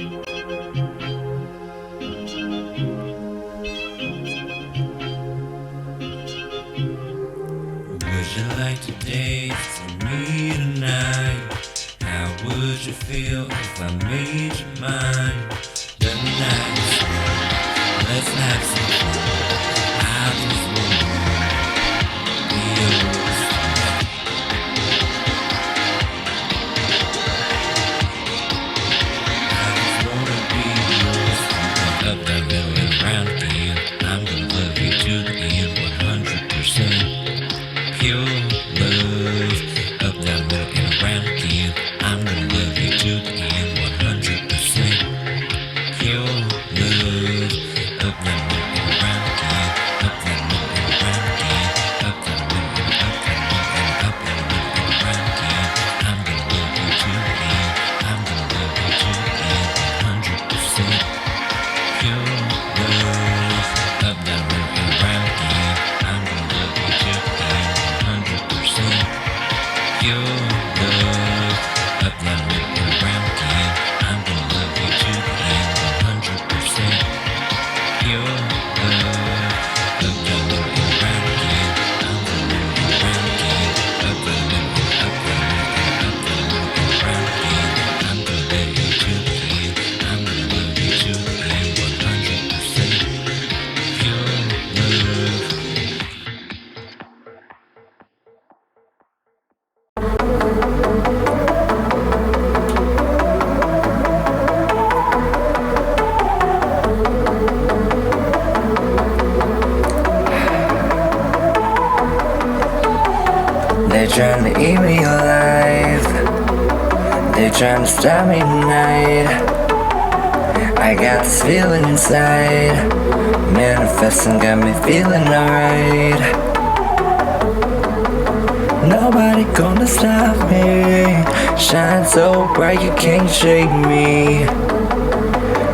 Would you like to dance with me tonight? How would you feel if I made you mine? The night is young, let's have some fun. I just wanna be yours tonight. I just wanna be yours tonight. Up, down, middle, and around again. I'm gonna love you to the end, 100%. Pure love, up, down, middle, and around again. I'm gonna love you to the end, 100%. Pure love, up, down, middle, and around again. Up, down, middle, and around again. Up, down, middle, and up, down, middle, and up, down, middle, and around again. I'm gonna love you to the end. I'm gonna love you to the end, 100%. Pure love, up, down, middle, and around again. I'm gonna love you to the end, 100%. Pure love, up, down, middle, and around again. I'm gonna love you to the end, 100%. Pure love, up, down, middle, and around again. I'm gonna love you around again. Up, down, middle, and up, down, middle, and up, down, middle, and around again. I'm gonna love you to the end. I'm gonna love you to the end, 100%. Pure love. They're trying to eat me alive. They're trying to stop me tonight. I got this feeling inside, manifesting, got me feeling alright. Nobody gonna stop me. Shine so bright you can't shake me.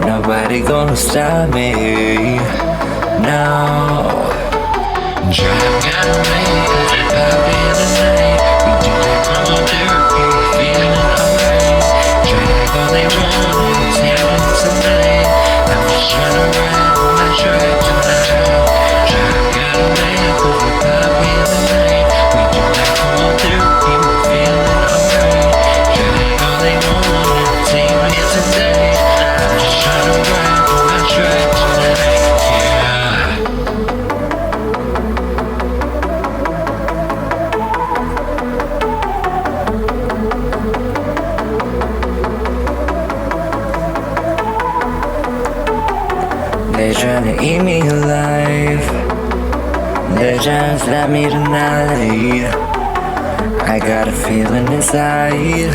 Nobody gonna stop me. No. Drive got away, happy tonight. We do that cold therapy, feeling alright. Drag all they want, take it tonight. I'm just trying to ride on my track tonight. Drive got away, happy tonight. We do that cold therapy, feeling alright. Drag all they want, take it tonight. I'm just trying to ride on my track tonight. Yeah. They're trying to eat me alive. They're trying to stop me tonight. I got a feeling inside,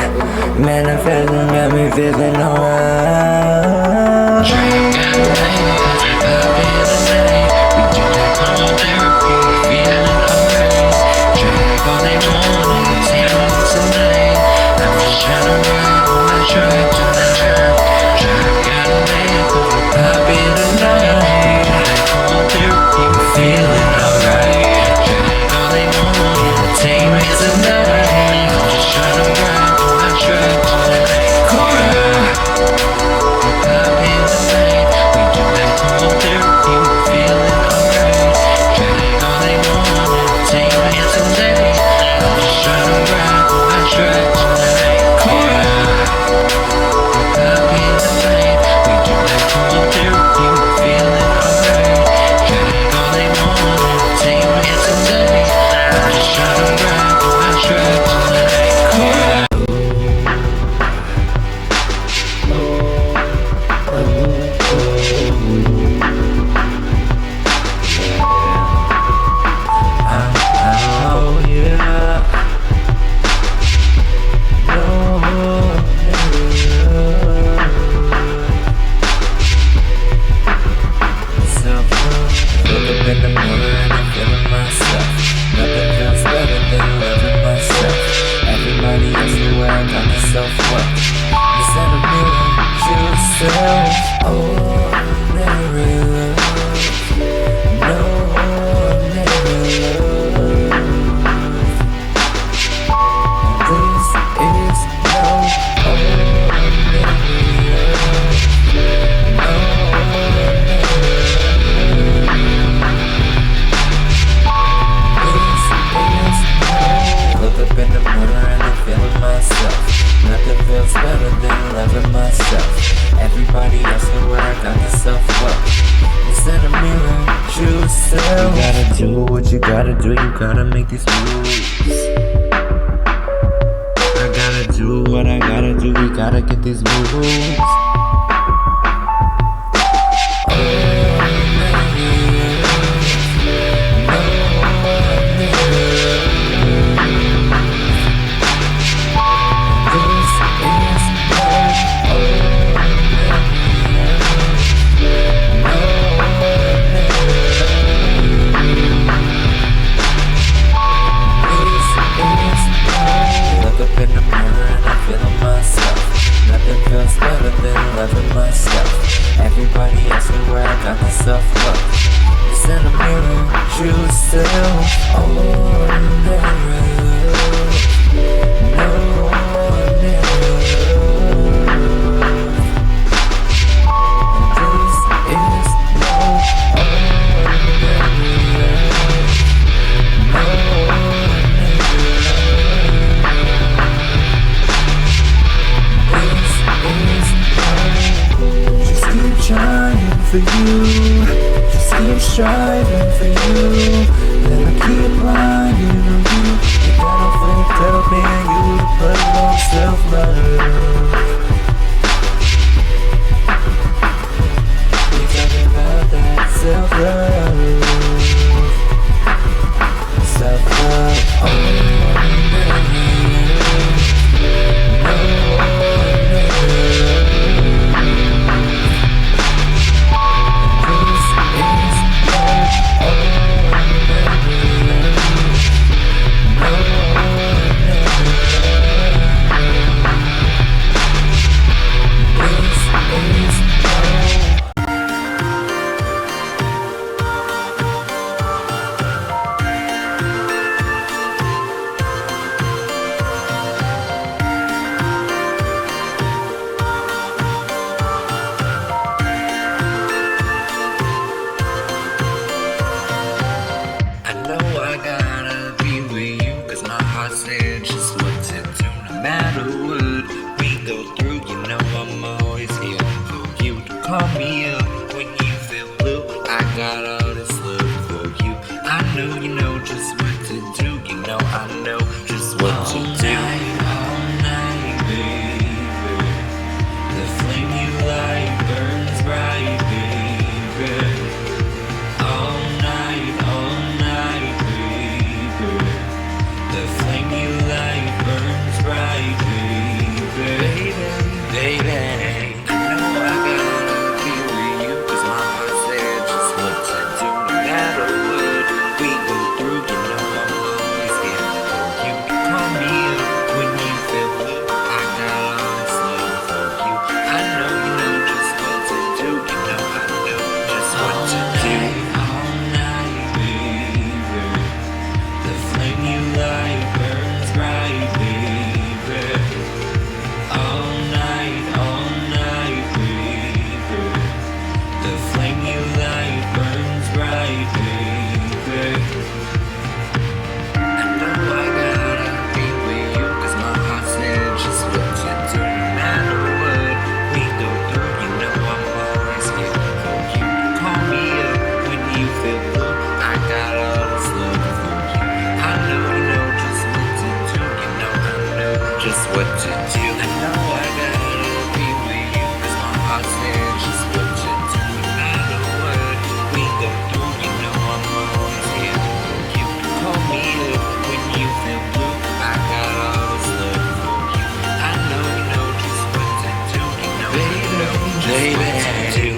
manifesting, got me feeling alright. Drink got away, happy tonight. We do that cold therapy, feeling alright. Drink all they want, take it tonight. I'm just trying to ride on my track tonight. Drink got away, happy tonight. Cold therapy, feeling alright. Drink all they want, take me tonight. I'm just trying to ride on my track tonight. Happy tonight. myself. Nothing feels better than loving myself. Everybody else know where I got the self-love. Instead of mirror, true self. You gotta do what you gotta do, you gotta make these moves. I gotta do what I gotta do, we gotta get these moves. Everybody else know where I got the self-love. It's in the mirror, true self. Oh, never. No, never. This is no ordinary. No trying for you, just keep striving for you. Then I keep lying on you. You gotta flip, tell me and you to put on self-love. We talking about that self-love, self-love. Oh, said just what to do, no matter what we go through. You know I'm always here for you to call me up when you feel blue. I got all this love for you. I know you know just what to do. You know I know just what to do. All night, baby. The flame you light burns bright, baby. All night, baby. The flame you light burns bright, baby, baby. I know I gotta be with you, 'cause my heart said just what to do. No matter what we go through, you know I'm always here for you. Call me up when you feel blue. I got all this love for you. I know you know just what to do. You know I know just what to do. All night, baby. The flame you light burns bright, baby. All night, baby. The flame you light burns bright, baby. I know I gotta be with you, 'cause my heart said just what to do. No matter what we go through, you know I'm always here for you. Call me up when you feel blue. I got all this love for you. I know you know just what to do. You know I know just what to do. I know I gotta be with you, 'cause my heart said just what to do. No matter what we go through, you know I'm always here for you. Call me up when you feel blue. I got all this love for you. I know you know just what to do. You know I know just what to do.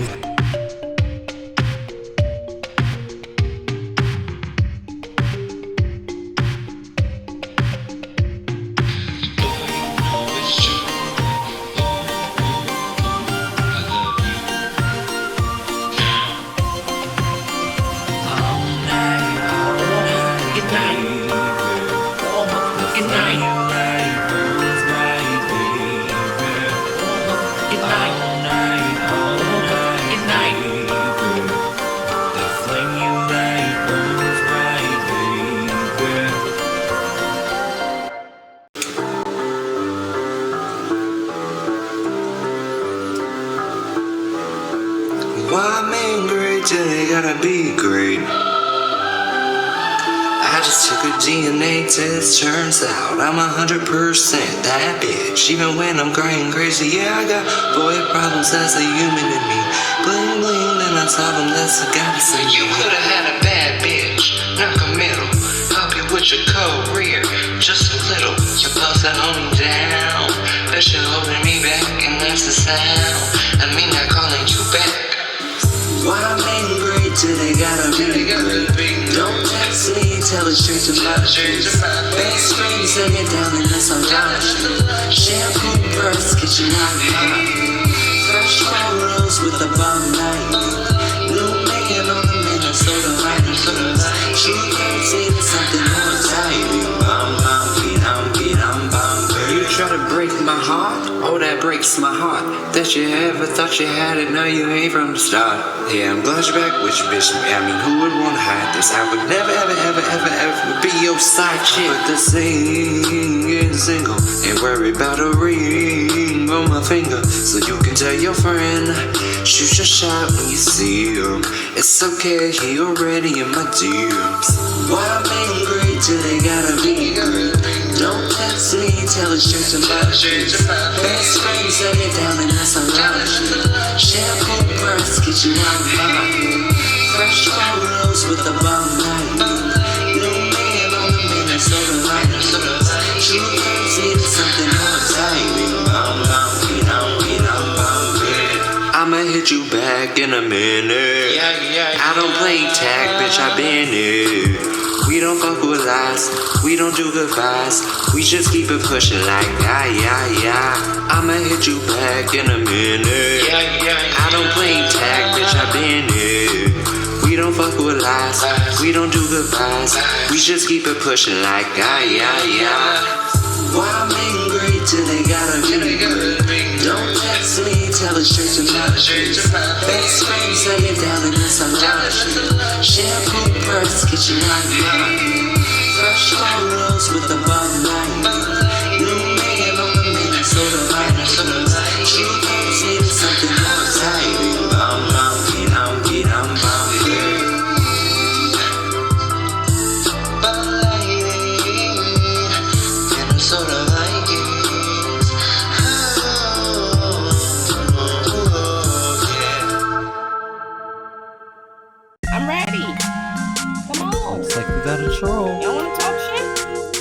great till they gotta be great. I just took a DNA test, turns out I'm 100% that bitch. Even when I'm crying crazy, yeah, I got boy problems, that's a human in me. Bling bling, then I solve them, that's a goddess in me. You could've had a bad bitch, knock a middle, help you with your career, just a little. Your pulse that hold me down, bet you're holding me back, and that's the sound. I mean, not calling you back. Why I'm angry till they gotta be great. Don't text me, tell it straight to my face. Best friends send me down and that's on down. Shampoo bursts, get you out of mind. Fresh photos with a bomb night. New man on the Minnesota riding clothes. She can't see something more exciting. You try to break my heart? Oh, that breaks my heart. That you ever thought you had it, now you ain't from the start. Yeah, I'm glad you're back with your bitch. I mean, who would wanna hide this? I would never, ever be your side chick. But the singing single, ain't worried about a ring on my finger. So you can tell your friend, shoot your shot when you see him. It's okay, he already in my DMs. Why I'm angry till they gotta be great. Don't text me, tell it straight to my face. Best friends set me down and that's on lunch. Shampoo bursts, get you out of mind. Fresh photos with a bomb night. New man on the Minnesota riding clothes. She can't see something more exciting. I'ma hit you back in a minute. I don't play tag, bitch, I been it. We don't fuck with lies, we don't do goodbyes. We just keep it pushing like yeah. I'ma hit you back in a minute. I don't play tag, bitch, I been it. We don't fuck with lies, we don't do goodbyes. We just keep it pushing like yeah. Why I'm angry till they gotta be great. Don't text me, tell it straight to my face. Best friends set me down and that's on lunch. Shampoo bursts, get you out of mind. Fresh photos with a bomb night. New man on the Minnesota riding clothes. She can't see something more exciting. I'm ready. Come on. Looks like we got a troll. Y'all wanna talk shit?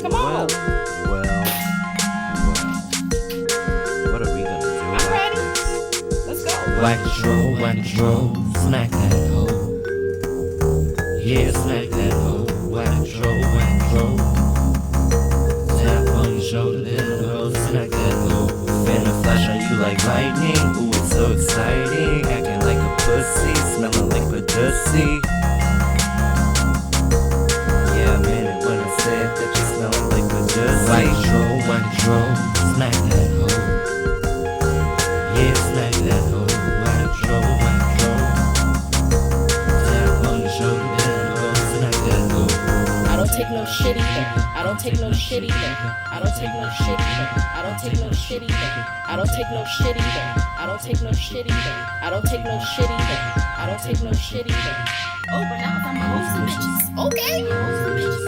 Come on. Well. What are we gonna do? I'm ready. Let's go. Whack troll, smack that hoe. Yeah, smack that hoe. Whack troll. Tap on your shoulder, little hoe, smack that hoe. Finna flash on you like lightning. Ooh, it's so exciting. Acting like a pussy, smelling like Badussi. Yeah, I meant it when I said that you smell like Badussi. Whack troll, smack that hoe. Yeah, smack that hoe. Whack troll. Tap on your shoulder, little hoe, smack that hoe. I don't take no shit either. I don't take no shit either. I don't take no shit either. I don't take no shit either. I don't take no shit either. I don't take no shit either. I don't take no shit either. I don't take no shit either. Oh, but now I'm hoes and bitches. Okay. Hoes and bitches.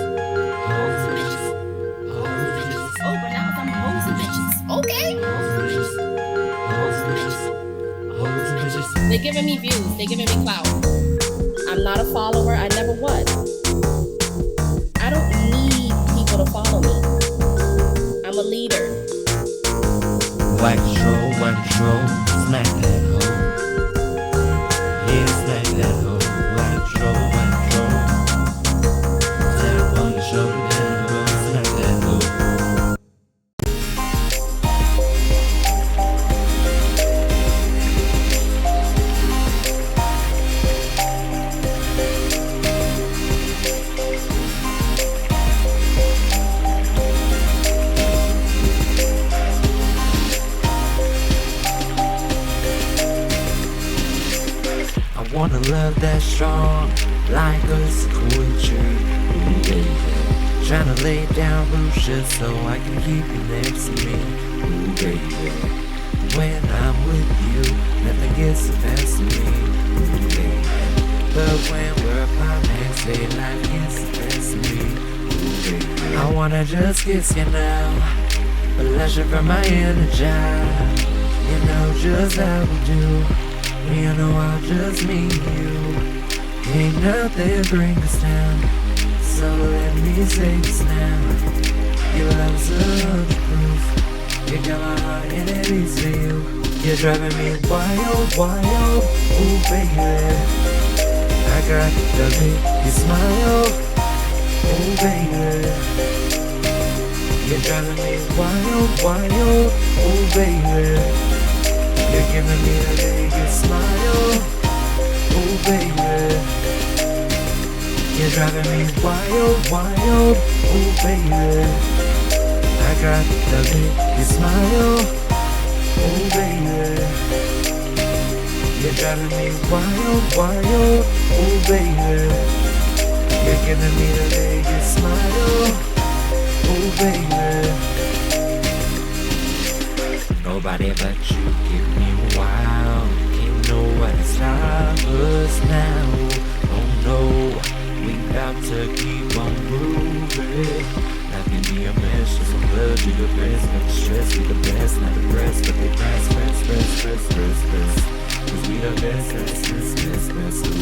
Hoes and bitches. Hoes and bitches. Oh, but now I'm hoes and bitches. Okay. Hoes and bitches. Hoes and bitches. Hoes and bitches. They're giving me views. They're giving me clout. I'm not a follower. I never was. I don't need people to follow me. I'm a leader. Whack troll, smack that hoe. Yeah, smack that hoe. Whack troll. Tap on your shoulder, little hoe, smack that hoe. I wanna love that strong, like a sequoia tree. Ooh, baby. Tryna lay down roots just so I can keep you next to me. Ooh, baby. When I'm with you, nothing gets the best of me. Ooh, baby. But when we're apart, next day life gets the best of me. Ooh, baby, I wanna just kiss you now, blush from my inner child. You know just how we do. You know I'll just meet you. Ain't nothing bring us down, so let me say this now. Your love's 100 proof. You got my heart and it beats for you. You're driving me wild, wild. Ooh, baby, I got the big smile. Ooh, baby, you're driving me wild, wild. Ooh, baby, you're giving me the biggest smile. Ooh, baby, you're driving me wild, wild. Ooh, baby, I got the biggest smile. Ooh, baby, you're driving me wild, wild. Ooh, baby, you're giving me the biggest smile. Ooh, baby, nobody but you give me wild. Can't nobody stop us now. Oh no, we got to keep on moving. Life can be a mess, just a blood to your breast. But the stress be the best, not the breast, but they press. Cause we the best.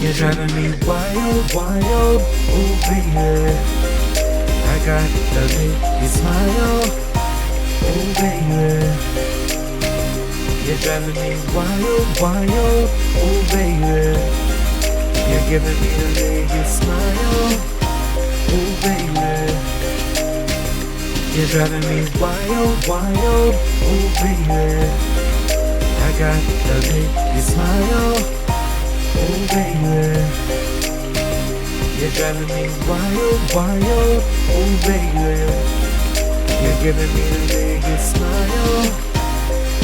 You're driving me wild, wild. Ooh, baby, I got the biggest smile. Ooh, baby, you're driving me wild, wild. Ooh, baby, you're giving me the biggest smile. Ooh, baby, you're driving me wild, wild. Ooh, baby, I got the biggest smile. Ooh, baby, you're driving me wild, wild. Ooh, baby, you're giving me the biggest smile.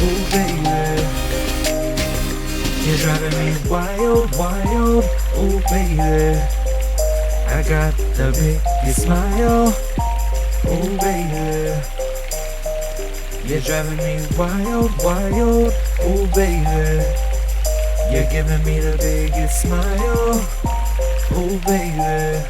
Ooh, baby, you're driving me wild, wild. Ooh, baby, I got the biggest smile. Ooh, baby, you're driving me wild, wild. Ooh, baby, you're giving me the biggest smile. Ooh, baby.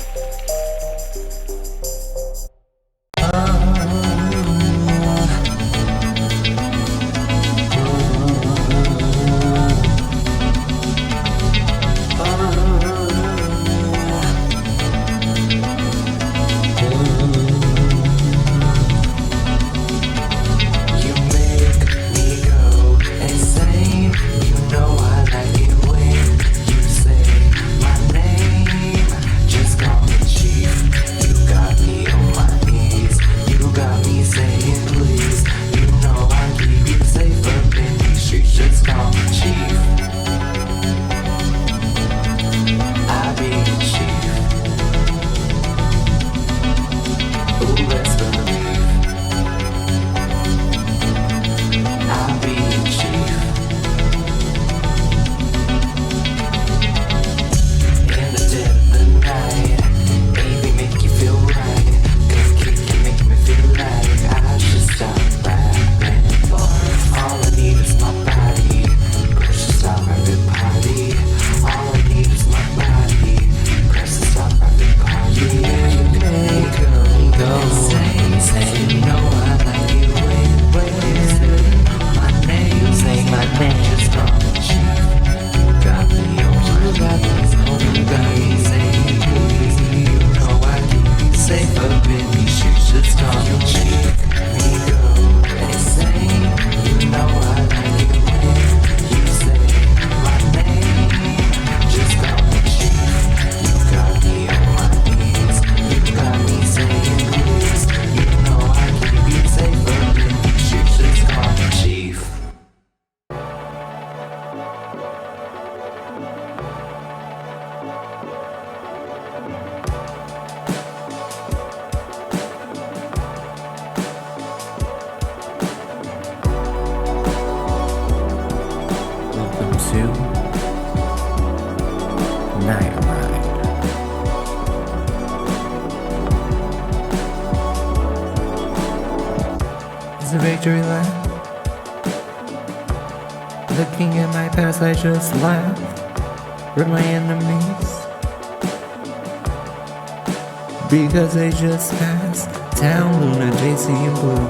to Night Ride. It's a victory lap. Looking at my past, I just laugh. With my enemies, Because they just passed Town Luna, JC and Blue.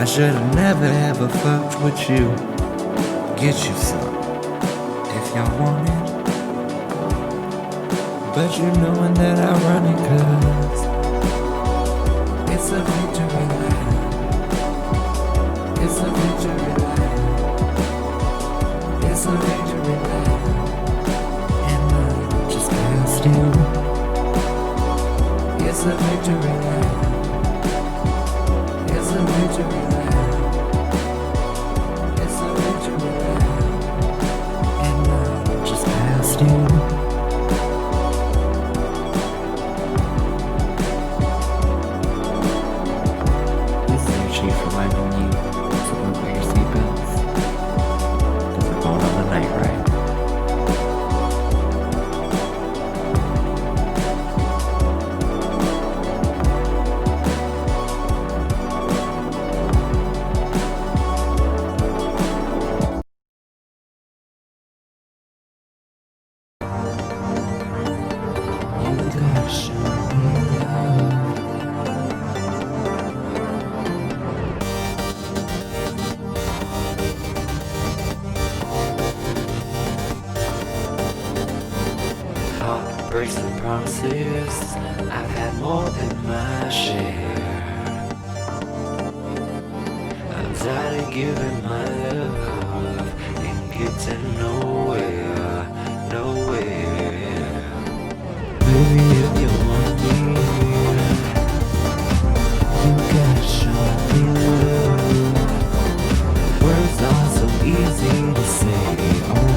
I should've never ever fucked with you. Get you some if y'all want it. But you knowin' that I run it 'cause it's a victory lap. It's a victory lap. It's a victory lap. And I just passed you. It's a victory lap. It's a victory lap. It's a victory lap. And I just passed you. This is your chief reminding you to buckle your seatbelts. 'Cause we're going on the night ride. Heartbreaks and promises, I've had more than my share. I'm tired of giving my love and getting nowhere, nowhere. Baby, if you want me, you gotta show me love. Words are so easy to say, oh,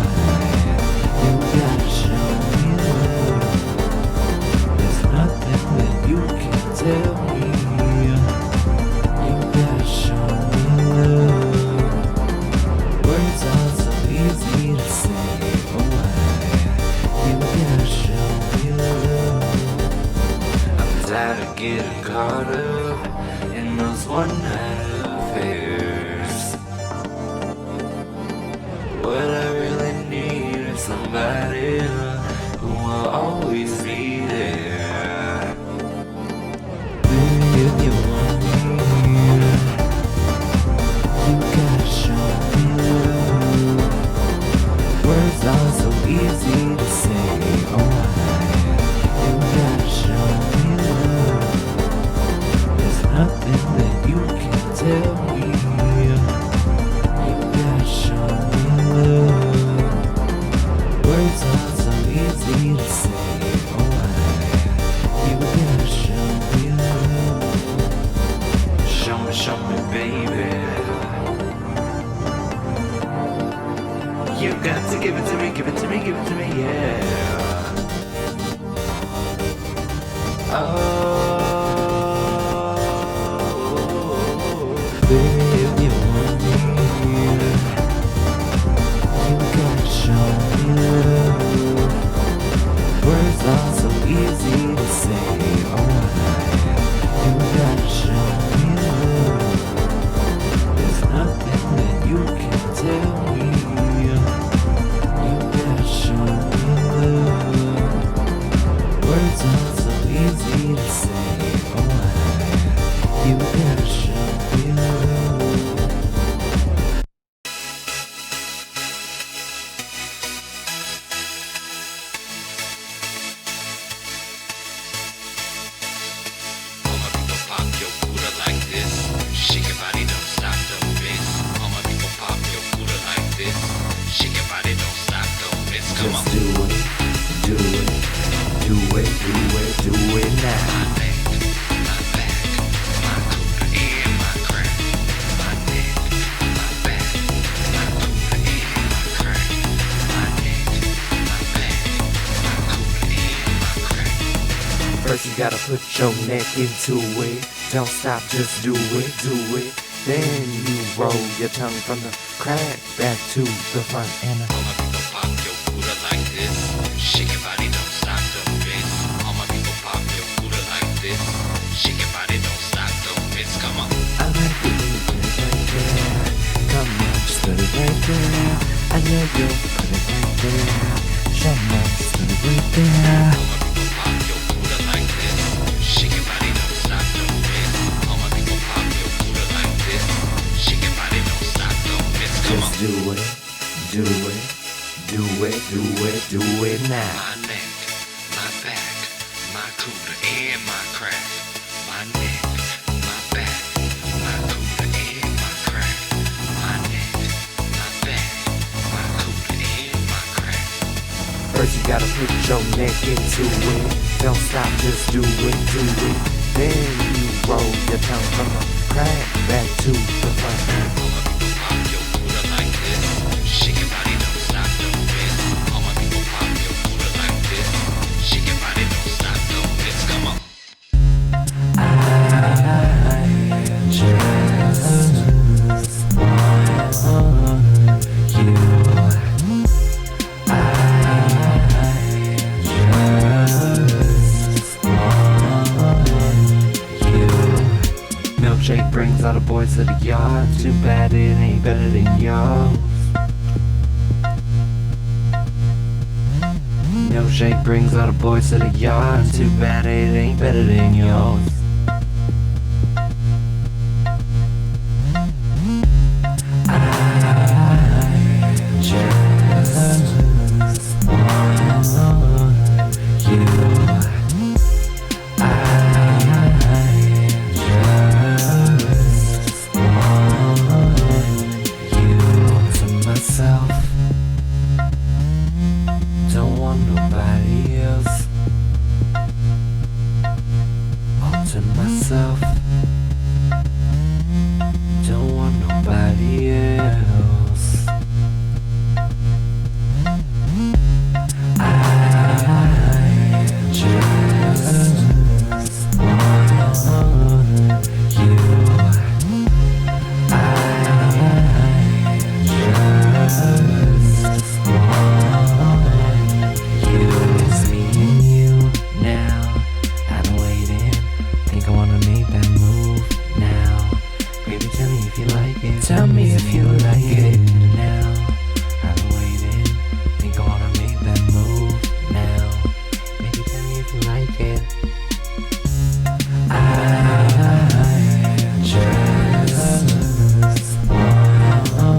you gotta show me love. There's nothing that you can tell me. You gotta show me love. Words are so easy to say, oh, you gotta show me love. I'm tired of getting caught up in those one-night affairs. What I really need is somebody who will always be there. Baby, if you want me, you gotta show me love. Words are so easy to say, oh, you gotta show me love. There's nothing that you can tell me. You gotta show me love. Words are so easy to say, oh, you gotta show me love. Show me, baby. You got to give it to me, give it to me, give it to me, yeah. Oh, baby, if you want me, you gotta show me love. Words are so easy to say, oh, you gotta show me love. There's nothing that you can tell me. You gotta show me love. Words are so easy to say, oh, you gotta show me love. All my people pop your Buddha like this. Shake your body, don't stop, don't miss. All my people pop your Buddha like this. Shake your body, don't stop, don't miss. Come on. Just do it, do it, do it, do it, do it now. My neck, my back, my Buddha and my crack. My neck, my back, my Buddha and my crack. My neck, my back, my Buddha and my crack. First you gotta put your neck into it. Don't stop, just do it, do it. Then you roll your tongue from the crack back to the front and All my people pop your Buddha like this. Shake your body, don't stop, don't miss. All my people pop your Buddha like this. Shake your body, don't stop, don't miss. Come on. I like the way you put it right there. Come on, just put it right there. I know you'll put it right there. Show me, just put it right there. All my people pop your Buddha like this. Just do it, do it, do it, do it, do it now. My neck, my back, my cooler and my crack. My neck, my back, my cooler and my crack. My neck, my back, my cooler and my crack. First you gotta put your neck into it. Don't stop, just do it, do it. Then you roll your tongue from the crack back to the front. All my people pop your cooler like this. Shake your body, don't stop, don't miss. All my people pop your cooler like this. Shake your body, don't stop, don't miss. Come on. Milkshake brings all the boys to the yard. Too bad it ain't better than yours. Milkshake brings all the boys to the yard. Too bad it ain't better than yours. Don't want nobody else. All to myself. Don't want nobody else. I just want you. I just it's me and you now. I've been waiting. Think I wanna make that move now. Baby, tell me if you like it. Tell me if you like it now. I've been waiting. Think I wanna make that move now. Baby, tell me if you like it. I just want you.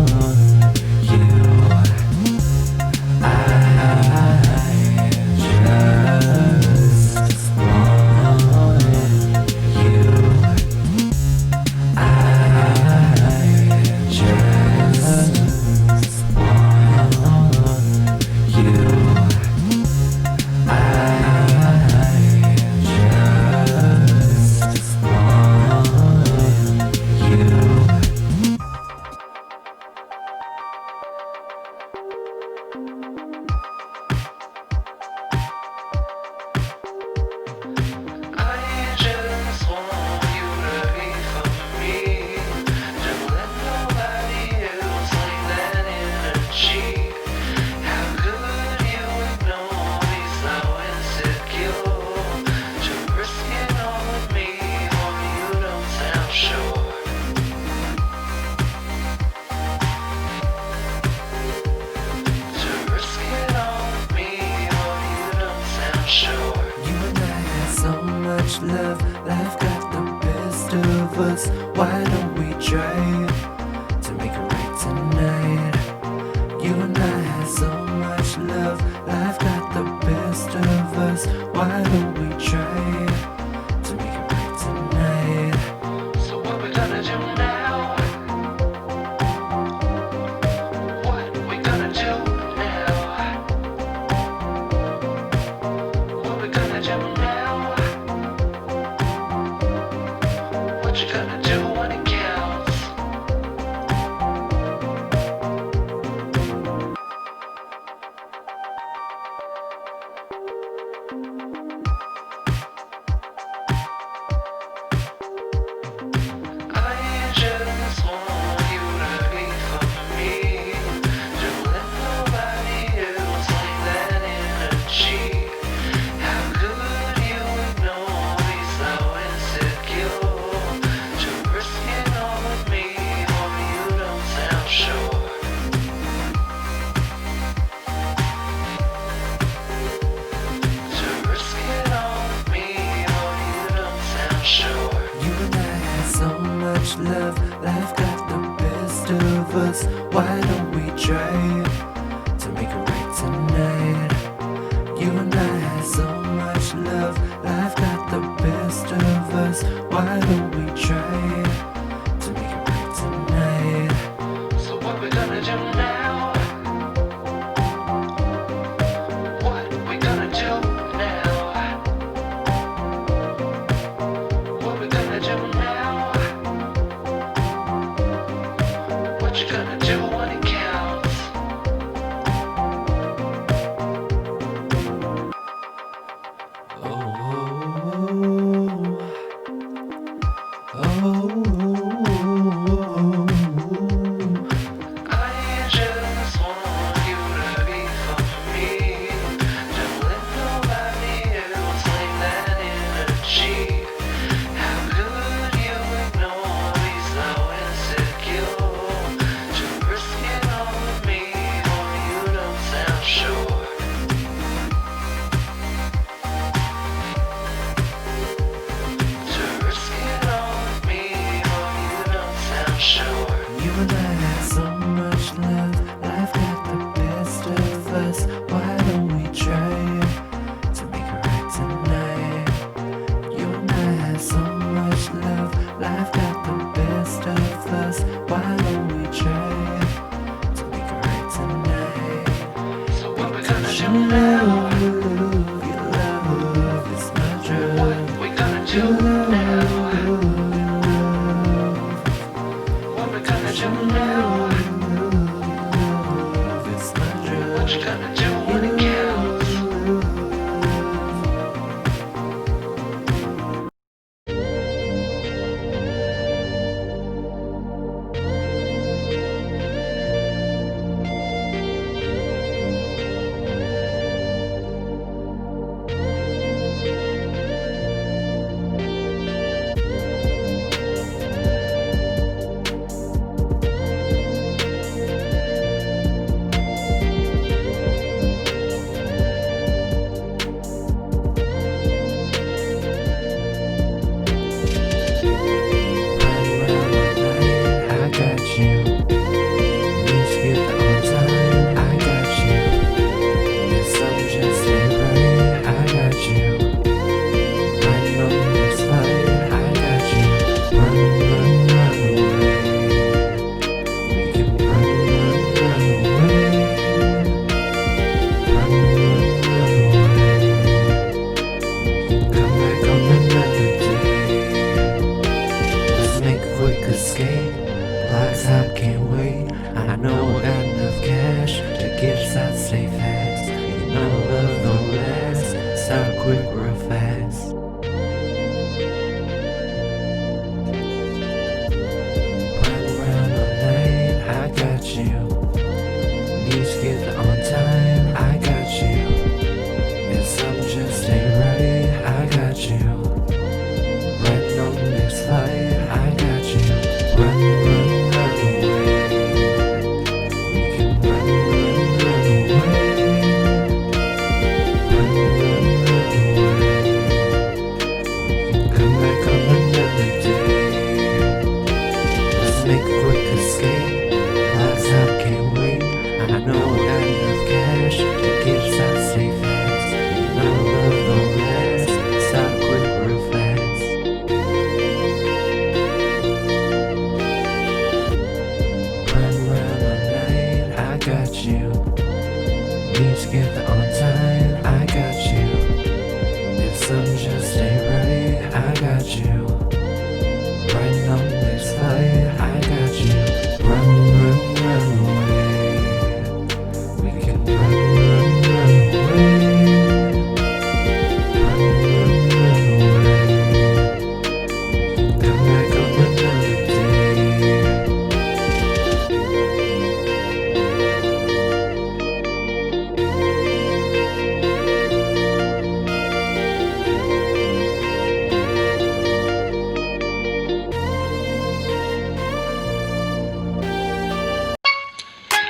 To risk Why don't we try to make it right tonight? You and I had so much love, life got the best of us. Why don't we try to make it right tonight? So what we gonna do now? What we gonna do now? What we gonna do now? What you gonna do when it counts? I just want you to be for me. Don't let nobody else claim that energy. How could you ignore me so insecure? To risk it all with me, or you don't sound sure. To risk it all with me, or you don't sound sure. You and I had so much love, life got the best of us. Why don't we try to make it right tonight? You and I had so much love, life got the best of us. Why don't we try to make it right tonight? So what we gonna do Your now? love is my drug. What we gonna do now? What we gonna do now? Love is my drug. What you gonna do when it counts? I got you. Please get on time. I got you. If something just ain't right, I got you. Riding on this flight, I got you. Run, run, run away. We can run, run, run away. Run, run, run away. We can come back on another day. Let's make a quick escape. Lights up, can't wait. I know I got enough cash to get us out safe fast. You know love don't last. Start quick, real fast. Run around all night, I got you. Need to get on time, I got you. If something just ain't right, I got you. Riding on the next flight, I got you. Run, run, run away. We can run, run, run away. Run, run, run away. We can come back on another day. Let's make a quick escape. Lights out, can't wait. I know I got enough cash to get us out safe fast. You know love don't last. Start quick, real fast. Run around all night, I got you. Need to get there on time, I got you. If something just ain't right, I got you. Riding on the next flight, I got you. Run, run, run away. We can run, run, run away. Run, run, run away. We can come back on another day.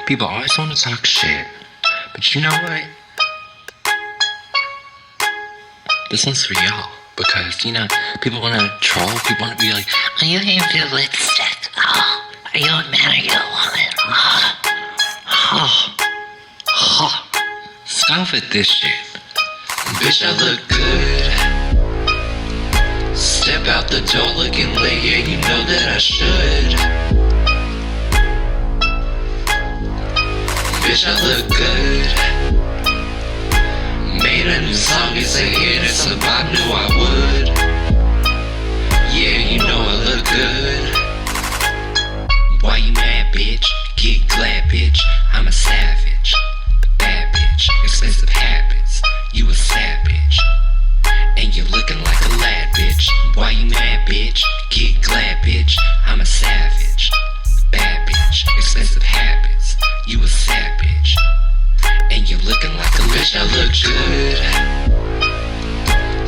People always want to talk shit, but you know what? This one's for y'all, because, you know, people want to troll, people want to be like, are you here for lipstick? Oh, are you a man or you a woman? Scoff at this shit. Bitch, I look good. Step out the door looking late, yeah, you know that I should. Bitch, I look good. Made a new song, it's a hit, it's a vibe, knew I would. Yeah, you know I look good. Why you mad, bitch? Get glad, bitch. I'm a savage. Bad bitch, expensive habits. You a savage. And you're looking like a lad, bitch. Why you mad, bitch? Get glad, bitch. I'm a savage. Bad bitch, expensive habits. You a savage. And you're looking like a bitch. I look good.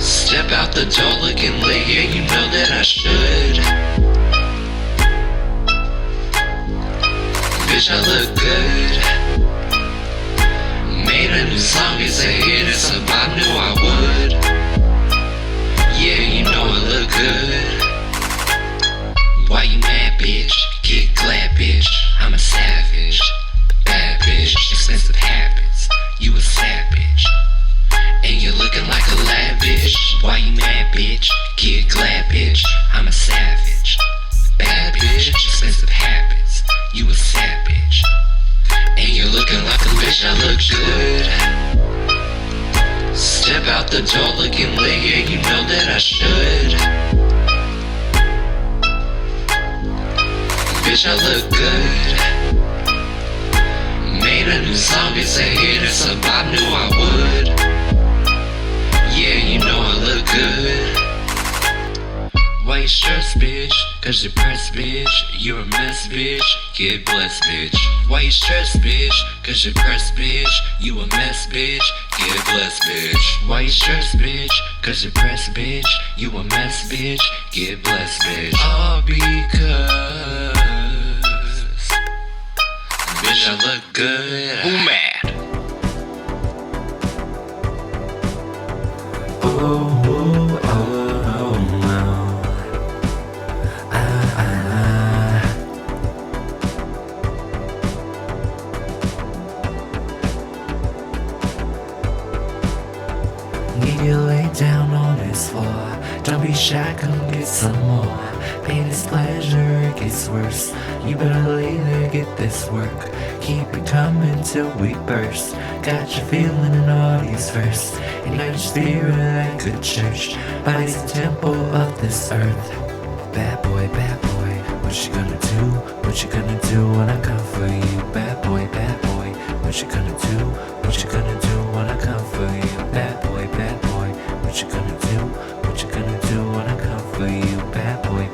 Step out the door looking late, yeah, you know that I should. Bitch, I look good. Made a new song, it's a hit, it's a vibe, knew I would. Yeah, you know I look good. Why you mad, bitch? Get glad, bitch. I'm a savage. Bad bitch, expensive habits. You a savage. And you're looking like a lad, bitch. Why you mad, bitch? Get glad, bitch. I'm a savage. Bad bitch, expensive habits. You a savage. And you're looking like a bitch, I look good. Step out the door looking late, yeah, you know that I should. Bitch, I look good. Made a new song, it's a hit, it's a vibe, knew I would. Yeah, you know I look good. Why you stressed, bitch? Cause you're pressed, bitch. You're a mess, bitch. Get blessed, bitch. Why you stressed, bitch? Cause you're pressed, bitch. You a mess, bitch. Get blessed, bitch. Why you stressed, bitch? Cause you're pressed, bitch. You a mess, bitch. Get blessed, bitch. All because bitch, I look good. Who mad? Need you lay down on this floor. Don't be shy, come get some more. Pain is pleasure, it gets worse. You better lay there, get this work. Keep it coming till we burst. Got you feeling an audience first. Ignite your spirit like a church. Body's the temple of this earth. Bad boy, what you gonna do? What you gonna do when I come for you? Bad boy, what you gonna do? What you gonna do when I come for you? Bad boy, what you gonna do? What you gonna do when I come for you? Bad boy,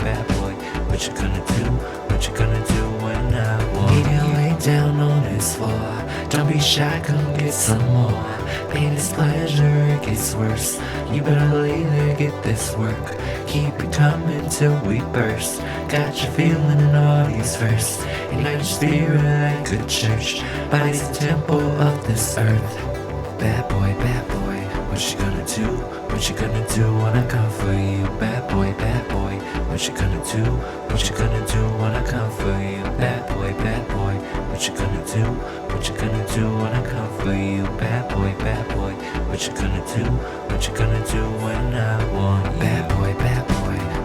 what you gonna do? What you gonna do when I want you? Need you lay down on this floor. Don't be shy, come get some more. Pain is pleasure, it gets worse. You better lay there, get this work. Keep it coming till we burst. Got you feeling an audience first. Ignite your spirit like a church. Body's the temple of this earth. Bad boy, what you gonna do? What you gonna do when I come for you? Bad boy, what you gonna do? What you gonna do when I come for you? Bad boy, what you gonna do? What you gonna do when I come for you? Bad boy, what you gonna do? What you gonna do when I want you? Bad boy,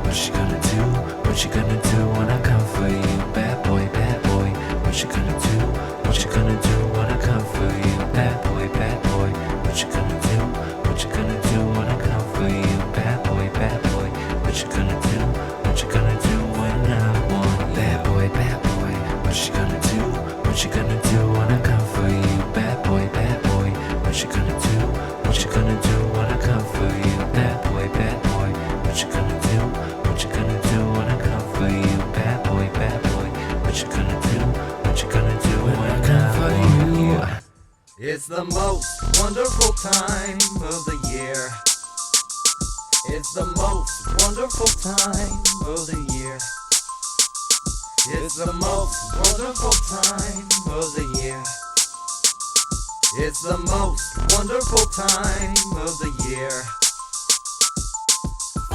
what you gonna do? What you gonna do when I come for you? Bad boy, what you gonna do? What you gonna do when I come for you? Bad boy, what you gonna do? What you gonna do when I come for you? Bad boy, what you gonna do? What you gonna do when I want you? Bad boy, what you gonna do? What you gonna do when I come for you? Bad boy, what you gonna do? What you gonna do when I come for you? Bad boy, what you gonna do? What you gonna do when I come for you? Bad boy, what you gonna do? What you gonna do when I come for you? It's the most wonderful time of the year. It's the most wonderful time of the year. It's the most wonderful time of the year. It's the most wonderful time of the year.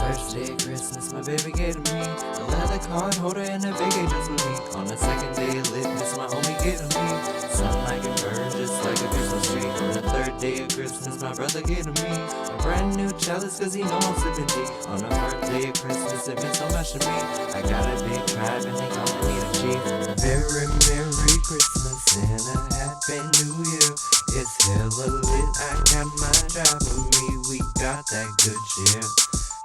First day of Christmas, my baby gave to me a leather card holder and a big angels with me. On the second day of litness, my homie gave to me something I can burn just like a Christmas tree. On the third day of Christmas, my brother gave to me a brand new chalice cause he know I'm sipping tea. On the fourth day of Christmas, it meant so much to me. I got a big tribe and they call me the chief. Very Merry Christmas and a Happy New Year. It's hella lit, I got my tribe with me. We got that good cheer.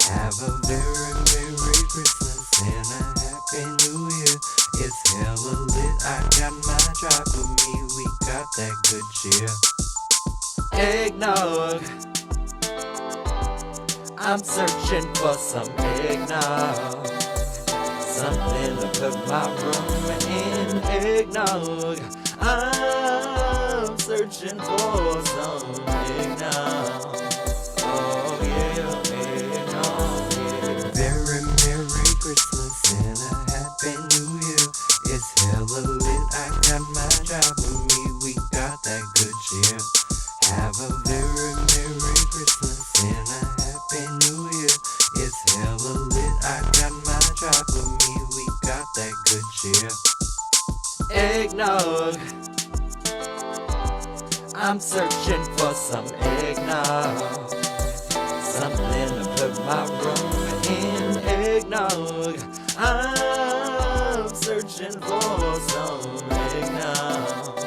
Have a very Merry Christmas and a Happy New Year. It's hella lit, I got my tribe with me. We got that good cheer. Eggnog, I'm searching for some eggnog. Something to put my room in. Eggnog, I'm searching for some eggnog. Oh yeah, eggnog, yeah. Very Merry Christmas and a Happy New Year. It's hella lit, I got my tribe with me. We got that good cheer. Have a very Merry Christmas and a Happy New Year. It's hella lit, I got my tribe with me. We got that good cheer. Eggnog, I'm searching for some eggnog. Something to put my room in. Eggnog, I'm searching for some eggnog.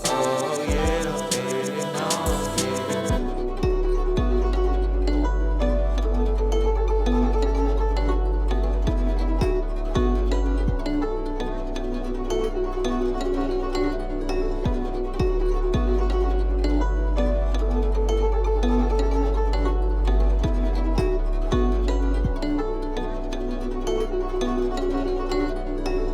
Oh yeah, eggnog, yeah.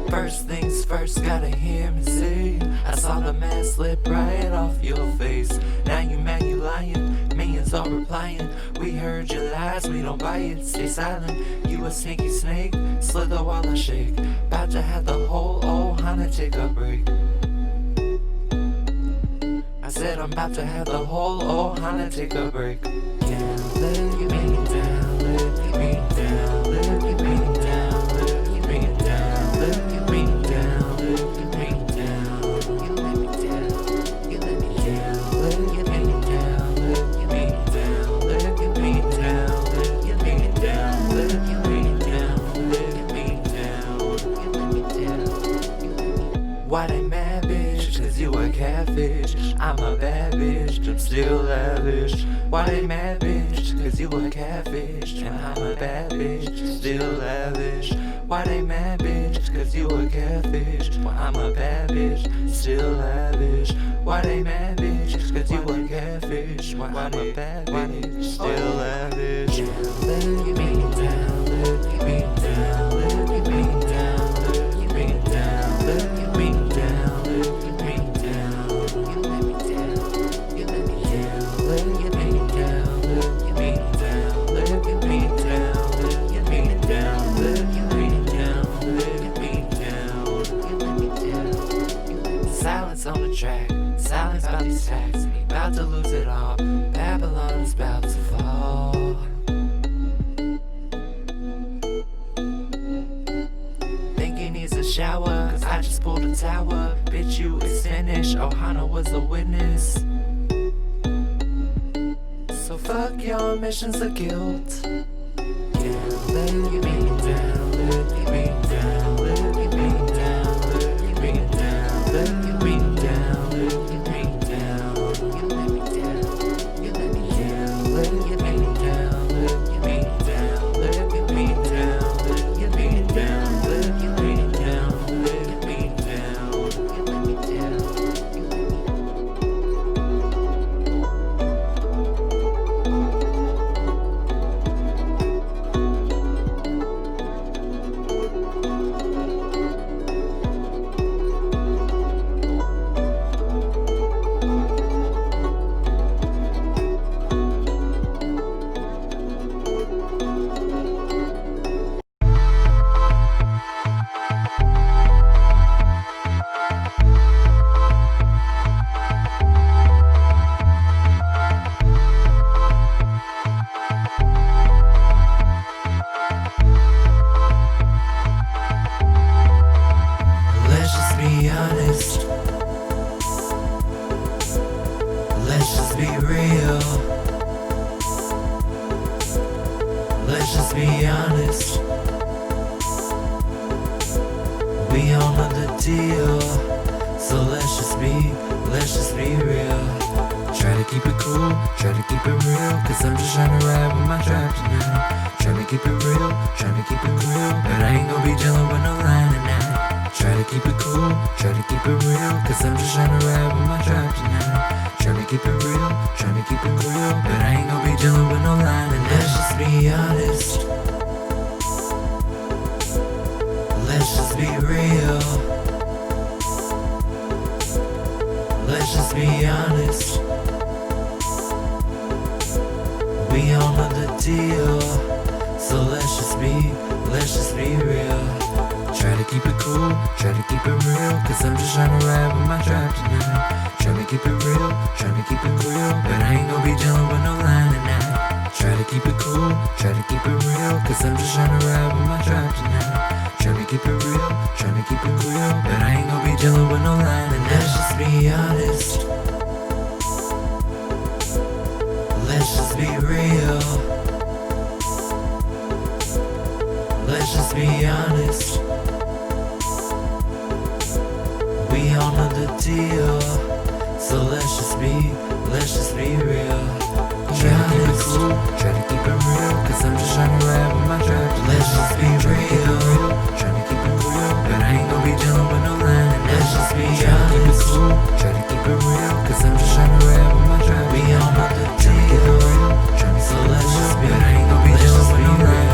First things first, gotta hear me say, I saw the mask slip right off your face. Now you mad, you lying, millions are replying. We heard your lies, we don't buy it, stay silent. You a sneaky snake, slither while I shake. About to have the whole Ohana take a break. I said I'm about to have the whole Ohana take a break. Can't let me down, let me down, let me down, let me down, let me down. Why they mad, bitch? Cause you a catfish. I'm a bad bitch, I'm still lavish. Why they mad, bitch? Cause you a catfish. And I'm a bad bitch, still lavish. Why they mad, bitch? Cause you a catfish. Well, I'm a bad bitch, still lavish. Why they mad, bitch? Cause you a catfish. Well, I'm a bad bitch, still lavish. Let me down, let me down, let me down, let me down, let me down. Silence on the track, silence about these facts. About to lose it all, Babylon's about to fall. Think he needs a shower, cause I just pulled a tower. Bitch, you is finished, Ohana was a witness. So fuck your missions of guilt. Yeah, let me down, let me down, let me down, let me down, let me down, let me down, you let me down, you let me down, let me down, let me down, let me down, let me down, let me down, let me down, you let me down, you let me down. be real. Let's just be honest. We all know the deal. So let's just be real. Try to keep it cool, try to keep it real, cause I'm just trying to ride with my tribe tonight. Trying to keep it real, trying to keep it real, but I ain't gonna be dealing with no line tonight. Try to keep it cool, try to keep it real, cause I'm just trying to ride with my tribe tonight. Trying to keep it real, trying to keep it real, but I ain't gonna be dealing with no line tonight. Let's just be honest. Let's just be real. Let's just be honest. We all know the deal. So let's just be real. Try to keep it cool, try to keep it real, cause I'm just trying to ride with my tribe tonight. Trying to keep it real, trying to keep it real, but I ain't gonna be dealing with no line tonight. Try to keep it cool, try to keep it real, cause I'm just trying to ride with my tribe tonight. Trying to keep it real, trying to keep it real, but I ain't gonna be dealing with no line tonight. Let's just be honest. Let's just be real. Let's just be honest. We all know the deal. So let's just be real. Try to keep it cool, try to keep it real, cause I'm just trying to ride with my tribe. Let's just be real. Try to keep it real, but I ain't gonna be dealing with no line. And let's just be honest. Try to keep it cool, try to keep it real, cause I'm just trying to ride with my tribe. We all know the deal. So let's just be, but I ain't gonna be dealing with no line.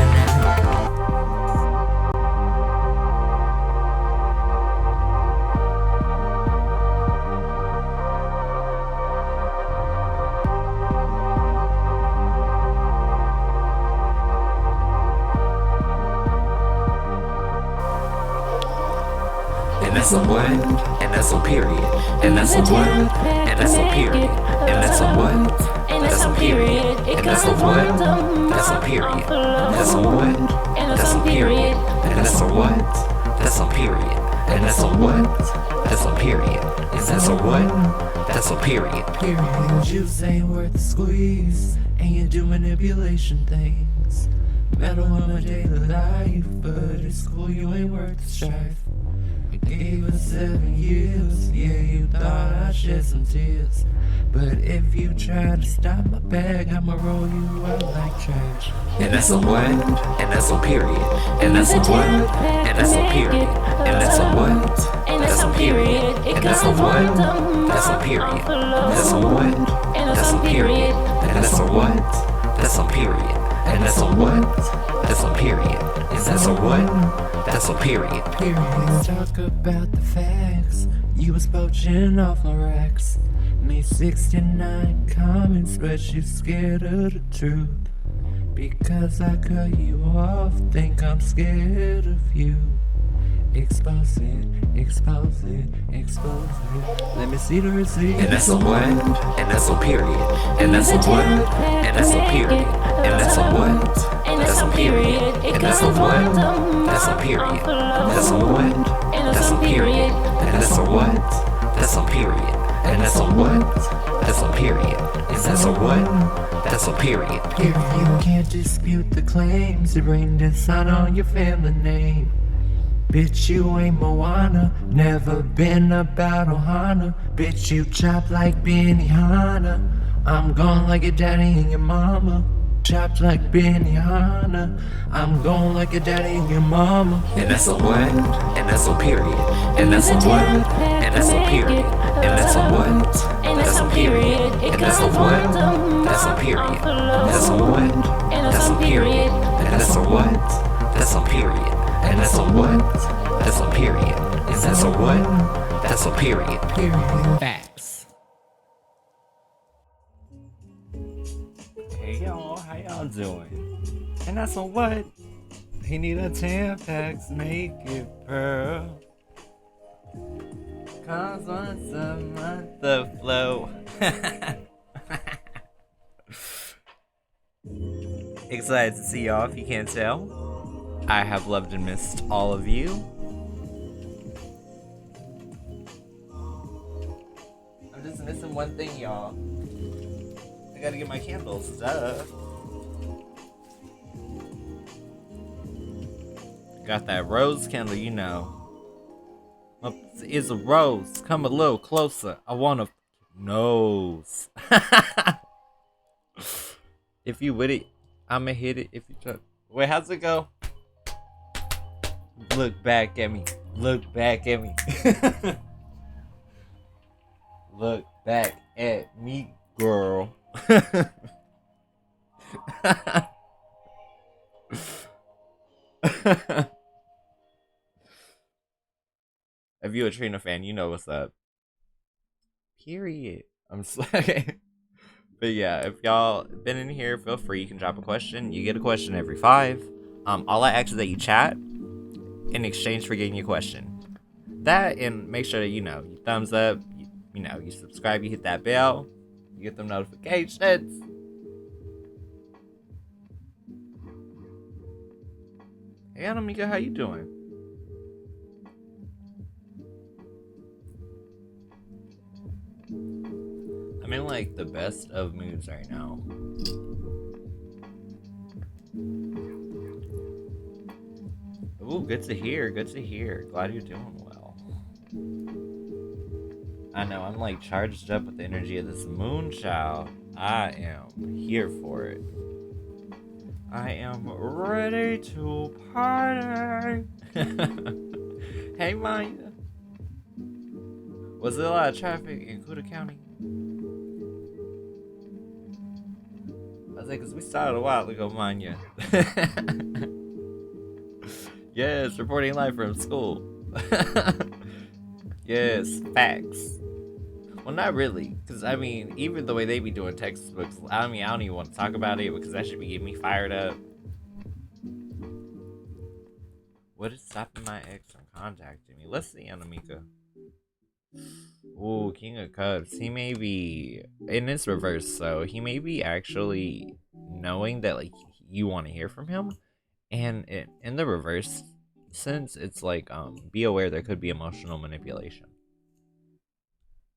And that's a what? And that's a period. And that's a what? And that's a period. And that's a what? That's a period. And that's a what? That's a period. That's a what? That's a period. And that's a what? That's a period. And that's a what? That's a period. And that's a what? That's a period. Period. Juice ain't worth the squeeze, and you do manipulation things. Metal on my daily life, but at school you ain't worth the strife. You gave us 7 years, yeah, you thought I'd shed some tears. But if you try to stop my bag, I'ma roll you out like trash. And that's a what? And that's a period. And that's a what? And that's a period. And that's a what? That's a period. And that's a what? That's a period. That's a what? That's a period. And that's a what? That's a period. And that's a what? That's a period. And that's a what? That's a period. Period. Talk about the facts. You was poaching off my racks. Made 69 comments, but you scared of the truth. Because I cut you off, think I'm scared of you. Expose it, expose it, expose it. Let me see the receipt. And that's a what? And that's a period. And that's a what? And that's a period. And that's a what? That's a period. And that's a what? That's a period. That's a what? That's a period. And that's a what? That's a period. And that's a what? That's a period. And that's a what? That's a period. Here you can't dispute the claims to bring dishonor on your family name. Bitch, you ain't Moana, never been about Ohana. Bitch, you chop like Benihana. I'm gone like your daddy and your mama. Chopped like Benihana. I'm gone like your daddy and your mama. And that's a what? And that's a period. And that's a what? And that's a period. And that's a what? That's a period. And that's a what? That's a period. That's a what? That's a period. And that's a what? That's a period. And that's a what? That's a period. And that's a what? That's a period. Facts. Hey y'all, how y'all doing? And that's a what? He need a 10-pack, make it pearl. Cause once a month the flow. Excited to see y'all if you can't tell. I have loved and missed all of you. I'm just missing one thing, y'all. I gotta get my candles. Duh. Got that rose candle, you know. It's a rose. Come a little closer. I want a nose. If you with it, I'ma hit it. If you try. Wait, how's it go? Look back at me. Look back at me. Look back at me, girl. If you a Trina fan, you know what's up. Period. I'm sorry. But yeah, if y'all been in here, feel free. You can drop a question. You get a question every 5. All I ask is that you chat in exchange for getting your question. That, and make sure that you thumbs up. You subscribe. You hit that bell. You get them notifications. Hey, Anamika, how you doing? I'm in like the best of moods right now. Ooh, good to hear. Good to hear. Glad you're doing well. I know, I'm like charged up with the energy of this moon child. I am here for it. I am ready to party. Hey, Maya. Was there a lot of traffic in Cuda County? I was like, because we started a while ago, Manya. Yes, reporting live from school. Yes, facts. Well, not really, because I mean, even the way they be doing textbooks, I mean, I don't even want to talk about it because that should be getting me fired up. What is stopping my ex from contacting me? Let's see, Anamika. Ooh, King of Cups. He may be in this reverse, so he may be actually knowing that like you want to hear from him, and in the reverse sense, it's like be aware there could be emotional manipulation.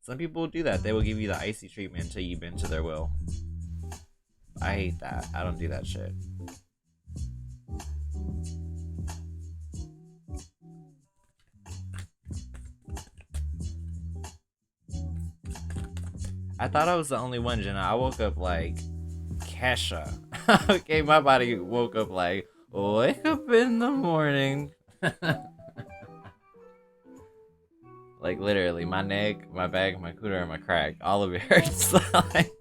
Some people will do that. They will give you the icy treatment until you bend to their will. I hate that. I don't do that shit. I thought I was the only one, Jenna. I woke up like Kesha. Okay, my body woke up like, wake up in the morning. Like literally, my neck, my back, my cooter, and my crack, all of it hurts. Like,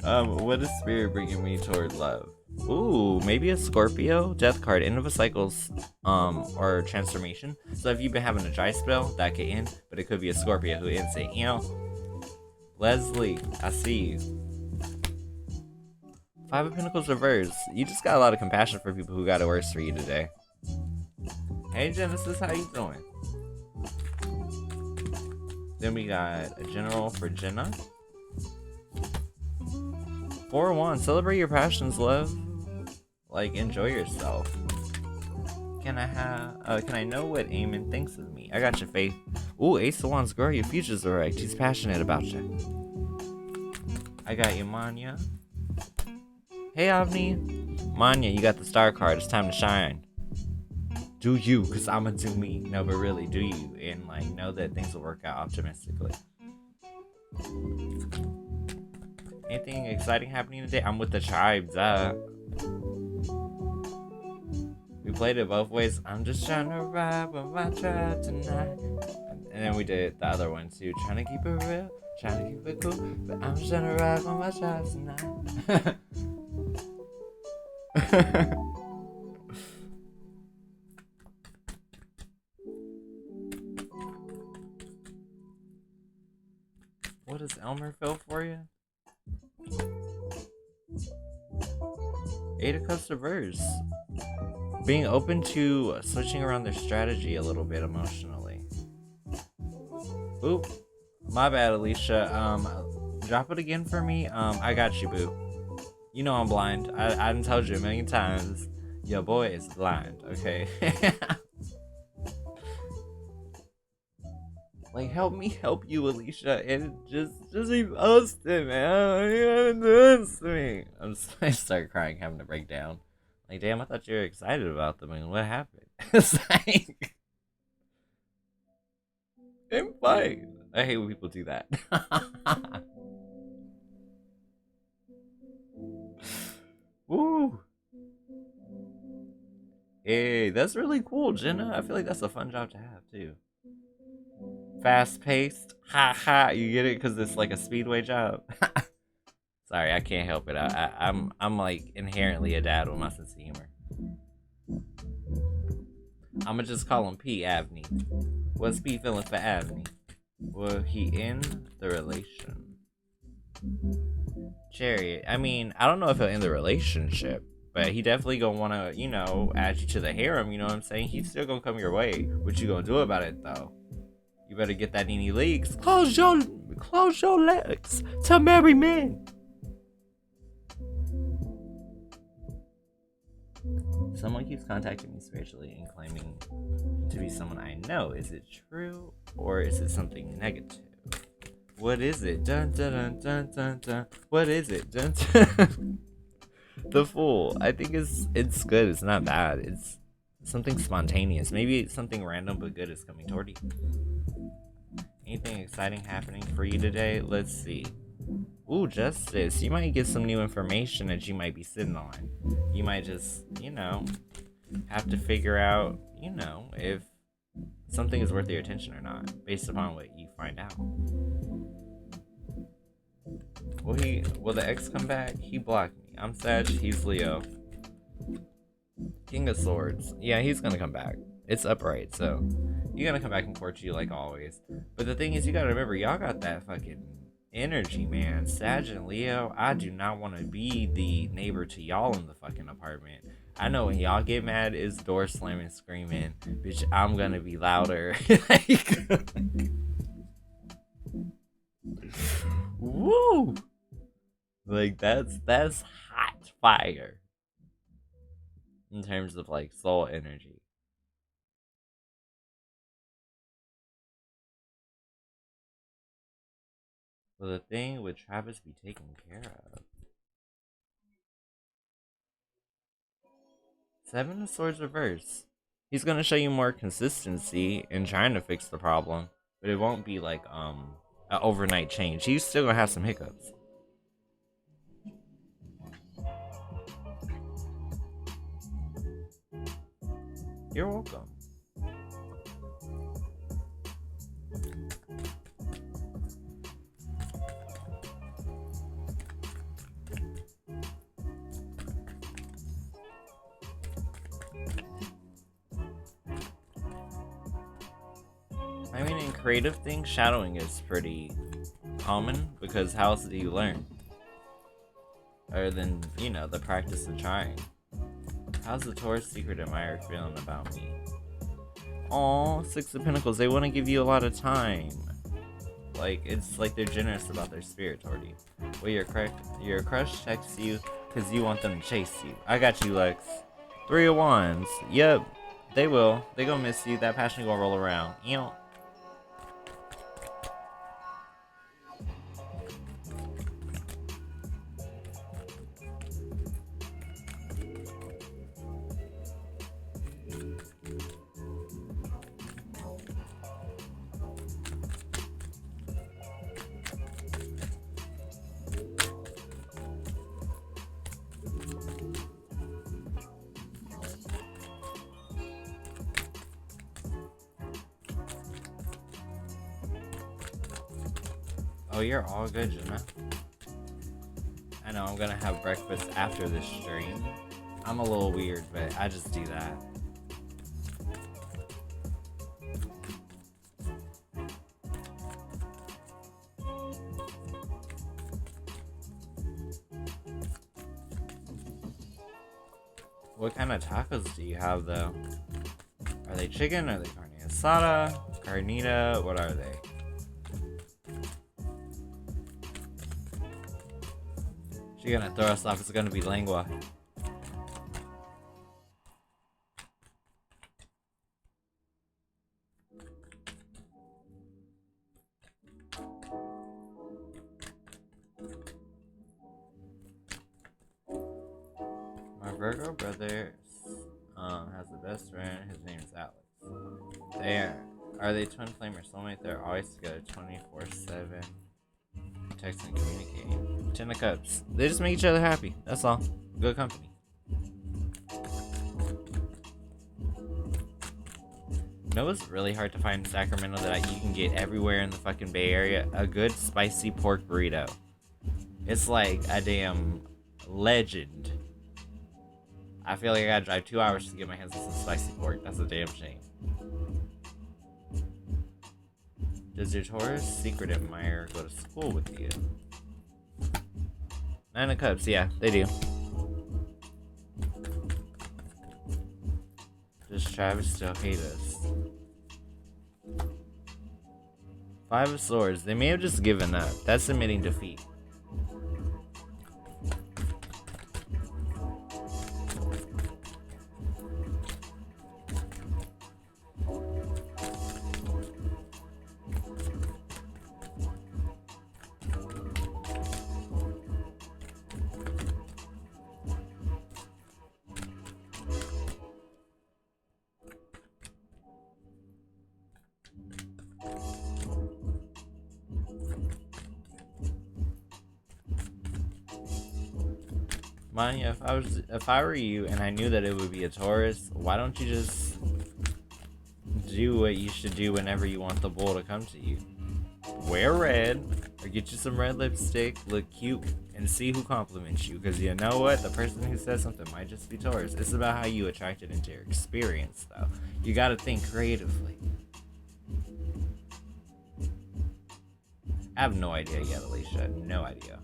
what is spirit bringing me toward love? Ooh, maybe a Scorpio death card, end of a cycle's or transformation. So if you've been having a dry spell, that could end, but it could be a Scorpio who ends it. Leslie, I see you. 5 of Pentacles reverse. You just got a lot of compassion for people who got it worse for you today. Hey Genesis, how you doing? Then we got a general for Jenna. 4 of Wands, celebrate your passions, love. Like, enjoy yourself. Can I know what Eamon thinks of me? I got your faith. Ooh, Ace of Wands, girl, your future's alright. She's passionate about you. I got you, Manya. Hey, Avni. Manya, you got the star card. It's time to shine. Do you, because I'm going to do me. No, but really, do you. And, like, know that things will work out optimistically. Anything exciting happening today? I'm with the tribes. We played it both ways. I'm just trying to ride with my tribe tonight. And then we did the other one, too. Trying to keep it real. Trying to keep it cool. But I'm just trying to ride with my tribe tonight. What does Elmer feel for you? 8 of Cups reverse. Being open to switching around their strategy a little bit emotionally. Oop. My bad, Alicia. Drop it again for me. I got you, boo. You know I'm blind. I done told you a million times. Your boy is blind, okay? Like, help me help you, Alicia, and just repost it, man. You haven't done this to me. I start crying, having to break down. Like, damn, I thought you were excited about them, and what happened? It's like, I'm fine. I hate when people do that. Woo. Hey, that's really cool, Jenna. I feel like that's a fun job to have, too. Fast paced. Ha ha. You get it? Because it's like a speedway job. Sorry, I can't help it. I'm like inherently a dad with my sense of humor. I'ma just call him P. Avney. What's P feeling for Avney? Well, he in the relation. Chariot. I mean, I don't know if he'll end the relationship, but he definitely gonna wanna, you know, add you to the harem. You know what I'm saying? He's still gonna come your way. What you gonna do about it though? You better get that Nene Leaks. Close your legs to marry men. Someone keeps contacting me spiritually and claiming to be someone I know. Is it true or is it something negative? What is it? Dun dun dun dun dun dun. What is it? Dun dun. The Fool. I think it's good. It's not bad. It's something spontaneous. Maybe something random but good is coming toward you. Anything exciting happening for you today? Let's see. Ooh, Justice. You might get some new information that you might be sitting on. You might just, you know, have to figure out, you know, if something is worth your attention or not, based upon what you find out. Will the ex come back? He blocked me. I'm Sag, he's Leo. King of Swords. Yeah, he's gonna come back. It's upright, so you're gonna come back and court you like always. But the thing is, you gotta remember, y'all got that fucking energy, man. Sag and Leo, I do not want to be the neighbor to y'all in the fucking apartment. I know when y'all get mad, it's door slamming, screaming. Bitch, I'm gonna be louder. Like, woo! Like, that's hot fire. In terms of, like, soul energy. Will the thing with Travis be taken care of? Seven of Swords reverse. He's gonna show you more consistency in trying to fix the problem, but it won't be like an overnight change. He's still gonna have some hiccups. You're welcome. I mean, in creative things, shadowing is pretty common, because how else do you learn? Other than, you know, the practice of trying. How's the Taurus secret admirer feeling about me? Aw, Six of Pentacles, they want to give you a lot of time. Like, it's like they're generous about their spirit toward you. Well, your crush texts you because you want them to chase you. I got you, Lex. Three of Wands. Yep, they will. They gonna miss you. That passion gonna roll around. You know. Oh, you're all good, Jenna. I know I'm gonna have breakfast after this stream. I'm a little weird, but I just do that. What kind of tacos do you have, though? Are they chicken? Are they carne asada? Carnita? What are they? She's gonna throw us off. It's gonna be lengua. Virgo brother has a best friend. His name is Alex. Are they twin flame or soulmate? They're always together 24/7. Texting and communicating. 10 of Cups. They just make each other happy. That's all. Good company. You know what's really hard to find in Sacramento that you can get everywhere in the fucking Bay Area? A good spicy pork burrito. It's like a damn legend. I feel like I gotta drive 2 hours to get my hands on some spicy pork. That's a damn shame. Does your Taurus secret admirer go to school with you? 9 of Cups, yeah, they do. Does Travis still hate us? 5 of Swords, they may have just given up. That's admitting defeat. Manya, if I were you and I knew that it would be a Taurus, why don't you just do what you should do whenever you want the bull to come to you? Wear red, or get you some red lipstick, look cute, and see who compliments you. Because you know what? The person who says something might just be Taurus. It's about how you attract it into your experience, though. You gotta think creatively. I have no idea yet, Alicia. No idea.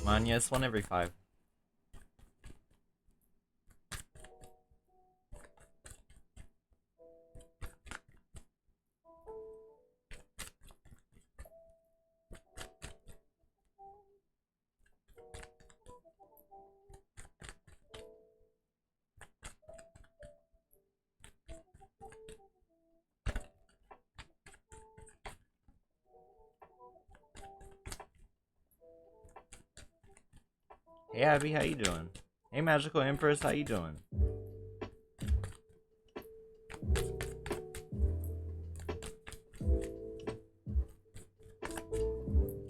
Manya, it's 1 every 5. Hey Abby, how you doing? Hey Magical Empress, how you doing?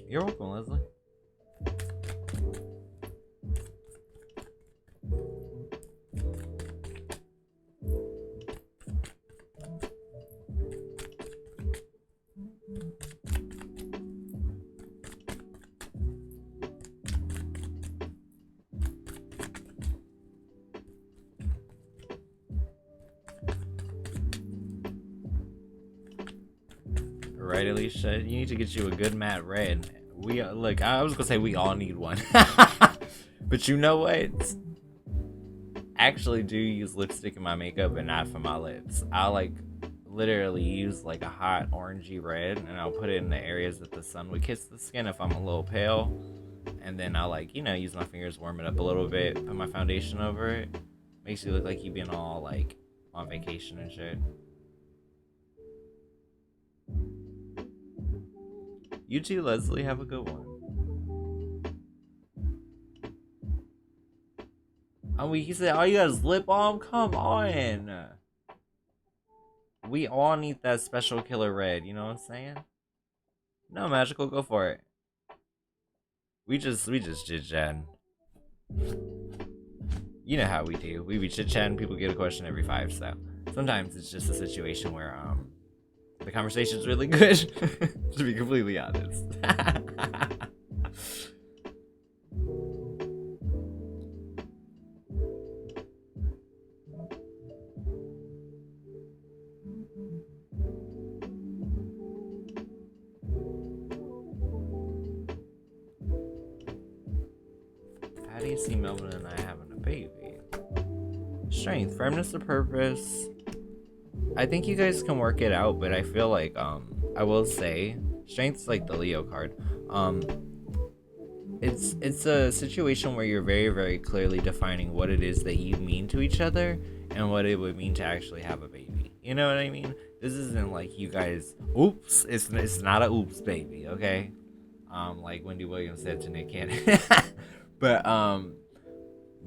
You're welcome, Leslie. Right, Alicia? You need to get you a good matte red. Look, I was gonna say we all need one. But you know what? I actually do use lipstick in my makeup and not for my lips. I literally use like a hot orangey red and I'll put it in the areas that the sun would kiss the skin if I'm a little pale. And then I'll use my fingers, warm it up a little bit, put my foundation over it. Makes you look like you've been all on vacation and shit. You too, Leslie. Have a good one. Oh, he said, all you got is lip balm? Come on. We all need that special killer red. You know what I'm saying? No, Magical, go for it. We just chit-chatting. You know how we do. We be chit-chatting. People get a question every 5, so sometimes it's just a situation where the conversation's really good, to be completely honest. How do you see Melvin and I having a baby? Strength, firmness of purpose, I think you guys can work it out, but I feel like I will say strength's like the Leo card. It's a situation where you're very, very clearly defining what it is that you mean to each other and what it would mean to actually have a baby. You know what I mean? This isn't like you guys oops, it's not a oops baby, okay? Like Wendy Williams said to Nick Cannon. but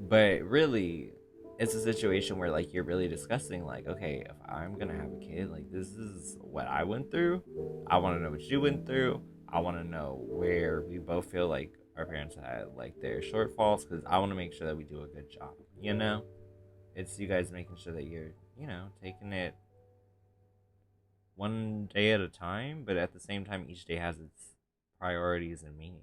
really it's a situation where like you're really discussing like, okay, if I'm gonna have a kid, like this is what I went through. I want to know what you went through. I want to know where we both feel like our parents had like their shortfalls, because I want to make sure that we do a good job. You know, it's you guys making sure that you're, you know, taking it one day at a time, but at the same time, each day has its priorities and meanings.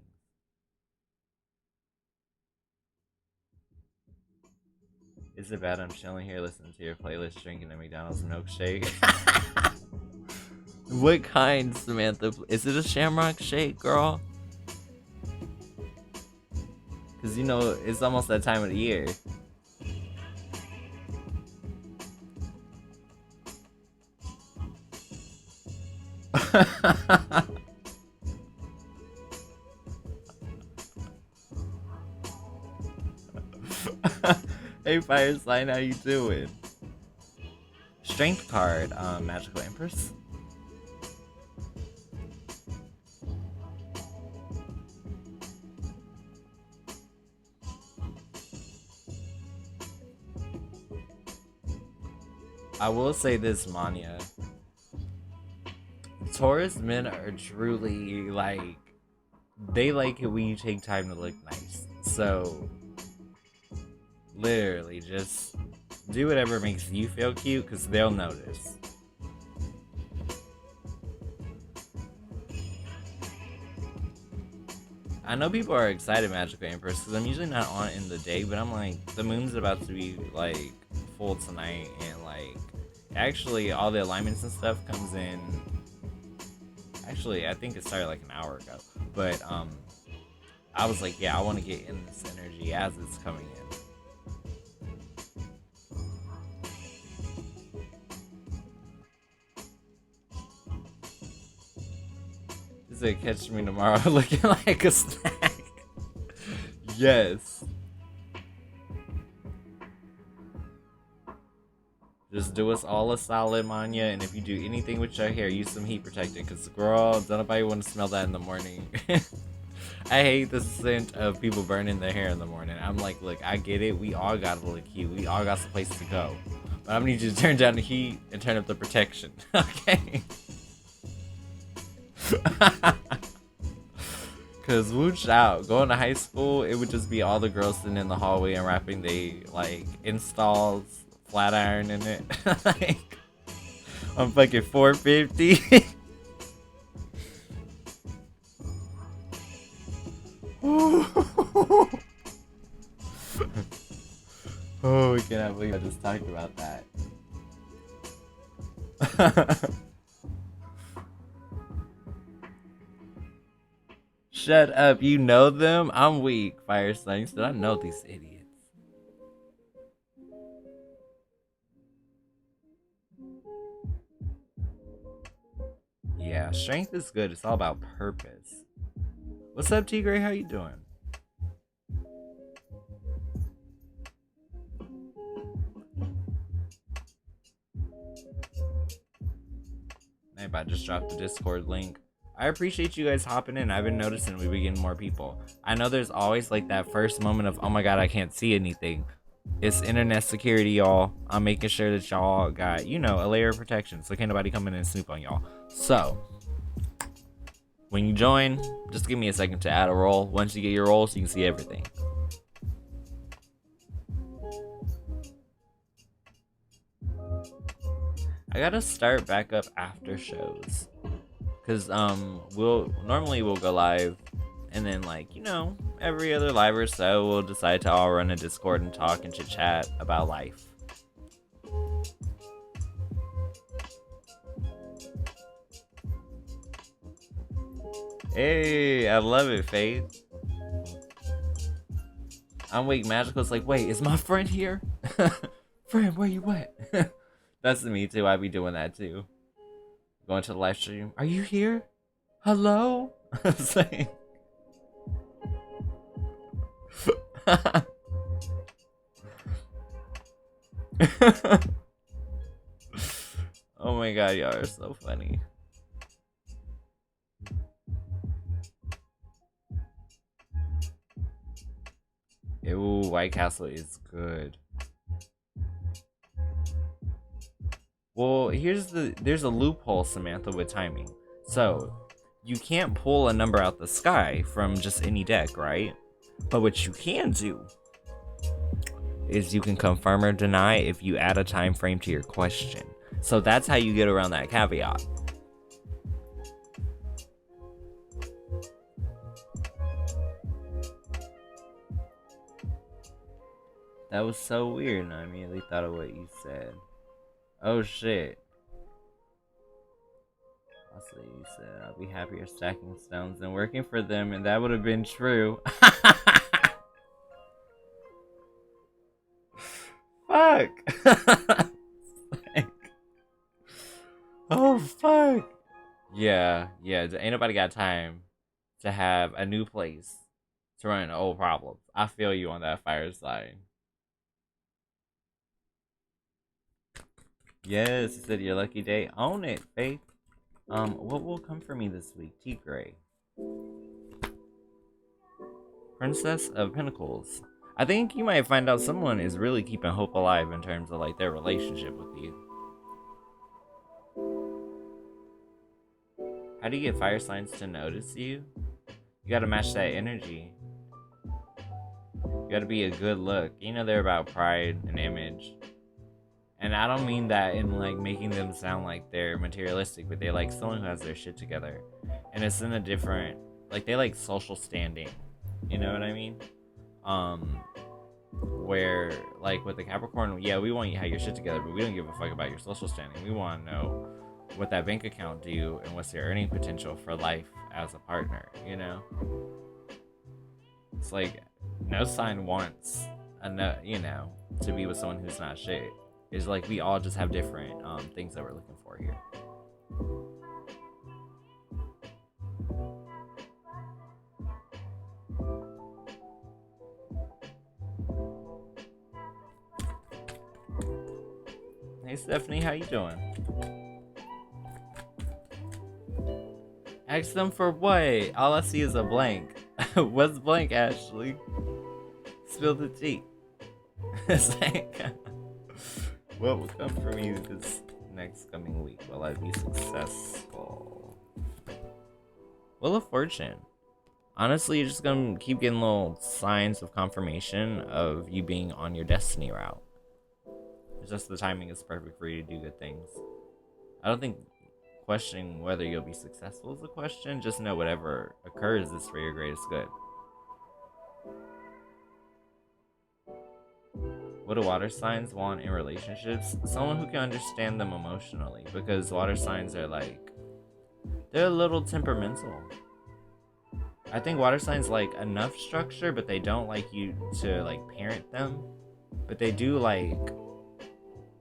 Is it bad I'm chilling here listening to your playlist, drinking a McDonald's milkshake? What kind, Samantha? Is it a Shamrock Shake, girl? Because, you know, it's almost that time of the year. Hey, Fire Sign, how you doing? Strength card, Magical Empress. I will say this, Manya. Taurus men are truly, like, they like it when you take time to look nice. So, literally, just do whatever makes you feel cute, because they'll notice. I know people are excited Magical Empress, because I'm usually not on it in the day, but I'm like, the moon's about to be, like, full tonight, and, like, actually, all the alignments and stuff comes in. Actually, I think it started like an hour ago. But I was like, yeah, I want to get in this energy as it's coming in. Is it catch me tomorrow looking like a snack? Yes. Just do us all a solid, Manya, and if you do anything with your hair, use some heat protectant, because, girl, don't nobody want to smell that in the morning. I hate the scent of people burning their hair in the morning. I'm like, look, I get it. We all gotta look cute. We all got some place to go. But I'm gonna need you to turn down the heat and turn up the protection, okay? Because, whoosh out. Going to high school, it would just be all the girls sitting in the hallway and rapping they, like, installs. Flat iron in it. Like, I'm fucking 450. Oh, I cannot believe I just talked about that. Shut up, you know them? I'm weak, Fire Signs. Did I know these idiots? Yeah, strength is good. It's all about purpose. What's up, T Gray? How you doing? I just dropped the Discord link. I appreciate you guys hopping in. I've been noticing we've been getting more people. I know there's always like that first moment of, oh my god, I can't see anything. It's internet security, y'all. I'm making sure that y'all got, you know, a layer of protection, so can't nobody come in and snoop on y'all. So, when you join, just give me a second to add a role. Once you get your role, so you can see everything. I gotta start back up after shows, cause we'll go live, and then, like, you know, every other live or so we'll decide to all run a Discord and talk and chit chat about life. Hey, I love it, Faith. I'm weak magical. It's like, wait, is my friend here? Friend, where you at? That's me too. I be doing that too. Going to the live stream. Are you here? Hello? Saying. Oh my god, y'all are so funny. Ew, White Castle is good. Well, there's a loophole, Samantha, with timing. So, you can't pull a number out the sky from just any deck, right? But what you can do is you can confirm or deny if you add a time frame to your question. So that's how you get around that caveat. That was so weird, and I immediately thought of what you said. Oh shit. Also, you said I'll be happier stacking stones than working for them, and that would have been true. Fuck. Oh fuck. Yeah. Ain't nobody got time to have a new place to run into old problems. I feel you on that fireside. Yes, you said your lucky day. Own it, Faith. What will come for me this week? Tea Gray. Princess of Pentacles. I think you might find out someone is really keeping hope alive in terms of like their relationship with you. How do you get fire signs to notice you? You gotta match that energy. You gotta be a good look. You know they're about pride and image. And I don't mean that in like making them sound like they're materialistic, but they like someone who has their shit together. And it's in a different, like they like social standing. You know what I mean? Where like with the Capricorn, yeah, we want you to have your shit together, but we don't give a fuck about your social standing. We want to know what that bank account do and what's your earning potential for life as a partner, you know? It's like no sign wants to be with someone who's not shit. It's like we all just have different things that we're looking for here. Hey Stephanie, how you doing? Ask them for what? All I see is a blank. What's blank, Ashley? Spill the tea. It's like, what will come for me this next coming week? Will I be successful? Wheel of Fortune. Honestly, you're just gonna keep getting little signs of confirmation of you being on your destiny route. It's just the timing is perfect for you to do good things. I don't think questioning whether you'll be successful is a question. Just know whatever occurs is for your greatest good. What do water signs want in relationships? Someone who can understand them emotionally, because water signs are like, they're a little temperamental. I think water signs like enough structure, but they don't like you to like parent them, but they do like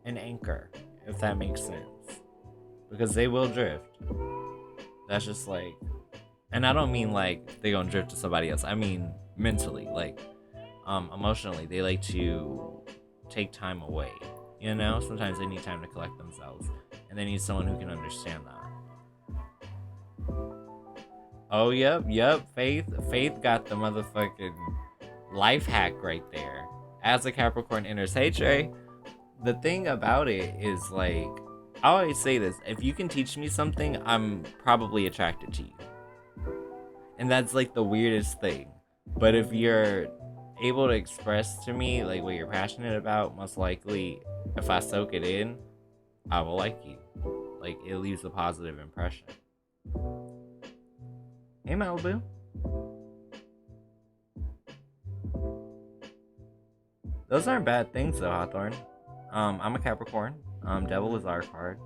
an anchor, if that makes sense, because they will drift. That's just like, and I don't mean like they gonna drift to somebody else. I mean mentally, like emotionally, they like to take time away, you know? Sometimes they need time to collect themselves, and they need someone who can understand that. Oh, yep, Faith got the motherfucking life hack right there. As a Capricorn enters, hey Trey, the thing about it is like, I always say this, if you can teach me something, I'm probably attracted to you. And that's like the weirdest thing. But if you're able to express to me like what you're passionate about, most likely if I soak it in, I will like you. Like it leaves a positive impression. Hey Malibu. Those aren't bad things though, Hawthorne. I'm a Capricorn. Devil is our card.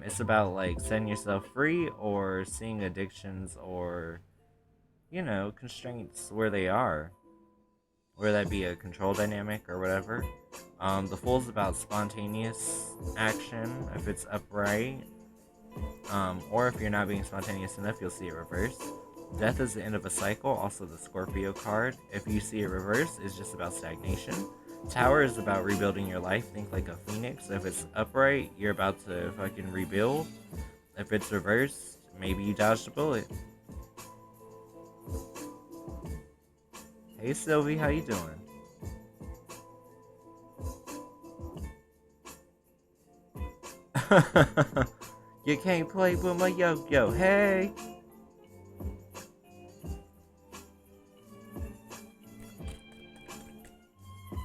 It's about like setting yourself free or seeing addictions or, you know, constraints where they are. or that be a control dynamic or whatever. The Fool's about spontaneous action if it's upright, or if you're not being spontaneous enough, you'll see it reversed. Death is the end of a cycle, also the Scorpio card. If you see it reversed, it's just about stagnation. Tower is about rebuilding your life, think like a phoenix. If it's upright, you're about to fucking rebuild. If it's reversed, maybe you dodged a bullet. Hey Sylvie, how you doing? You can't play with my yo-yo, hey!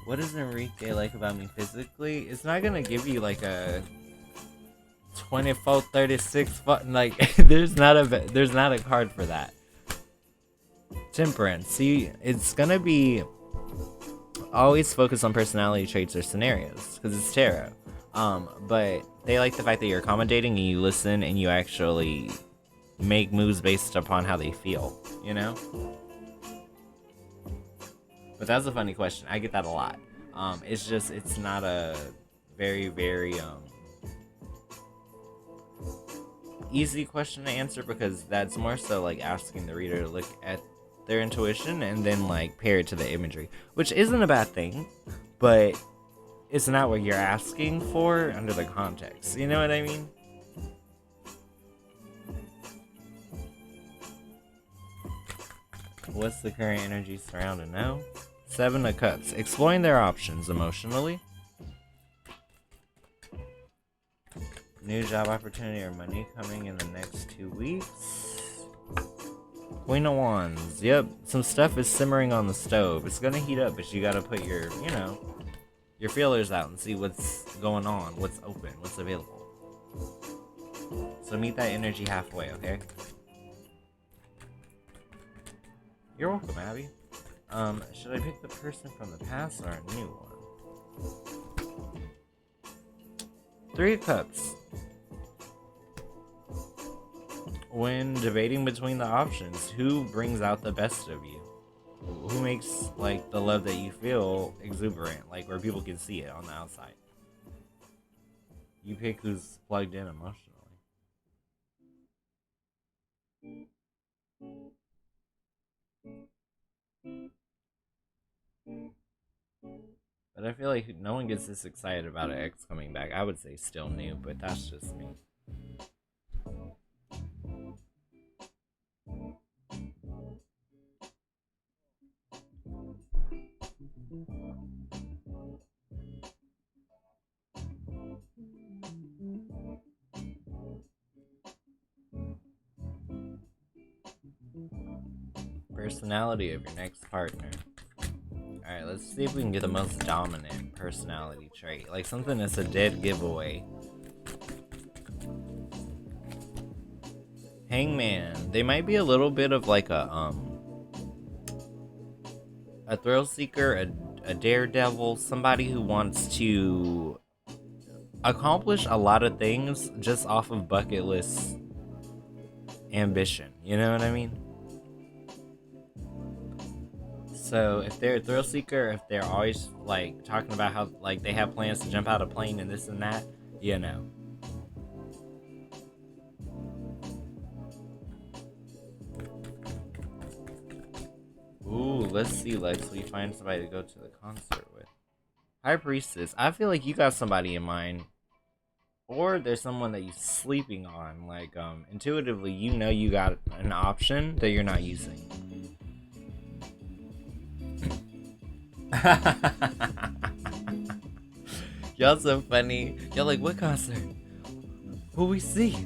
What does Enrique like about me physically? It's not gonna give you like a 24, 36, like there's not a card for that. Temperance. See, it's gonna be always focus on personality traits or scenarios because it's tarot. But they like the fact that you're accommodating and you listen and you actually make moves based upon how they feel, you know? But that's a funny question. I get that a lot. It's not a very, very, easy question to answer because that's more so like asking the reader to look at their intuition and then like pair it to the imagery, which isn't a bad thing, but it's not what you're asking for under the context. You know what I mean? What's the current energy surrounding now? 7 of Cups. Exploring their options emotionally. New job opportunity or money coming in the next 2 weeks. Queen of Wands. Yep, some stuff is simmering on the stove. It's gonna heat up, but you gotta put your, your feelers out and see what's going on, what's open, what's available. So meet that energy halfway, okay? You're welcome, Abby. Should I pick the person from the past or a new one? 3 of Cups. When debating between the options, who brings out the best of you? Who makes, like, the love that you feel exuberant, like, where people can see it on the outside? You pick who's plugged in emotionally. But I feel like no one gets this excited about an ex coming back. I would say still new, but that's just me. Personality of your next partner. Alright, let's see if we can get the most dominant personality trait. Like something that's a dead giveaway. Hangman. They might be a little bit of like a thrill seeker, a daredevil, somebody who wants to accomplish a lot of things just off of bucket list ambition. You know what I mean? So if they're a thrill seeker, if they're always like talking about how like they have plans to jump out of a plane and this and that, you know. Ooh, let's see, Lex. We find somebody to go to the concert with. High Priestess. I feel like you got somebody in mind. Or there's someone that you're sleeping on. Like, intuitively, you know you got an option that you're not using. Y'all so funny. Y'all like, what concert? Who we see?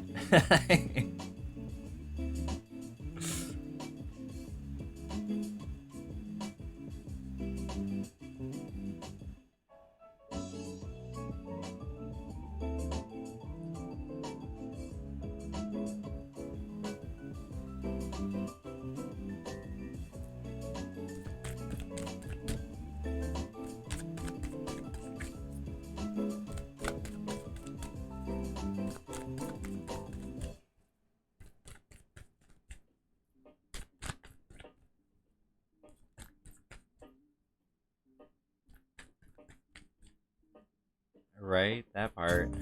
Right? That part.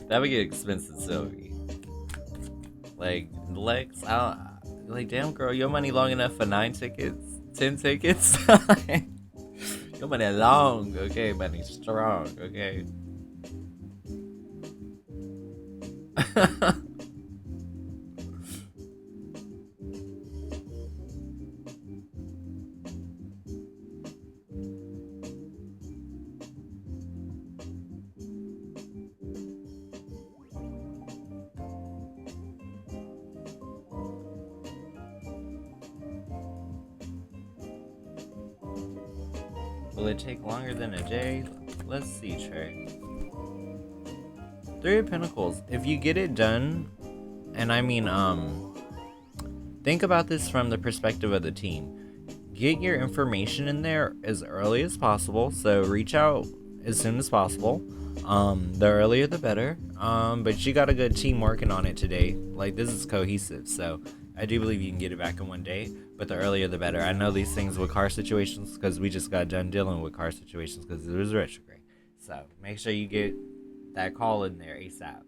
That would get expensive, Sylvie. Like, Lex, like, damn, girl, your money long enough for 9 tickets? 10 tickets? Your money long, okay? Money strong, okay? Will it take longer than a day? Let's see, Trey. 3 of Pentacles. If you get it done, and I mean, think about this from the perspective of the team. Get your information in there as early as possible. So reach out as soon as possible. The earlier the better. But you got a good team working on it today. Like, this is cohesive, so I do believe you can get it back in one day, but the earlier the better. I know these things with car situations because we just got done dealing with car situations because it was retrograde. So make sure you get that call in there ASAP.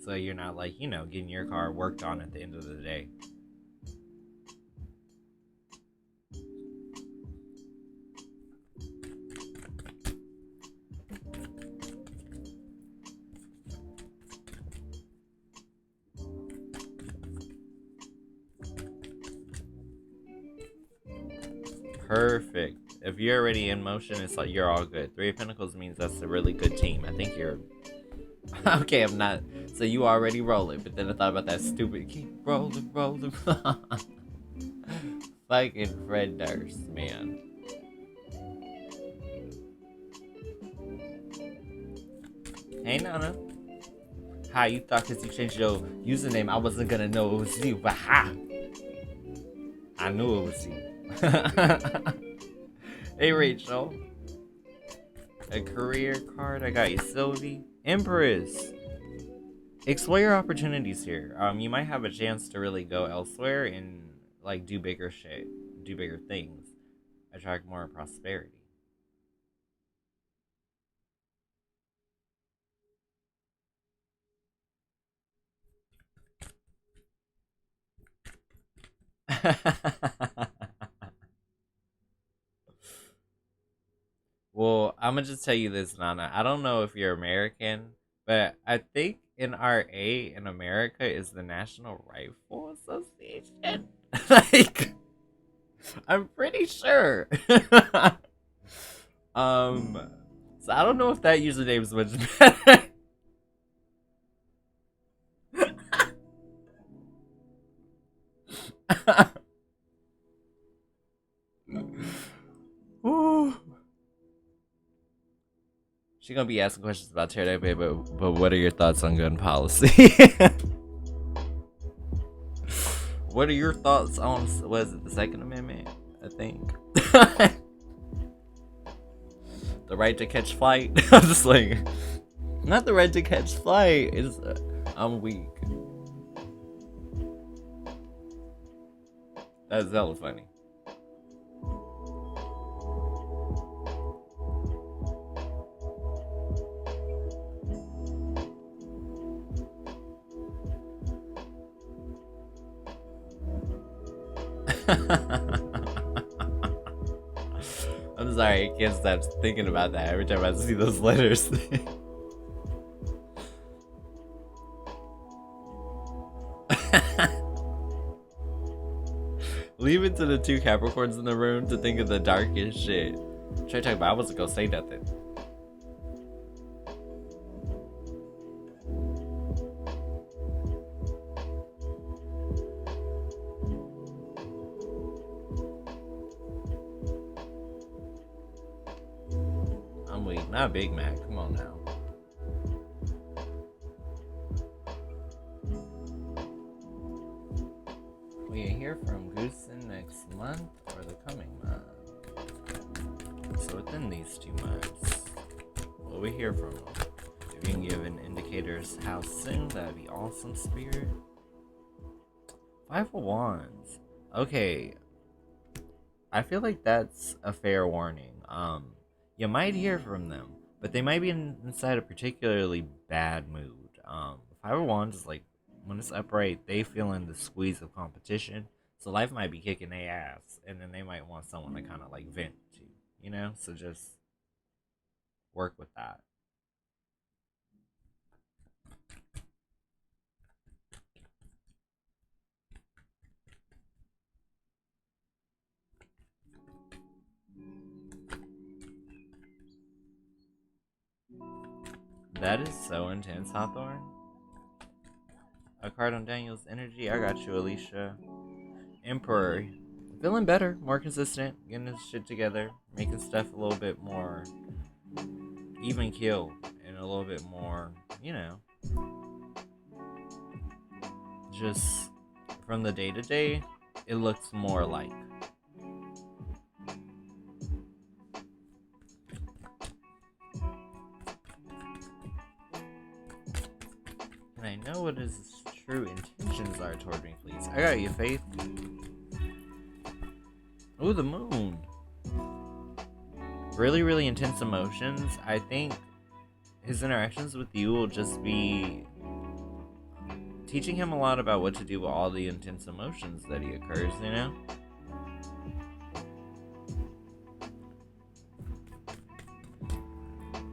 So you're not like, you know, getting your car worked on at the end of the day. Perfect. If you're already in motion, it's like you're all good. 3 of Pentacles means that's a really good team. I think you're... Okay, I'm not... So you already rolling, but then I thought about that stupid keep rolling, rolling. Fucking Fred Durst, man. Hey, Nana. Hi, you thought because you changed your username, I wasn't gonna know it was you, but ha! I knew it was you. Hey, Rachel. A career card. I got you, Sylvie. Empress. Explore your opportunities here. You might have a chance to really go elsewhere and like do bigger shit, do bigger things, attract more prosperity. Well, I'm gonna just tell you this, Nana. I don't know if you're American, but I think NRA in America is the National Rifle Association. Like, I'm pretty sure. So I don't know if that username is much better. Ooh. She's gonna be asking questions about Terra, but what are your thoughts on gun policy? What are your thoughts on, what is it, the Second Amendment? I think. The right to catch flight? I'm just like, not the right to catch flight. It's, I'm weak. That's hella funny. I'm sorry, I can't stop thinking about that every time I see those letters. Leave it to the 2 Capricorns in the room to think of the darkest shit. Try to talk about, I wasn't gonna say nothing. I'm weak, not Big Mac. Come on now. We hear from Goosen next month or the coming month. So within these 2 months, will we hear from them? If you can give an indicator's how soon, that'd be awesome, Spirit. 5 of Wands. Okay. I feel like that's a fair warning. You might hear from them, but they might be inside a particularly bad mood. Five of Wands is like when it's upright, they feeling the squeeze of competition. So life might be kicking their ass, and then they might want someone to kind of like vent to, you know. So just work with that. That is so intense, Hawthorne. A card on Daniel's energy. I got you, Alicia. Emperor. Feeling better, more consistent, getting his shit together, making stuff a little bit more even keel and a little bit more, you know, just from the day to day, it looks more like. Can I know what his true intentions are toward me, please? I got you, Faith. Ooh, the moon. Really, really intense emotions. I think his interactions with you will just be teaching him a lot about what to do with all the intense emotions that he occurs, you know?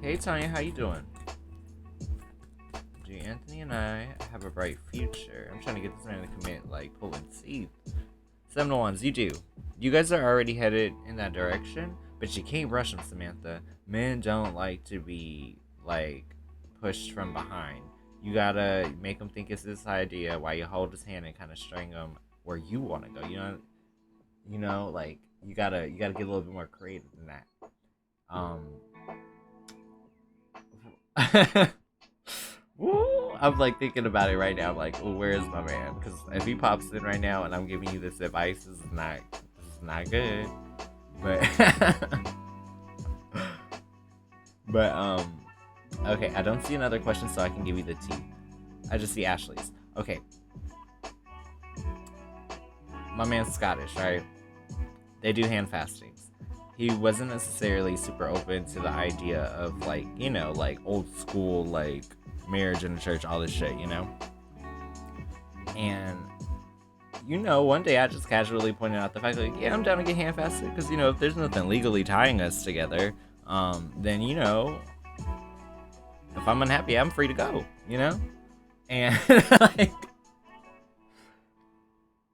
Hey, Tanya, how you doing? Do Anthony and I have a bright future? I'm trying to get this man to commit, like, pulling teeth. 7 of Wands, you do. You guys are already headed in that direction, but you can't rush them, Samantha. Men don't like to be, like, pushed from behind. You gotta make them think it's this idea while you hold his hand and kind of string him where you want to go. You know, like, you gotta get a little bit more creative than that. Woo, I'm like thinking about it right now. I'm like, oh, where is my man? Because if he pops in right now and I'm giving you this advice, this is not good. But okay, I don't see another question, so I can give you the tea. I just see Ashley's. Okay, my man's Scottish, right? They do hand fastings. He wasn't necessarily super open to the idea of, like, you know, like old school, like marriage in the church, all this shit, you know? And, you know, one day I just casually pointed out the fact, like, yeah, I'm down to get hand fasted, because, you know, if there's nothing legally tying us together, then, you know, if I'm unhappy, I'm free to go, you know? And, like,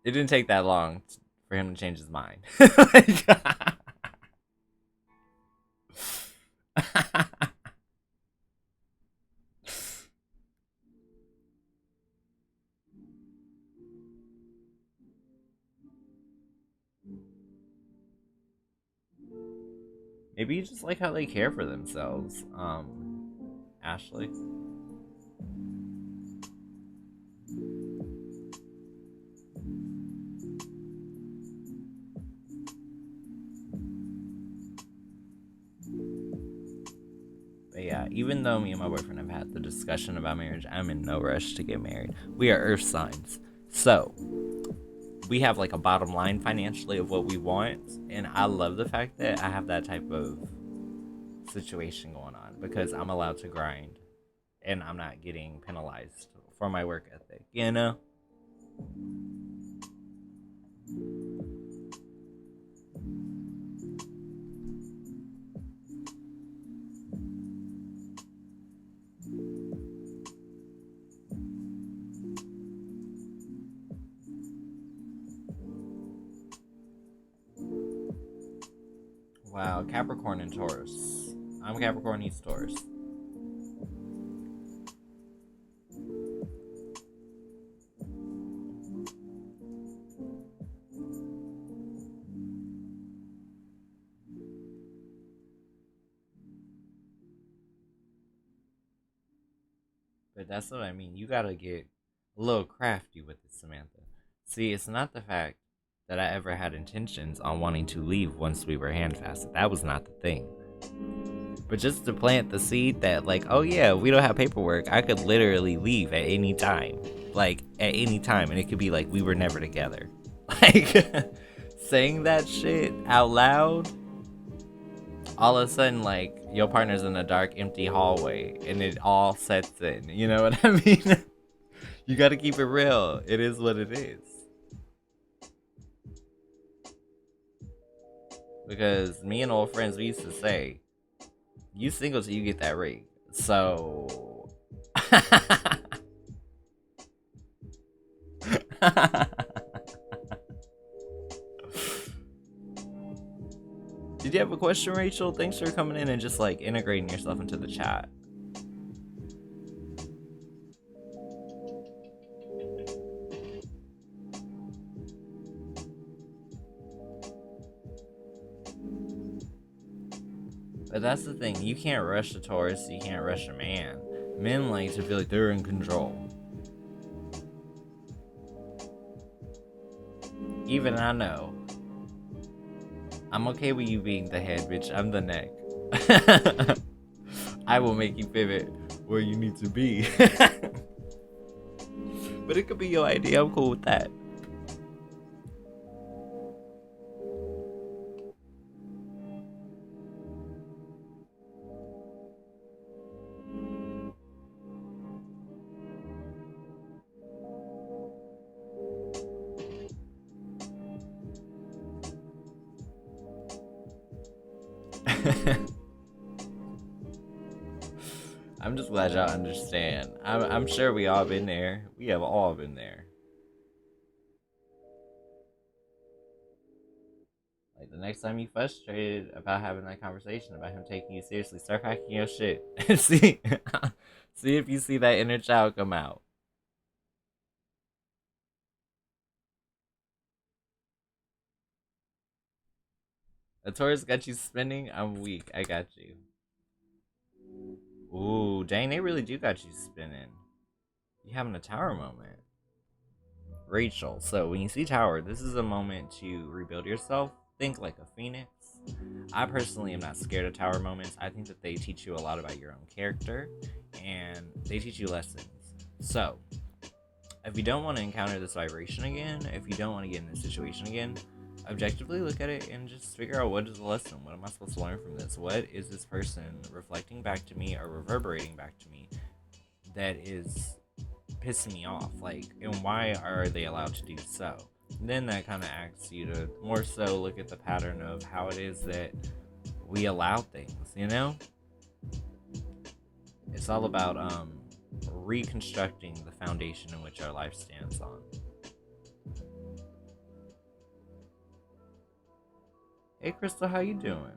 it didn't take that long for him to change his mind. Like, maybe you just like how they care for themselves, Ashley. But yeah, even though me and my boyfriend have had the discussion about marriage, I'm in no rush to get married. We are earth signs. So, we have like a bottom line financially of what we want. And I love the fact that I have that type of situation going on because I'm allowed to grind and I'm not getting penalized for my work ethic, you know? Wow, Capricorn and Taurus. I'm Capricorn, he's Taurus. But that's what I mean. You gotta get a little crafty with it, Samantha. See, it's not the fact that I ever had intentions on wanting to leave once we were handfasted. That was not the thing. But just to plant the seed that, like, oh yeah, we don't have paperwork. I could literally leave at any time. Like, at any time. And it could be like we were never together. Like, saying that shit out loud, all of a sudden, like, your partner's in a dark, empty hallway, and it all sets in. You know what I mean? You gotta keep it real. It is what it is. Because me and old friends, we used to say, you single till you get that ring. So... Did you have a question, Rachel? Thanks for coming in and just like integrating yourself into the chat. But that's the thing, you can't rush a Taurus, you can't rush a man. Men like to feel like they're in control. Even I know. I'm okay with you being the head, bitch. I'm the neck. I will make you pivot where you need to be. But it could be your idea. I'm cool with that. I'm just glad y'all understand. I'm sure we all been there. We have all been there. Like the next time you frustrated about having that conversation about him taking you seriously, start packing your shit and see if you see that inner child come out. A Taurus got you spinning? I'm weak. I got you. Ooh, dang, they really do got you spinning. You having a tower moment. Rachel, so when you see tower, this is a moment to rebuild yourself. Think like a phoenix. I personally am not scared of tower moments. I think that they teach you a lot about your own character, and they teach you lessons. So, if you don't want to encounter this vibration again, if you don't want to get in this situation again, objectively look at it and just figure out what is the lesson. What am I supposed to learn from this? What is this person reflecting back to me or reverberating back to me that is pissing me off? Like, and why are they allowed to do so? And then that kind of asks you to more so look at the pattern of how it is that we allow things, you know? It's all about reconstructing the foundation in which our life stands on. Hey Crystal, how you doing?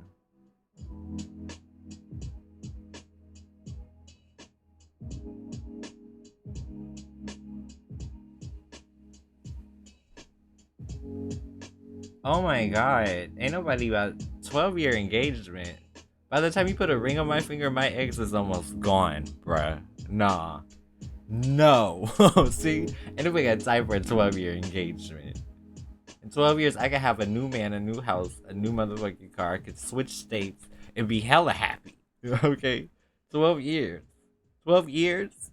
Oh my god, ain't nobody about 12-year engagement. By the time you put a ring on my finger, my ex is almost gone, bruh. Nah. No. See? Ain't nobody got time for a 12-year engagement. In 12 years, I could have a new man, a new house, a new motherfucking car. I could switch states and be hella happy. Okay? 12 years. 12 years?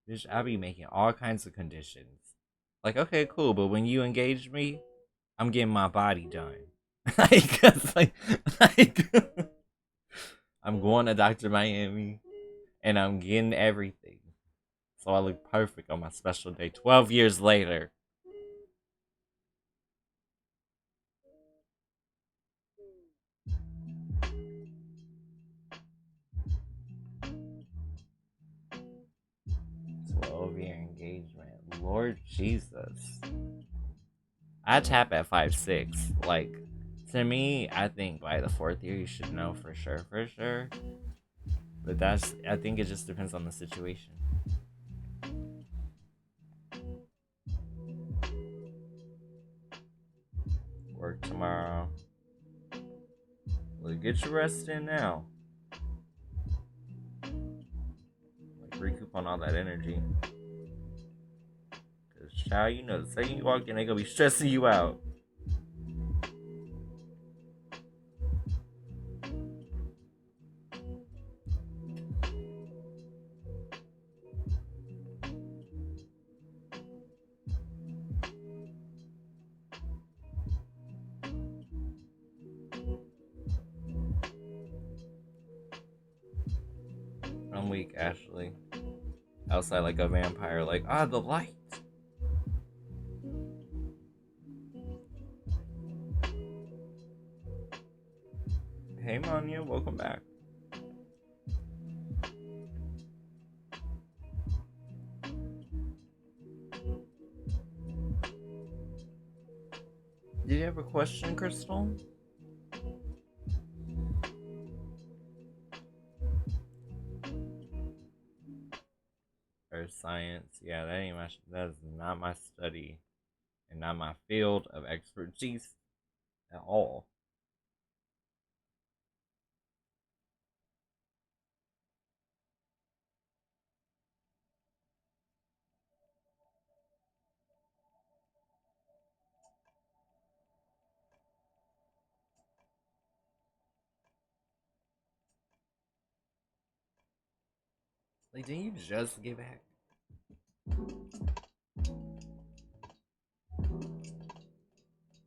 Bitch, I be making all kinds of conditions. Like, okay, cool, but when you engage me, I'm getting my body done. like, I'm going to Dr. Miami, and I'm getting everything. So I look perfect on my special day 12 years later. Year engagement. Lord Jesus. I tap at 5'6". Like, to me, I think by the 4th year you should know for sure. But I think it just depends on the situation. Work tomorrow. Well, get your rest in now. Like, recoup on all that energy. Cause child, you know, the second you walk in, they gonna be stressing you out. I'm weak, Ashley. Outside like a vampire, like, ah, the light. Hey, Manya, welcome back. Did you have a question, Crystal? Or science? Yeah, that ain't that's not my study and not my field of expertise at all. Like, didn't you just get back?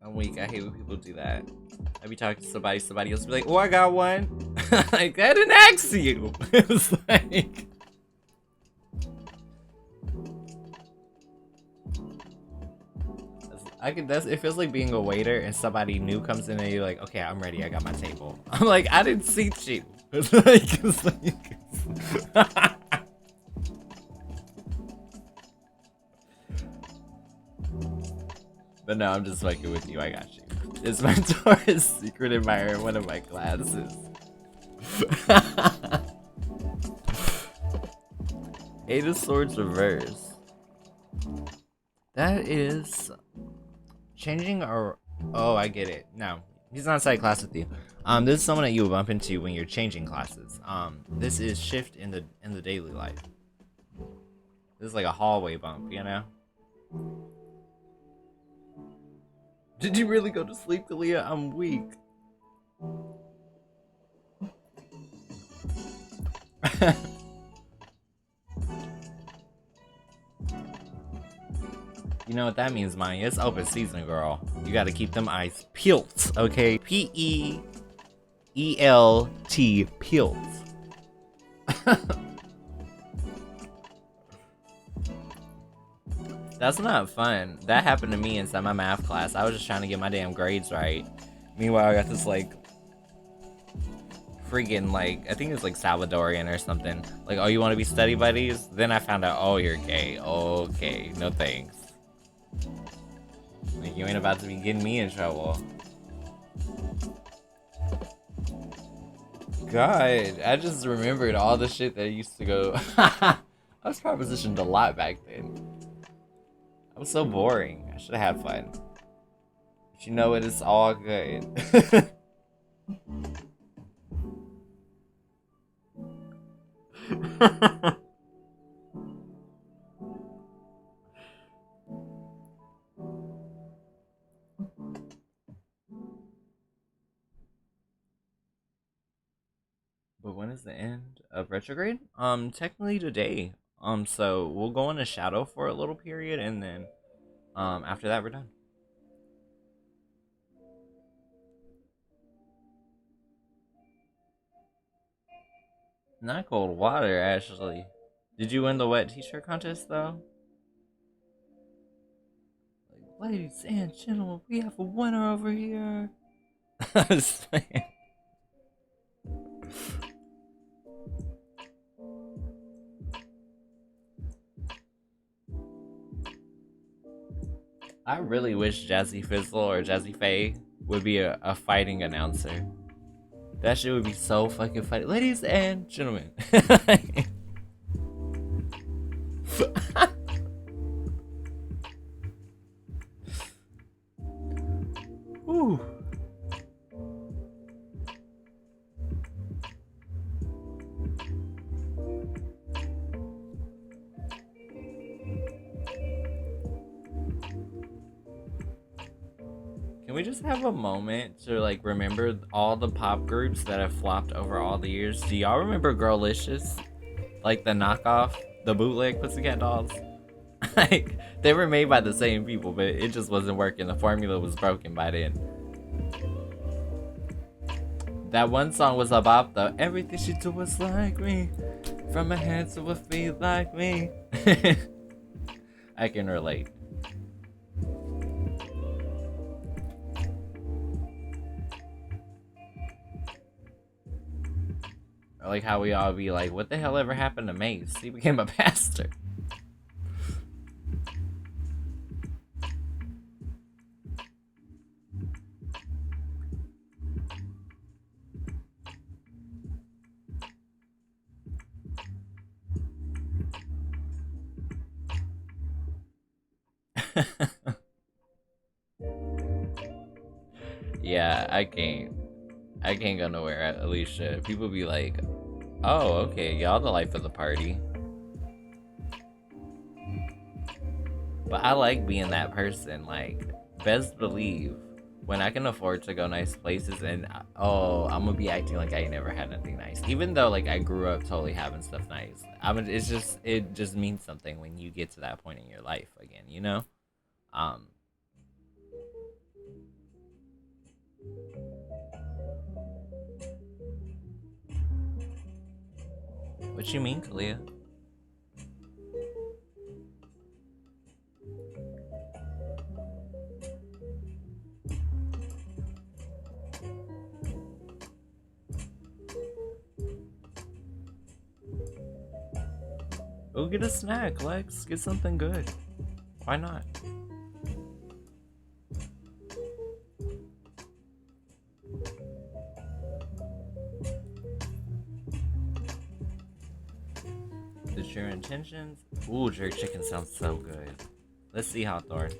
I'm weak. I hate when people do that. I be talking to somebody else be like, oh, I got one. Like, I didn't ask you. It was like... it feels like being a waiter and somebody new comes in and you're like, okay, I'm ready. I got my table. I'm like, I didn't seat you. It's like... But no, I'm just fucking with you. I got you. It's my Taurus secret admirer in one of my classes. Eight of Swords reverse. That is changing our... Oh, I get it. No, he's not inside class with you. This is someone that you will bump into when you're changing classes. This is shift in the daily life. This is like a hallway bump, you know? Did you really go to sleep, Kalia? I'm weak. You know what that means, Maya? It's open season, girl. You gotta keep them eyes peeled, okay? P-E-E-L-T, peeled. That's not fun. That happened to me inside my math class. I was just trying to get my damn grades right. Meanwhile, I got this, like, freaking, like, I think it's like Salvadorian or something. Like, oh, you want to be study buddies? Then I found out, oh, you're gay. Okay, no thanks. Like, you ain't about to be getting me in trouble. God, I just remembered all the shit that used to go. I was propositioned a lot back then. I was so boring. I should have had fun. But you know what? It's all good. But when is the end of retrograde? Technically today. So we'll go in a shadow for a little period, and then, after that we're done. Not cold water, Ashley. Did you win the wet t-shirt contest, though? Like, ladies and gentlemen, we have a winner over here. I was saying. I really wish Jazzy Fizzle or Jazzy Faye would be a fighting announcer. That shit would be so fucking funny. Ladies and gentlemen. Whew. Can we just have a moment to, like, remember all the pop groups that have flopped over all the years? Do y'all remember Girlicious? Like the knockoff, the bootleg Pussycat Dolls? Like, they were made by the same people, but it just wasn't working. The formula was broken by then. That one song was about the everything she do was like me. From a head to a feet like me. I can relate. I like how we all be like, what the hell ever happened to Mace? He became a pastor. Yeah, I can't. I can't go nowhere at Alicia. People be like, oh, okay, y'all the life of the party. But I like being that person. Like, best believe when I can afford to go nice places and oh, I'm gonna be acting like I ain't never had nothing nice. Even though like I grew up totally having stuff nice. It just means something when you get to that point in your life again, you know? Um what you mean, Kalia? Go get a snack, Lex. Get something good. Why not? The true intentions? Ooh, jerk chicken sounds so good. Let's see, Hawthorne.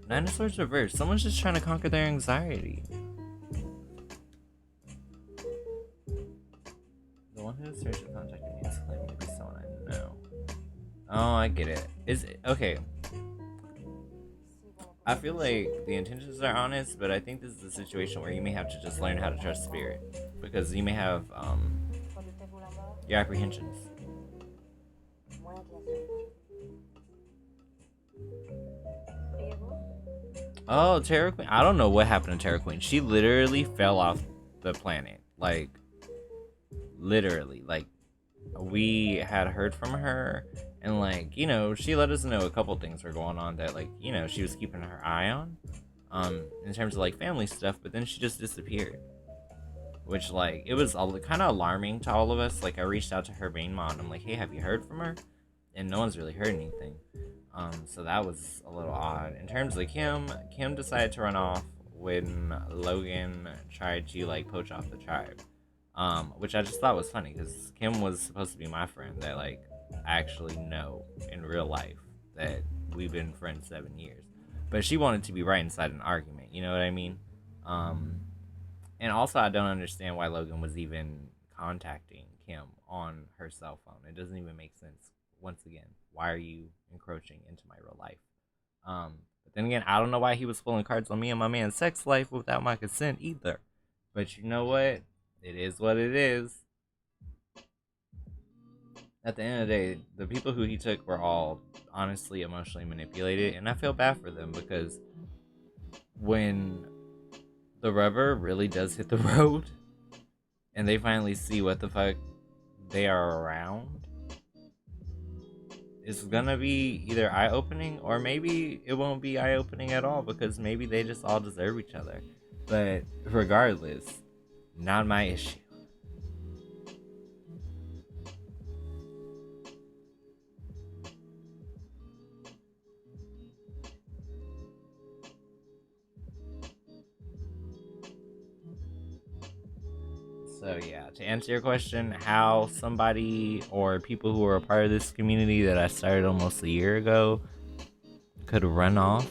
Nine of Swords reversed. Someone's just trying to conquer their anxiety. The one who searched and contacted me is claiming to be someone I know. Oh, I get it. Is it okay? I feel like the intentions are honest, but I think this is a situation where you may have to just learn how to trust spirit, because you may have your apprehensions. Oh, Terra Queen. I don't know what happened to Terra Queen. She literally fell off the planet. Like, literally. Like, we had heard from her, and like, you know, she let us know a couple things were going on that, like, you know, she was keeping her eye on in terms of like family stuff, but then she just disappeared, which like it was kind of alarming to all of us. Like, I reached out to her main mom, I'm like, hey, have you heard from her? And no one's really heard anything. So that was a little odd. In terms of Kim decided to run off when Logan tried to like poach off the tribe. Which I just thought was funny because Kim was supposed to be my friend that like I actually know in real life, that we've been friends 7 years, but she wanted to be right inside an argument. You know what I mean? And also I don't understand why Logan was even contacting Kim on her cell phone. It doesn't even make sense. Once again, why are you encroaching into my real life? But then again, I don't know why he was pulling cards on me and my man's sex life without my consent either. But you know what? It is what it is. At the end of the day, the people who he took were all honestly emotionally manipulated, and I feel bad for them, because when the rubber really does hit the road and they finally see what the fuck they are around, it's gonna be either eye-opening, or maybe it won't be eye-opening at all, because maybe they just all deserve each other. But regardless, not my issue. So yeah, to answer your question, how somebody or people who are a part of this community that I started almost a year ago could run off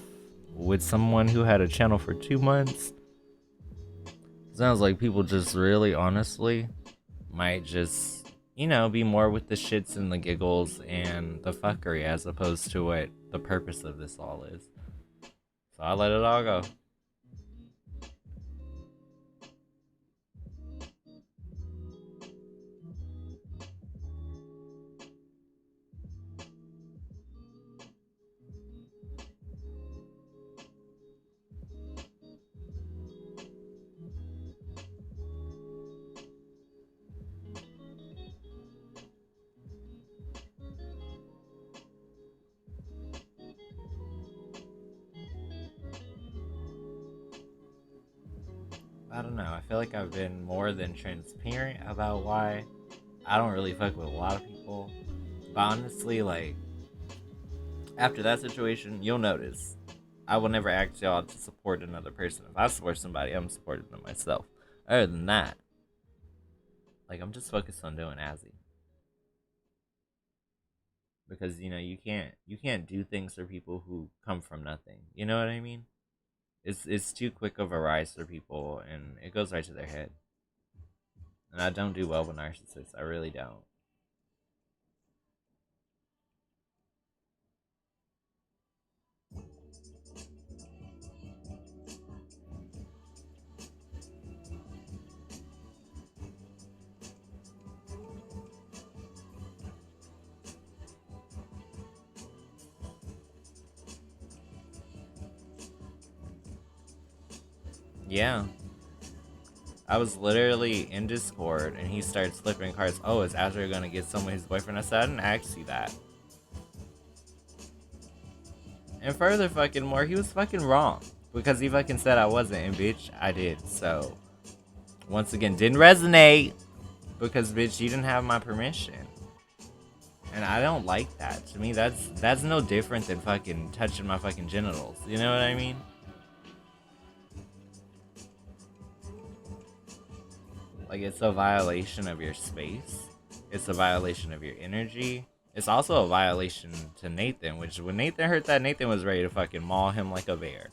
with someone who had a channel for 2 months, sounds like people just really honestly might just, you know, be more with the shits and the giggles and the fuckery as opposed to what the purpose of this all is. So I let it all go. I don't know. I feel like I've been more than transparent about why I don't really fuck with a lot of people. But honestly, like, after that situation, you'll notice I will never ask y'all to support another person. If I support somebody, I'm supporting them myself. Other than that, like, I'm just focused on doing Azzy. Because, you know, you can't do things for people who come from nothing. You know what I mean? It's too quick of a rise for people, and it goes right to their head. And I don't do well with narcissists. I really don't. Yeah. I was literally in Discord, and he started slipping cards. Oh, is Azrael gonna get someone his boyfriend? I said, I didn't ask you that. And further fucking more, he was fucking wrong. Because he fucking said I wasn't, and bitch, I did. So, once again, didn't resonate. Because, bitch, you didn't have my permission. And I don't like that. To me, that's no different than fucking touching my fucking genitals. You know what I mean? Like, it's a violation of your space. It's a violation of your energy. It's also a violation to Nathan, which when Nathan heard that, Nathan was ready to fucking maul him like a bear.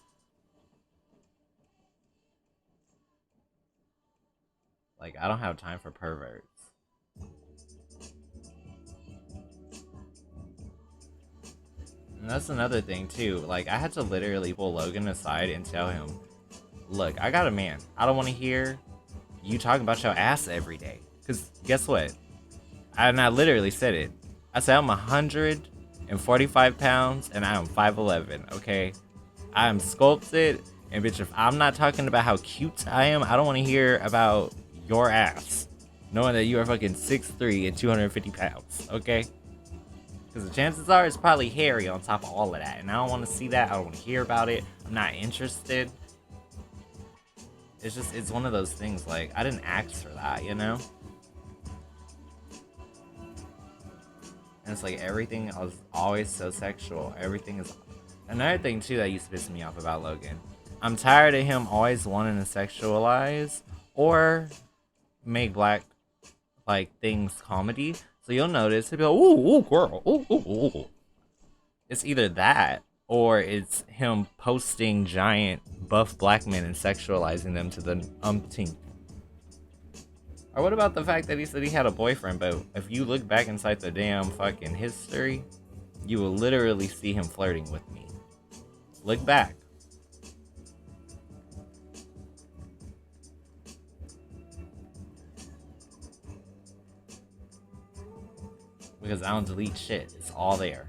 Like, I don't have time for perverts. And that's another thing, too. Like, I had to literally pull Logan aside and tell him, look, I got a man. I don't want to hear you talking about your ass every day. Because guess what? I literally said it. I said I'm 145 pounds and I am 5'11", okay? I am sculpted, and bitch, if I'm not talking about how cute I am, I don't want to hear about your ass. Knowing that you are fucking 6'3" and 250 pounds, okay? Because the chances are it's probably hairy on top of all of that. And I don't want to see that. I don't want to hear about it. I'm not interested. It's one of those things, like, I didn't ask for that, you know? And it's like everything, I was always so sexual. Everything is... Another thing, too, that used to piss me off about Logan. I'm tired of him always wanting to sexualize or make black, like, things comedy. So you'll notice, he'll be like, ooh, girl, ooh. It's either that, or it's him posting giant buff black men and sexualizing them to the umpteenth. Or what about the fact that he said he had a boyfriend, but if you look back inside the damn fucking history, you will literally see him flirting with me. Look back. Because I don't delete shit. It's all there.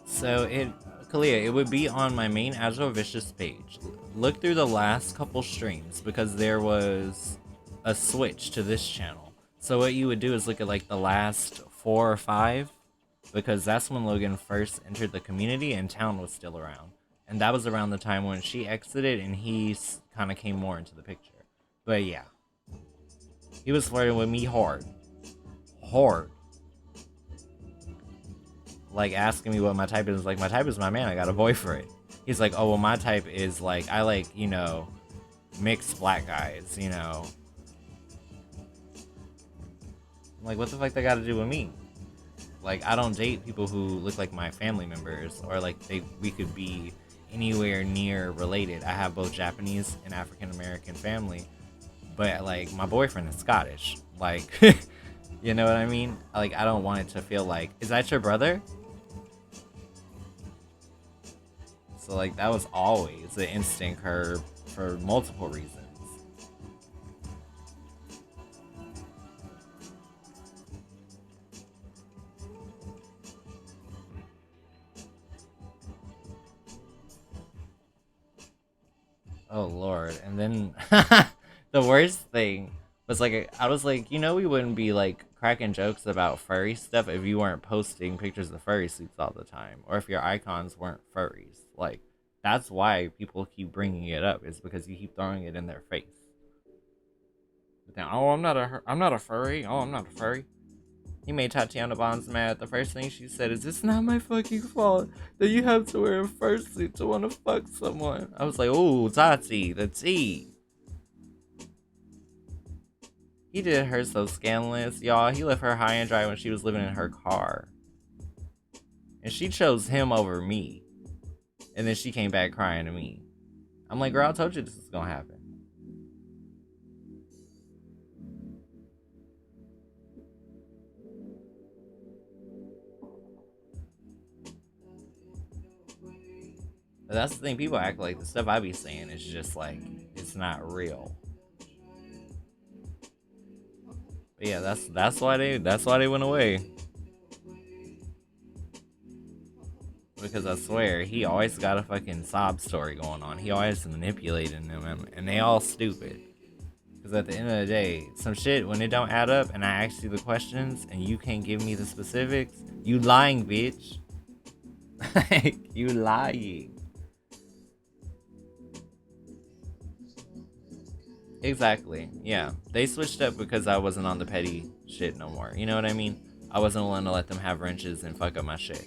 So Kalia, it would be on my main AzraelVicious page. Look through the last couple streams because there was a switch to this channel. So what you would do is look at like the last 4 or 5, because that's when Logan first entered the community and Town was still around. And that was around the time when she exited and he kind of came more into the picture. But yeah, he was flirting with me hard. Like, asking me what my type is. Like, my type is my man. I got a boyfriend. He's like, oh, well, my type is, like, I like, you know, mixed black guys, you know. I'm like, what the fuck that got to do with me? Like, I don't date people who look like my family members, or, like, we could be anywhere near related. I have both Japanese and African-American family, but, like, my boyfriend is Scottish. Like, you know what I mean? Like, I don't want it to feel like, is that your brother? So, like, that was always an instant curve for multiple reasons. Lord. And then the worst thing was like, I was like, you know, we wouldn't be like cracking jokes about furry stuff if you weren't posting pictures of furry suits all the time, or if your icons weren't furries. Like, that's why people keep bringing it up, is because you keep throwing it in their face. But then, oh, I'm not a furry. Oh, I'm not a furry. He made Tatiana Bonds mad. The first thing she said is, "It's not my fucking fault that you have to wear a fursuit to want to fuck someone." I was like, "Ooh, Tati, the tea." He did her so scandalous, y'all. He left her high and dry when she was living in her car. And she chose him over me. And then she came back crying to me. I'm like, girl, I told you this was gonna happen. But that's the thing, people act like the stuff I be saying is just like, it's not real. But yeah, that's why they went away. Because I swear, he always got a fucking sob story going on. He always manipulating them, and they all stupid. Because at the end of the day, some shit, when it don't add up, and I ask you the questions, and you can't give me the specifics, you lying, bitch. You lying. Exactly, yeah. They switched up because I wasn't on the petty shit no more. You know what I mean? I wasn't willing to let them have wrenches and fuck up my shit.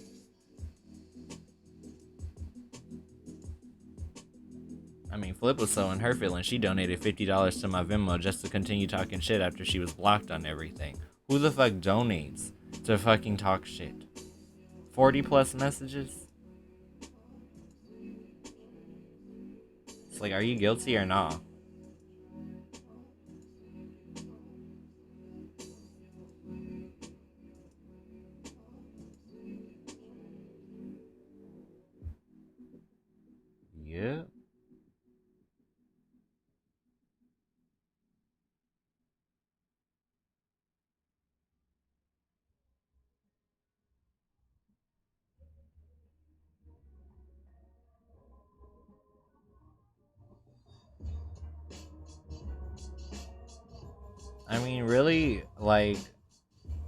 I mean, Flip was so in her feelings, she donated $50 to my Venmo just to continue talking shit after she was blocked on everything. Who the fuck donates to fucking talk shit? 40 plus messages? It's like, are you guilty or not? Yeah. I mean, really, like,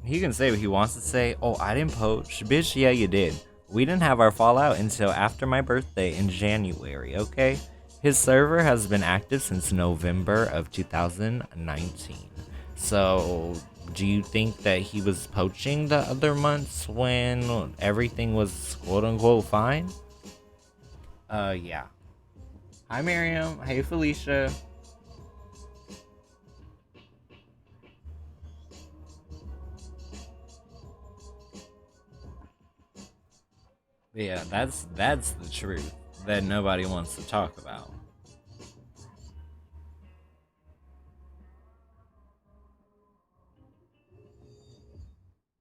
he can say what he wants to say. Oh, I didn't poach. Bitch, yeah, you did. We didn't have our fallout until after my birthday in January, okay? His server has been active since November of 2019. So, do you think that he was poaching the other months when everything was quote-unquote fine? Yeah. Hi, Miriam. Hey, Felicia. Yeah, that's the truth that nobody wants to talk about.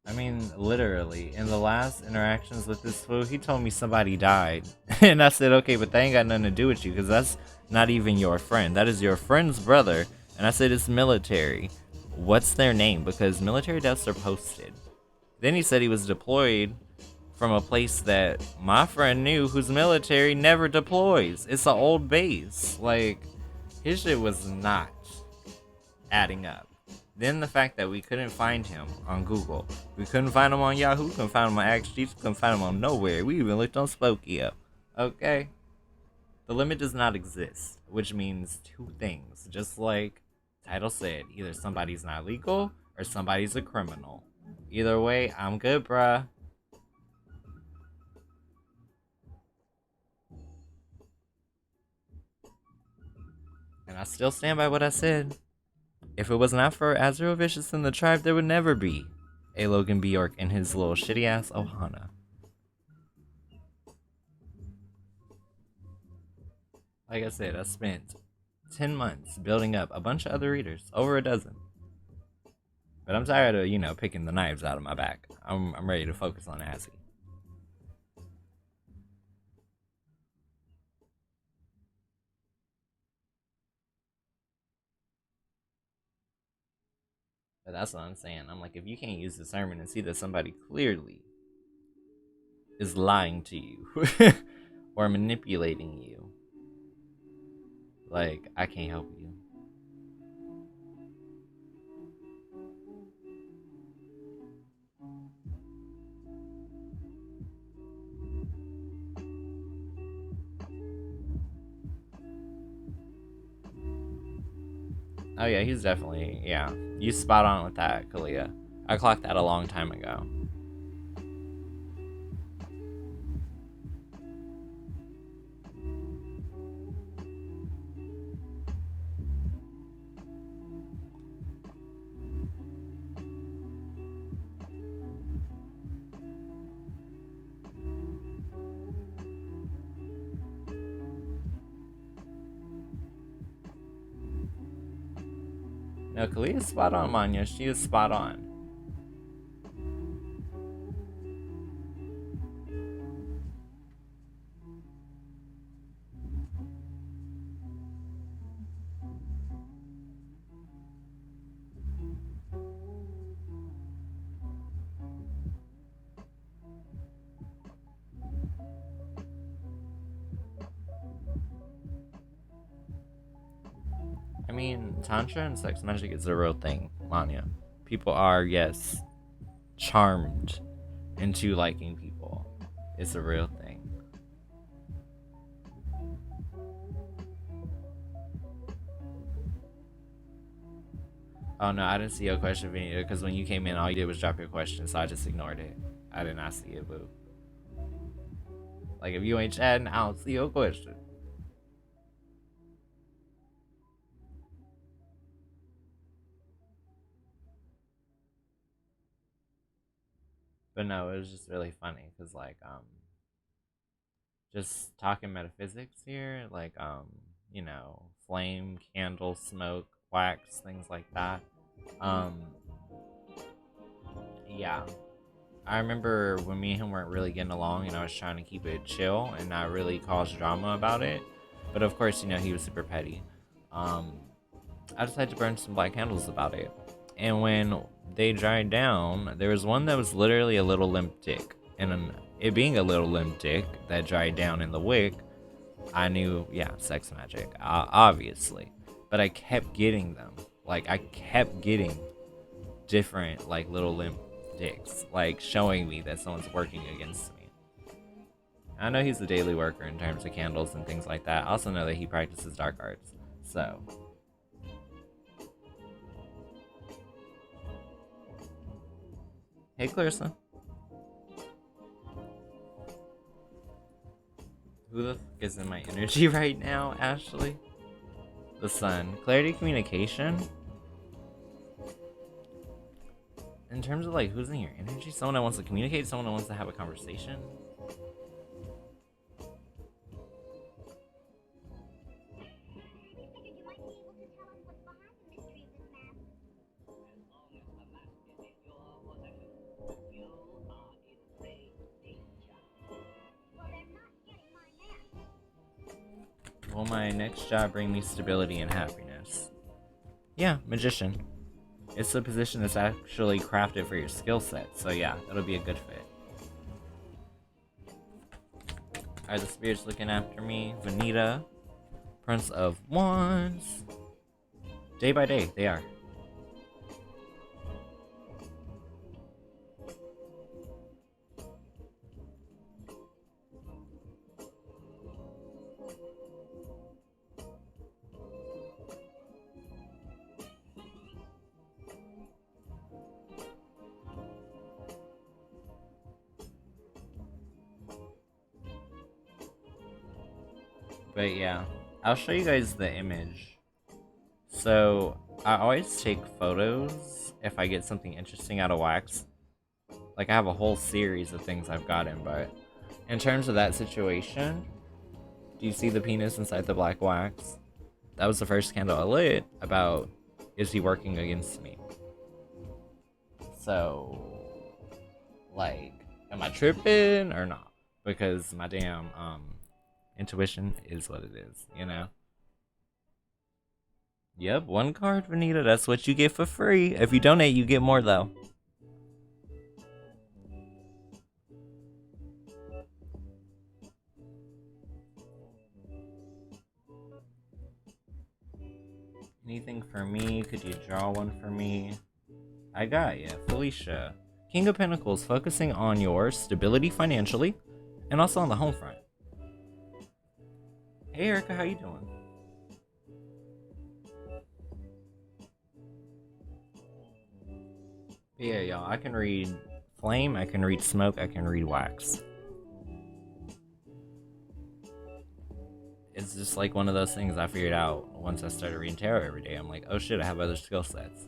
I mean, literally, in the last interactions with this fool, he told me somebody died. And I said, okay, but that ain't got nothing to do with you, because that's not even your friend. That is your friend's brother. And I said, it's military. What's their name? Because military deaths are posted. Then he said he was deployed from a place that my friend knew, who's military never deploys. It's an old base. Like, his shit was not adding up. Then the fact that we couldn't find him on Google, we couldn't find him on Yahoo, couldn't find him on AskJeeps, couldn't find him on nowhere. We even looked on Spokeo. Okay? The limit does not exist, which means two things. Just like title said, either somebody's not legal or somebody's a criminal. Either way, I'm good, bruh. And I still stand by what I said. If it was not for AzraelVicious and the tribe, there would never be a Logan Bjork and his little shitty ass Ohana. Like I said, I spent 10 months building up a bunch of other readers, over a dozen. But I'm tired of, you know, picking the knives out of my back. I'm ready to focus on Azzy. But that's what I'm saying. I'm like, if you can't use discernment and see that somebody clearly is lying to you or manipulating you, Like, I can't help you. Oh yeah, he's definitely, yeah. You spot on with that, Kalia. I clocked that a long time ago. No, Kalia's spot on, Manya. She is spot on. I mean, Tantra and sex magic is a real thing, Manya. People are, yes, charmed into liking people. It's a real thing. Oh no, I didn't see your question, Vanita, because when you came in, all you did was drop your question, so I just ignored it. I did not see it, boo. Like, if you ain't chatting, I don't see your question. But no, it was just really funny, because, like, just talking metaphysics here, like, you know, flame, candle, smoke, wax, things like that. Yeah. I remember when me and him weren't really getting along and I was trying to keep it chill and not really cause drama about it. But of course, you know, he was super petty. I decided to burn some black candles about it. And when they dried down, there was one that was literally a little limp dick. And it being a little limp dick that dried down in the wick, I knew, yeah, sex magic, obviously. But I kept getting them. Like, I kept getting different, like, little limp dicks, like, showing me that someone's working against me. I know he's a daily worker in terms of candles and things like that. I also know that he practices dark arts, so. Hey, Clarissa. Who the fuck is in my energy right now, Ashley? The sun. Clarity communication? In terms of, like, who's in your energy? Someone that wants to communicate? Someone that wants to have a conversation? Will my next job bring me stability and happiness? Yeah, magician. It's a position that's actually crafted for your skill set, so yeah, it'll be a good fit. Are the spirits looking after me? Vanita, Prince of Wands. Day by day, they are. But yeah, I'll show you guys the image. So, I always take photos if I get something interesting out of wax. Like, I have a whole series of things I've gotten, but in terms of that situation, do you see the penis inside the black wax? That was the first candle I lit about, is he working against me? So, like, am I tripping or not? Because my damn, intuition is what it is, you know? Yep, one card, Vanita. That's what you get for free. If you donate, you get more, though. Anything for me? Could you draw one for me? I got ya, Felicia. King of Pentacles, focusing on your stability financially and also on the home front. Hey Erica, how you doing? But yeah, y'all, I can read flame, I can read smoke, I can read wax. It's just like one of those things I figured out once I started reading tarot every day. I'm like, oh shit, I have other skill sets.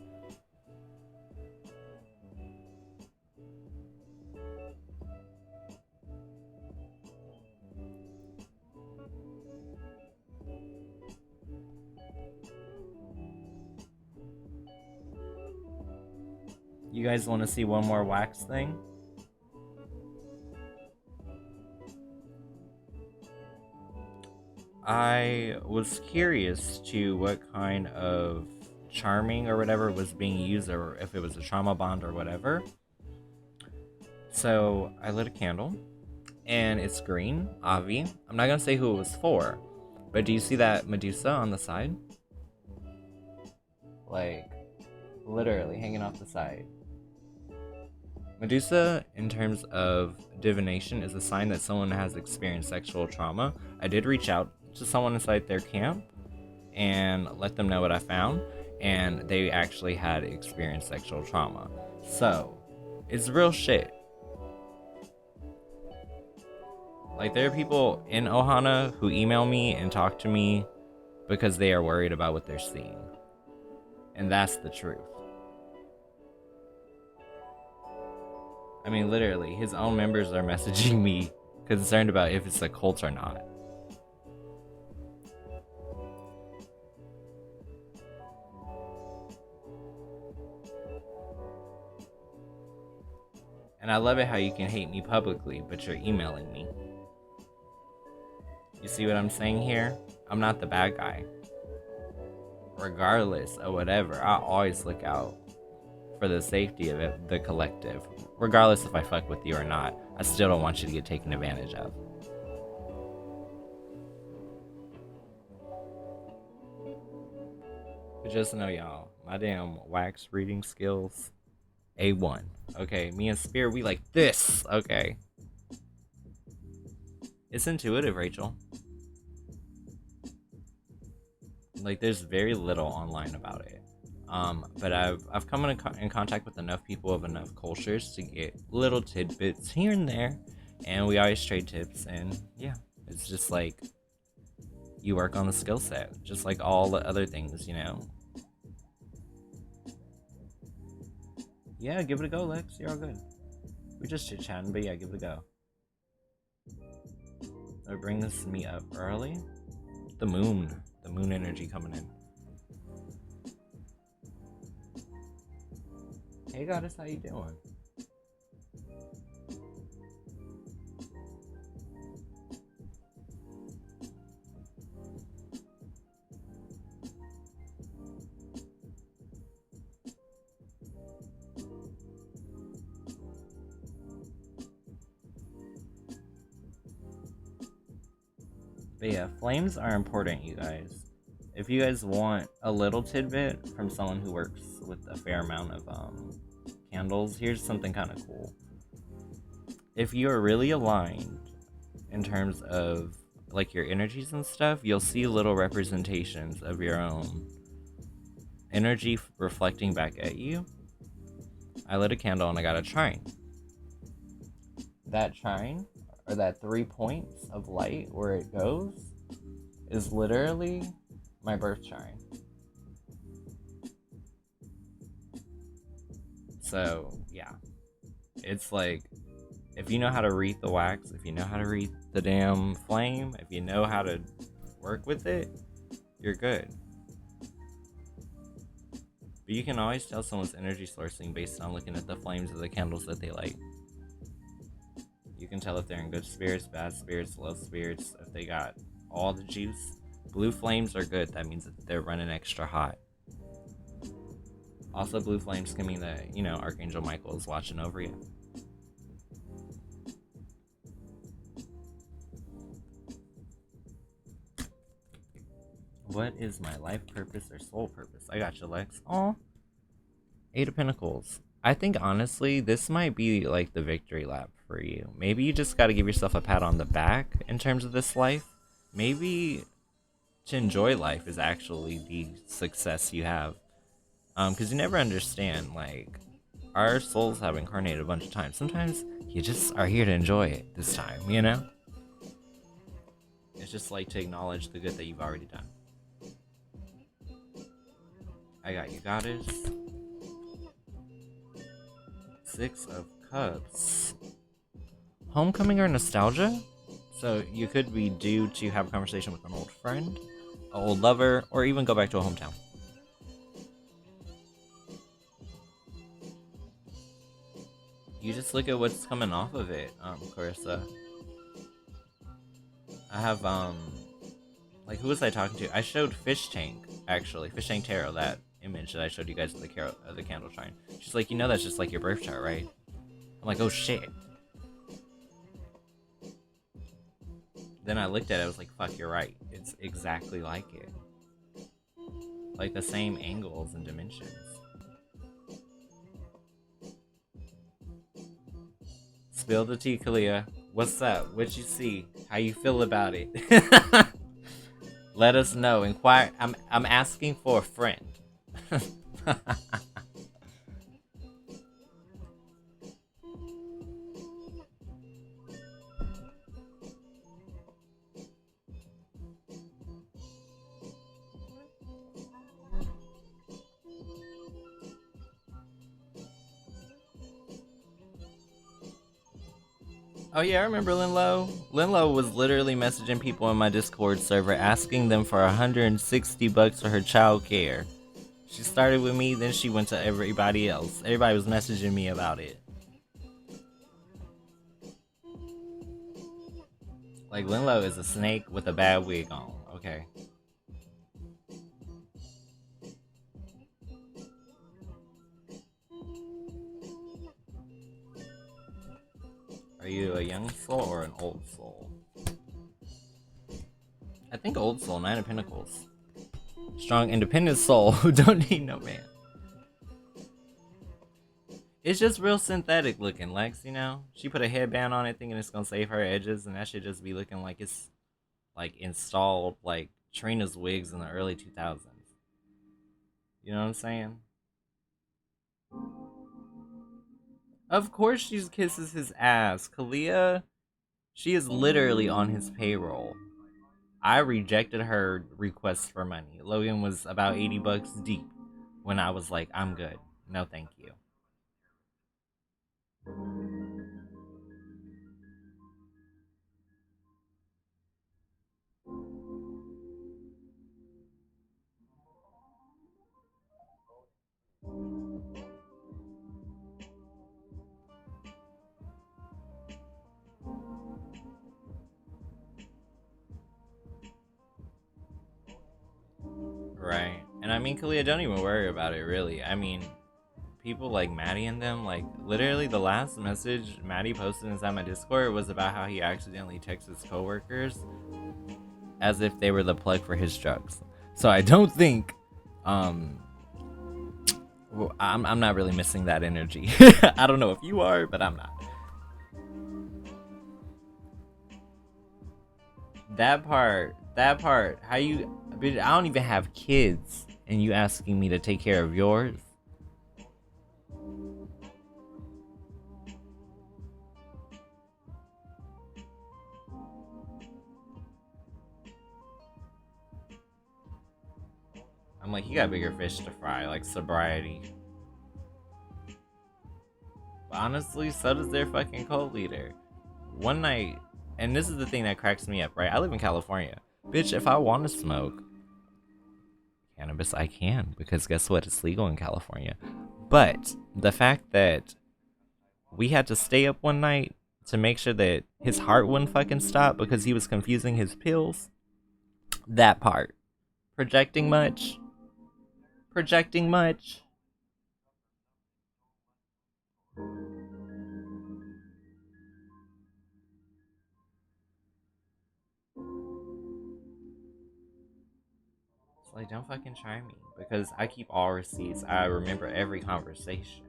You guys want to see one more wax thing? I was curious to what kind of charming or whatever was being used, or if it was a trauma bond or whatever. So I lit a candle, and it's green, Avi. I'm not gonna say who it was for, but do you see that Medusa on the side? Like, literally hanging off the side. Medusa, in terms of divination, is a sign that someone has experienced sexual trauma. I did reach out to someone inside their camp and let them know what I found, and they actually had experienced sexual trauma. So, it's real shit. Like, there are people in Ohana who email me and talk to me because they are worried about what they're seeing. And that's the truth. I mean, literally, his own members are messaging me concerned about if it's a cult or not. And I love it how you can hate me publicly, but you're emailing me. You see what I'm saying here? I'm not the bad guy. Regardless of whatever, I always look out for the safety of it, the collective. Regardless if I fuck with you or not, I still don't want you to get taken advantage of. But just know, y'all, my damn wax reading skills, A1. Okay, me and Spear, we like this. Okay. It's intuitive, Rachel. Like, there's very little online about it. But I've come in contact with enough people of enough cultures to get little tidbits here and there, and we always trade tips. And yeah, it's just like you work on the skill set, just like all the other things, you know. Yeah, give it a go, Lex. You're all good. We're just chit chatting, but yeah, give it a go. I'll bring this me up early. The moon energy coming in. Hey goddess, how you doing? But yeah, flames are important, you guys. If you guys want a little tidbit from someone who works with a fair amount of candles, here's something kind of cool. If you're really aligned in terms of like your energies and stuff, you'll see little representations of your own energy reflecting back at you. I lit a candle and I got a trine. That trine, or that 3 points of light where it goes, is literally my birth trine. So yeah, it's like, if you know how to read the wax, if you know how to read the damn flame, if you know how to work with it, you're good. But you can always tell someone's energy sourcing based on looking at the flames of the candles that they light. You can tell if they're in good spirits, bad spirits, low spirits, if they got all the juice. Blue flames are good. That means that they're running extra hot. Also, blue flames can mean that, you know, Archangel Michael is watching over you. What is my life purpose or soul purpose? I got you, Lex. Aw. 8 of Pentacles. I think honestly, this might be like the victory lap for you. Maybe you just got to give yourself a pat on the back in terms of this life. Maybe to enjoy life is actually the success you have. Because you never understand, like, our souls have incarnated a bunch of times. Sometimes you just are here to enjoy it this time, you know? It's just like to acknowledge the good that you've already done. I got you, Goddess. 6 of Cups. Homecoming or nostalgia? So you could be due to have a conversation with an old friend, an old lover, or even go back to a hometown. You just look at what's coming off of it, Carissa. I have, like, who was I talking to? I showed Fish Tank, actually. Fish Tank Tarot, that image that I showed you guys of the candle shine. She's like, you know that's just like your birth chart, right? I'm like, oh shit. Then I looked at it, I was like, fuck, you're right. It's exactly like it. Like the same angles and dimensions. Spill the tea, Kalia. What's up? What you see? How you feel about it? Let us know. Inquire. I'm asking for a friend. Oh yeah, I remember Linlow. Linlow was literally messaging people in my Discord server asking them for $160 for her childcare. She started with me, then she went to everybody else. Everybody was messaging me about it. Like, Linlow is a snake with a bad wig on, okay? Are you a young soul or an old soul? I think old soul, 9 of Pentacles. Strong, independent soul who don't need no man. It's just real synthetic looking, Lex, you know? She put a headband on it thinking it's gonna save her edges, and that should just be looking like it's, like, installed, like, Trina's wigs in the early 2000s. You know what I'm saying? Of course she kisses his ass. Kalia, she is literally on his payroll. I rejected her request for money. Logan was about $80 deep when I was like, I'm good. No, thank you. Right. And I mean, Kalia, don't even worry about it, really. I mean, people like Maddie and them, like, literally the last message Maddie posted inside my Discord was about how he accidentally texted his coworkers as if they were the plug for his drugs. So I don't think, I'm not really missing that energy. I don't know if you are, but I'm not. That part, how you, bitch, I don't even have kids, and you asking me to take care of yours? I'm like, you got bigger fish to fry, like sobriety. But honestly, so does their fucking cult leader. One night, and this is the thing that cracks me up, right? I live in California. Bitch, if I want to smoke cannabis, I can, because guess what? It's legal in California. But the fact that we had to stay up one night to make sure that his heart wouldn't fucking stop because he was confusing his pills, that part. Projecting much? Projecting much? like, don't fucking try me, because I keep all receipts. I remember every conversation.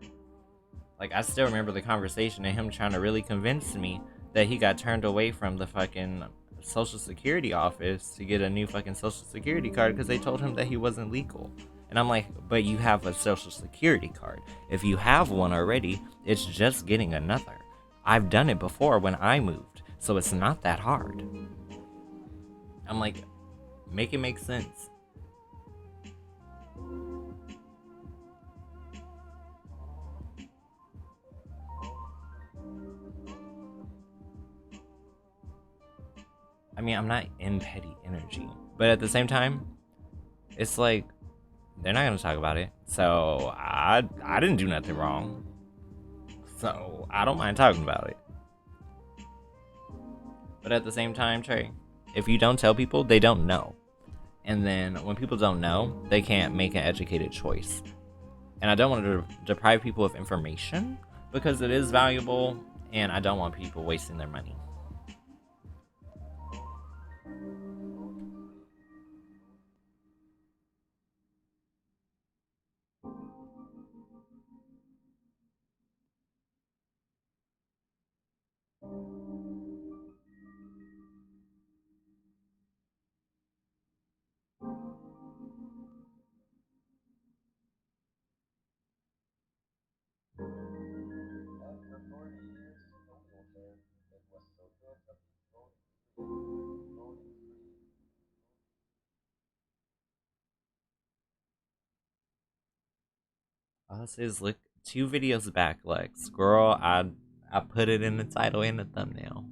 Like, I still remember the conversation and him trying to really convince me that he got turned away from the fucking Social Security office to get a new fucking Social Security card because they told him that he wasn't legal. And I'm like, but you have a Social Security card. If you have one already, it's just getting another. I've done it before when I moved, so it's not that hard. I'm like, make it make sense. I mean, I'm not in petty energy, but at the same time, it's like, they're not gonna talk about it. So I didn't do nothing wrong. So I don't mind talking about it. But at the same time, Trey, if you don't tell people, they don't know. And then when people don't know, they can't make an educated choice. And I don't want to deprive people of information because it is valuable, and I don't want people wasting their money. All this is, look, 2 videos back, Lex. Girl, I put it in the title and the thumbnail.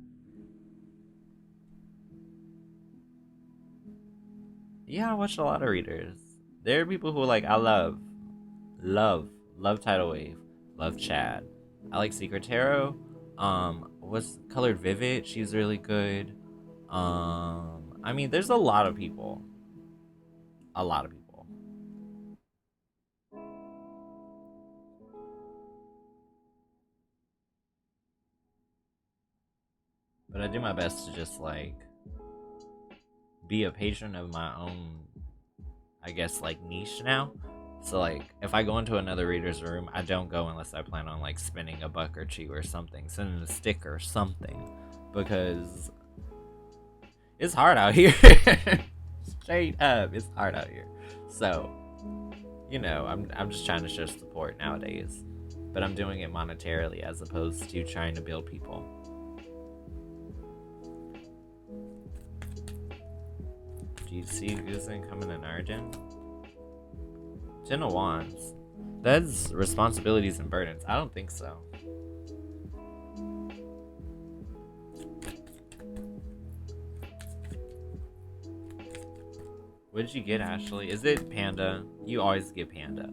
Yeah, I watch a lot of readers. There are people who like, I love Tidal Wave, love Chad. I like Secret Tarot. What's Colored Vivid? She's really good. I mean, there's a lot of people. A lot of people. But I do my best to just like be a patron of my own, I guess, like niche now. So like if I go into another reader's room, I don't go unless I plan on like spending a buck or two or something, sending a sticker or something, because it's hard out here. Straight up, it's hard out here. So, you know, I'm just trying to show support nowadays, but I'm doing it monetarily as opposed to trying to build people. Do you see Guzin coming in Arden? 10 of Wands. That's responsibilities and burdens. I don't think so. What did you get, Ashley? Is it Panda? You always get Panda.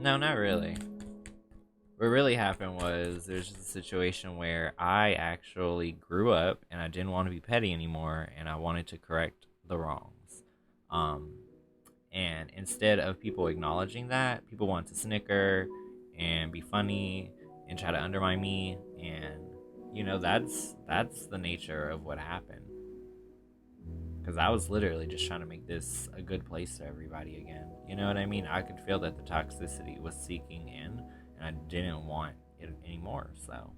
No, not really. What really happened was there's just a situation where I actually grew up and I didn't want to be petty anymore, and I wanted to correct the wrongs. And instead of people acknowledging that, people want to snicker and be funny and try to undermine me, and you know, that's the nature of what happened. Because I was literally just trying to make this a good place for everybody again. You know what I mean? I could feel that the toxicity was seeking in, and I didn't want it anymore. So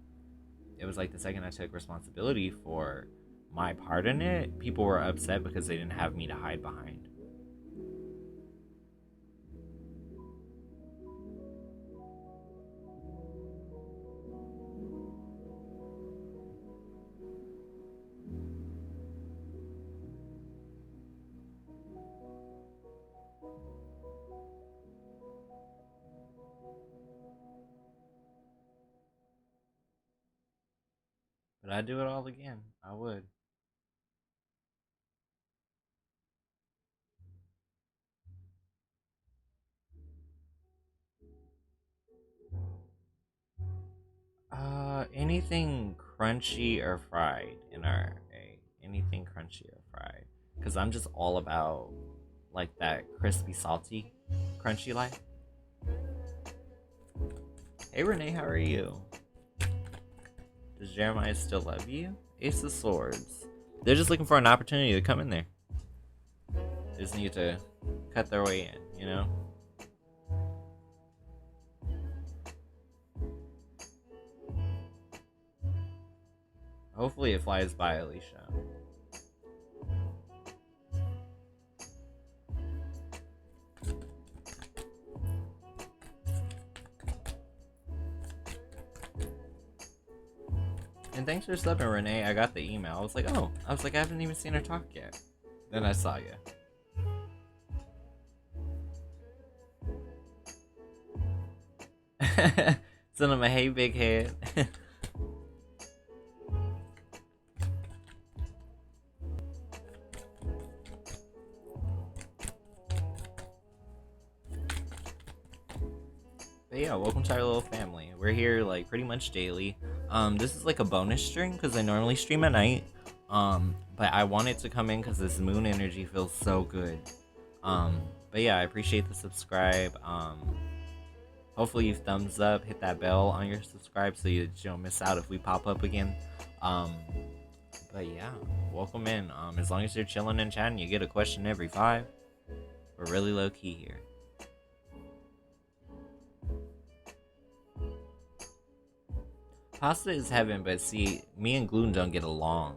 it was like the second I took responsibility for my part in it, people were upset because they didn't have me to hide behind. But I'd do it all again. I would. Anything crunchy or fried in our egg. Anything crunchy or fried. Because I'm just all about like that crispy, salty, crunchy life. Hey Renee, how are you? Does Jeremiah still love you? Ace of Swords. They're just looking for an opportunity to come in there. They just need to cut their way in, you know? Hopefully it flies by, Alicia. And thanks for subbing, Renee. I got the email. I was like, I haven't even seen her talk yet. Then I saw you. Send him a hey, big head. But yeah, welcome to our little family. We're here like pretty much daily. This is like a bonus stream because I normally stream at night. But I wanted to come in because this moon energy feels so good. But yeah, I appreciate the subscribe. Hopefully you thumbs up, hit that bell on your subscribe so you don't miss out if we pop up again. But yeah, welcome in. As long as you're chilling and chatting, you get a question every 5. We're really low key here. Pasta is heaven, but see, me and gluten don't get along.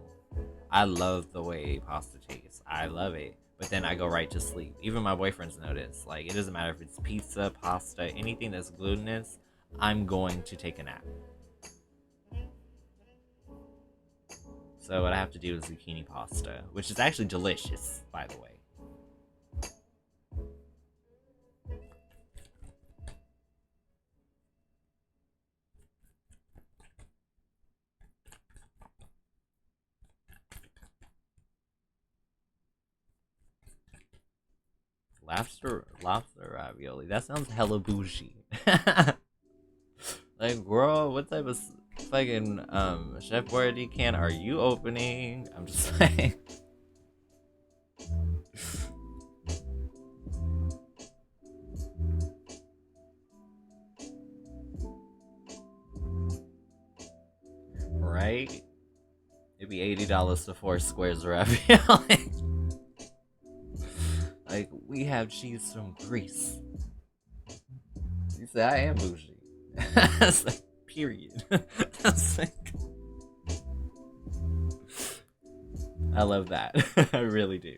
I love the way pasta tastes. I love it. But then I go right to sleep. Even my boyfriend's noticed. Like, it doesn't matter if it's pizza, pasta, anything that's glutinous, I'm going to take a nap. So what I have to do is zucchini pasta, which is actually delicious, by the way. Lobster ravioli. That sounds hella bougie. Like, bro, what type of fucking Chef Boyardee can are you opening? I'm just saying. Right? It'd be $80 to 4 squares of ravioli. Like, we have cheese from Greece. You say I am bougie. That's like, period. That's like, I love that. I really do.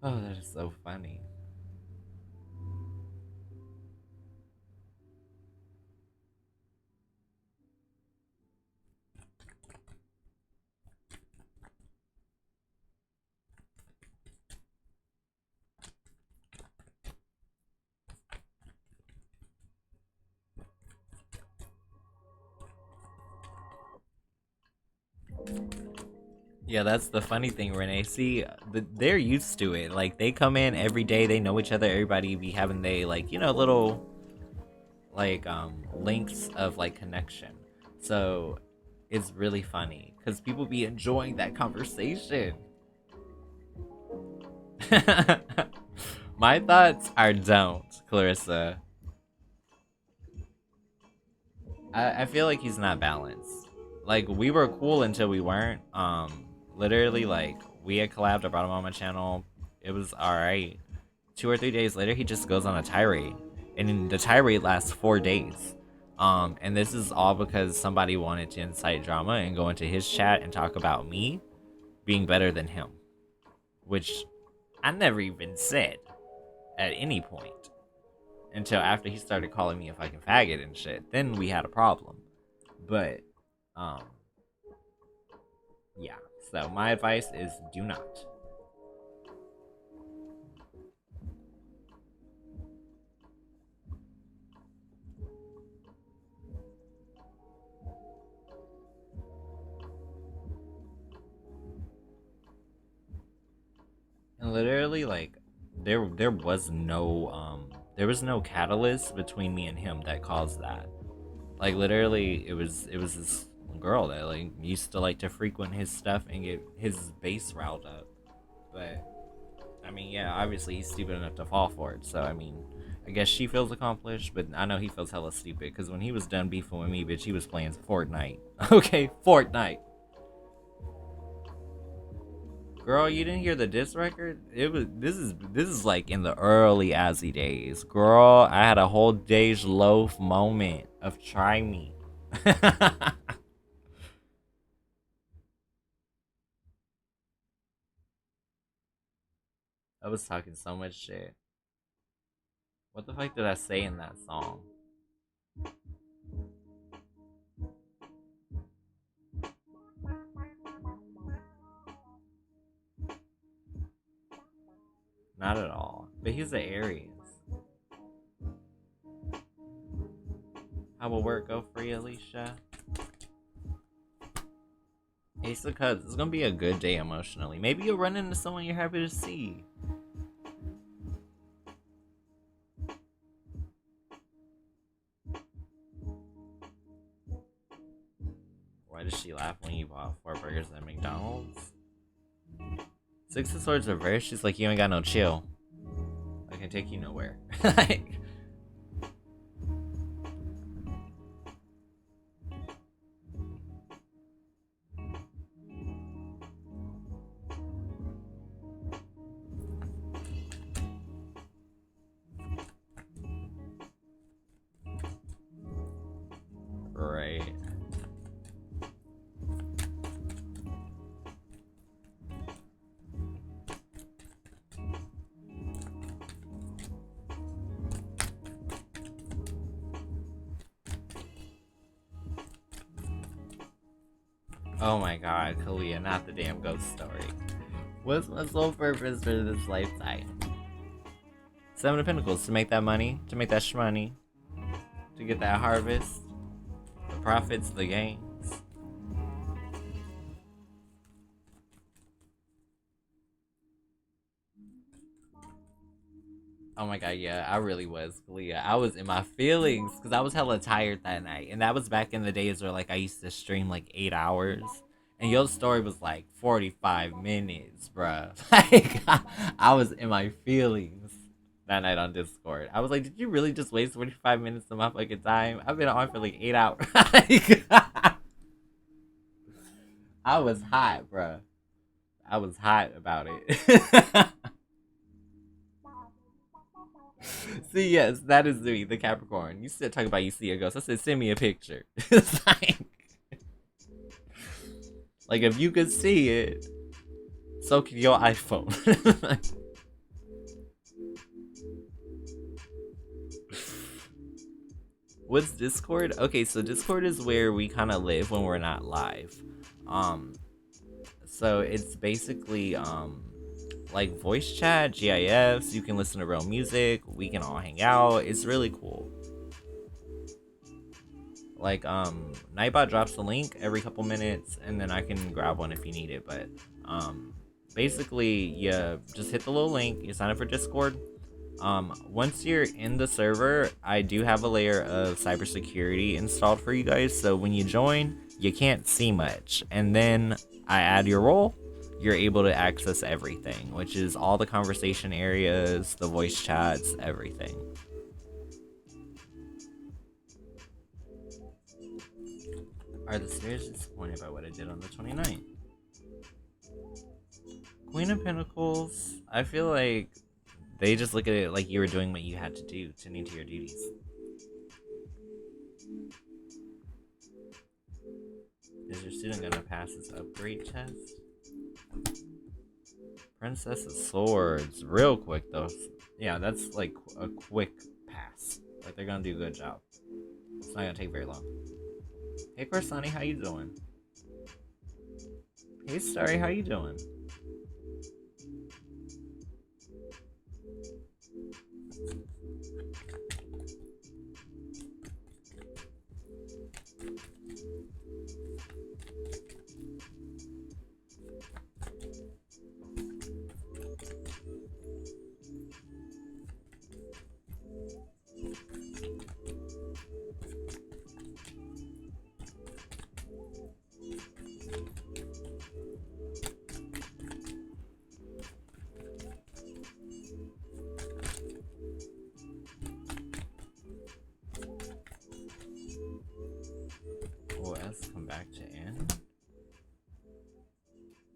Oh, that is so funny. Yeah, that's the funny thing, Renee. See, they're used to it. Like, they come in every day, they know each other, everybody be having they, like, you know, little, like, links of, like, connection. So, it's really funny, because people be enjoying that conversation. My thoughts are don't, Clarissa. I feel like he's not balanced. Like, we were cool until we weren't. Literally, like, we had collabed, I brought him on my channel. It was alright. 2 or 3 days later, he just goes on a tirade. And the tirade lasts 4 days. And this is all because somebody wanted to incite drama and go into his chat and talk about me being better than him. Which I never even said at any point. Until after he started calling me a fucking faggot and shit. Then we had a problem. But, yeah. So my advice is do not. literally, like, there was no catalyst between me and him that caused that. Like, literally, it was this girl that like used to like to frequent his stuff and get his base riled up. But I mean, yeah, obviously he's stupid enough to fall for it. So I mean, I guess she feels accomplished, but I know he feels hella stupid because when he was done beefing with me, bitch, he was playing Fortnite. Okay, Fortnite. Girl, you didn't hear the diss record? This is like in the early Azzy days. Girl, I had a whole Dej Loaf moment of try me. I was talking so much shit. What the fuck did I say in that song? Not at all. But he's an Aries. How will work go for you, Alicia? Ace of Cups. It's gonna be a good day emotionally. Maybe you'll run into someone you're happy to see. Why does she laugh when you bought 4 burgers at McDonald's? Six of Swords reverse. She's like, you ain't got no chill. I can take you nowhere. Like, right. Oh my god, Kalia, not the damn ghost story. What's my sole purpose for this lifetime? 7 of Pentacles, to make that money, to make that shmoney, to get that harvest, the profits, the gains. Oh my god, yeah, I really was, Kalia. I was in my feelings because I was hella tired that night. And that was back in the days where like I used to stream like 8 hours. And your story was like 45 minutes, bruh. Like, I was in my feelings that night on Discord. I was like, did you really just waste 45 minutes of my fucking time? I've been on for like 8 hours. I was hot, bruh. I was hot about it. See, yes, that is me, the Capricorn. You said talking about you see a ghost. I said, send me a picture. It's like, if you could see it, so can your iPhone. What's Discord? Okay, so Discord is where we kind of live when we're not live. So it's basically, like voice chat, GIFs, you can listen to real music, we can all hang out. It's really cool. Like, Nightbot drops the link every couple minutes, and then I can grab one if you need it. But, basically, you just hit the little link, you sign up for Discord. Once you're in the server, I do have a layer of cybersecurity installed for you guys. So when you join, you can't see much. And then I add your role, you're able to access everything, which is all the conversation areas, the voice chats, everything. Are the Spirits disappointed by what I did on the 29th? Queen of Pentacles, I feel like they just look at it like you were doing what you had to do, tending to your duties. Is your student gonna pass his upgrade test? Princess of Swords, real quick though. Yeah, that's like a quick pass. Like, they're gonna do a good job. It's not gonna take very long. Hey Corsani, how you doing? Hey Starry, how you doing?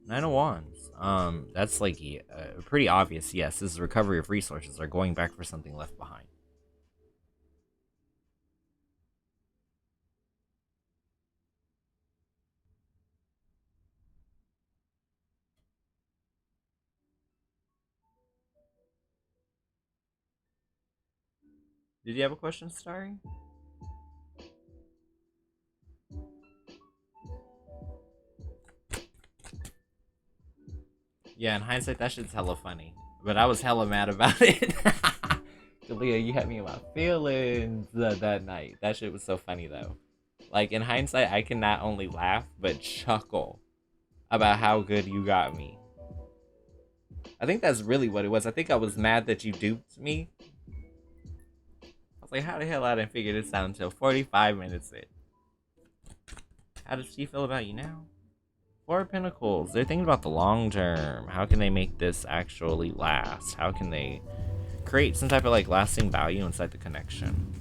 Nine of Wands. That's like pretty obvious. Yes, this is recovery of resources. They're going back for something left behind. Did you have a question, Starry? Yeah, in hindsight, that shit's hella funny. But I was hella mad about it. Delia, you had me in my feelings that night. That shit was so funny, though. Like, in hindsight, I can not only laugh, but chuckle about how good you got me. I think that's really what it was. I think I was mad that you duped me. I was like, how the hell I didn't figure this out until 45 minutes in? How does she feel about you now? Four of Pentacles. They're thinking about the long term. How can they make this actually last? How can they create some type of like lasting value inside the connection?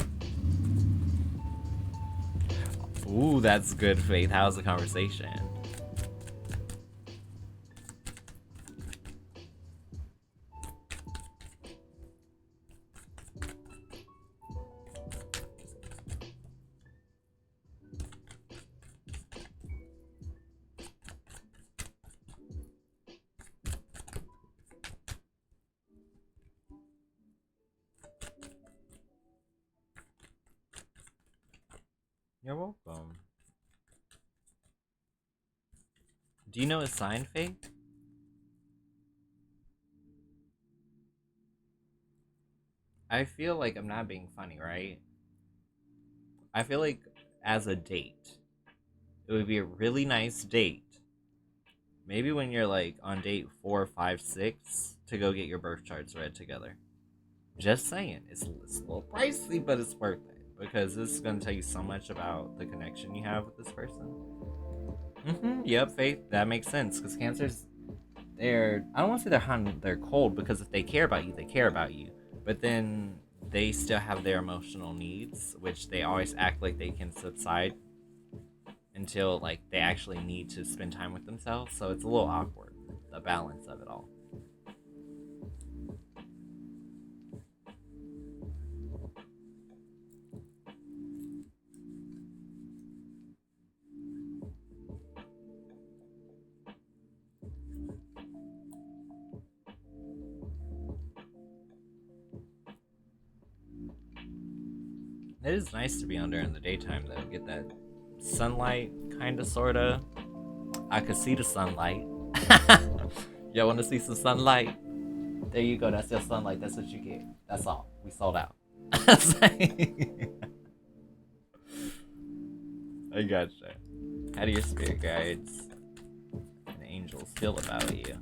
Ooh, that's good, Faith. How's the conversation? You're welcome. Do you know his sign, Faith? I feel like I'm not being funny, right? I feel like as a date, it would be a really nice date. Maybe when you're like on date 4, 5, 6 to go get your birth charts read together. Just saying. It's a little pricey, but it's worth it. Because this is going to tell you so much about the connection you have with this person. Yep, Faith. That makes sense. Because Cancers, I don't want to say they're cold. Because if they care about you, they care about you. But then they still have their emotional needs. Which they always act like they can subside. Until like they actually need to spend time with themselves. So it's a little awkward. The balance of it all. It is nice to be on there in the daytime, though. Get that sunlight, kind of, sort of. I could see the sunlight. Y'all want to see some sunlight? There you go. That's your sunlight. That's what you get. That's all. We sold out. I gotcha. How do your spirit guides and angels feel about you?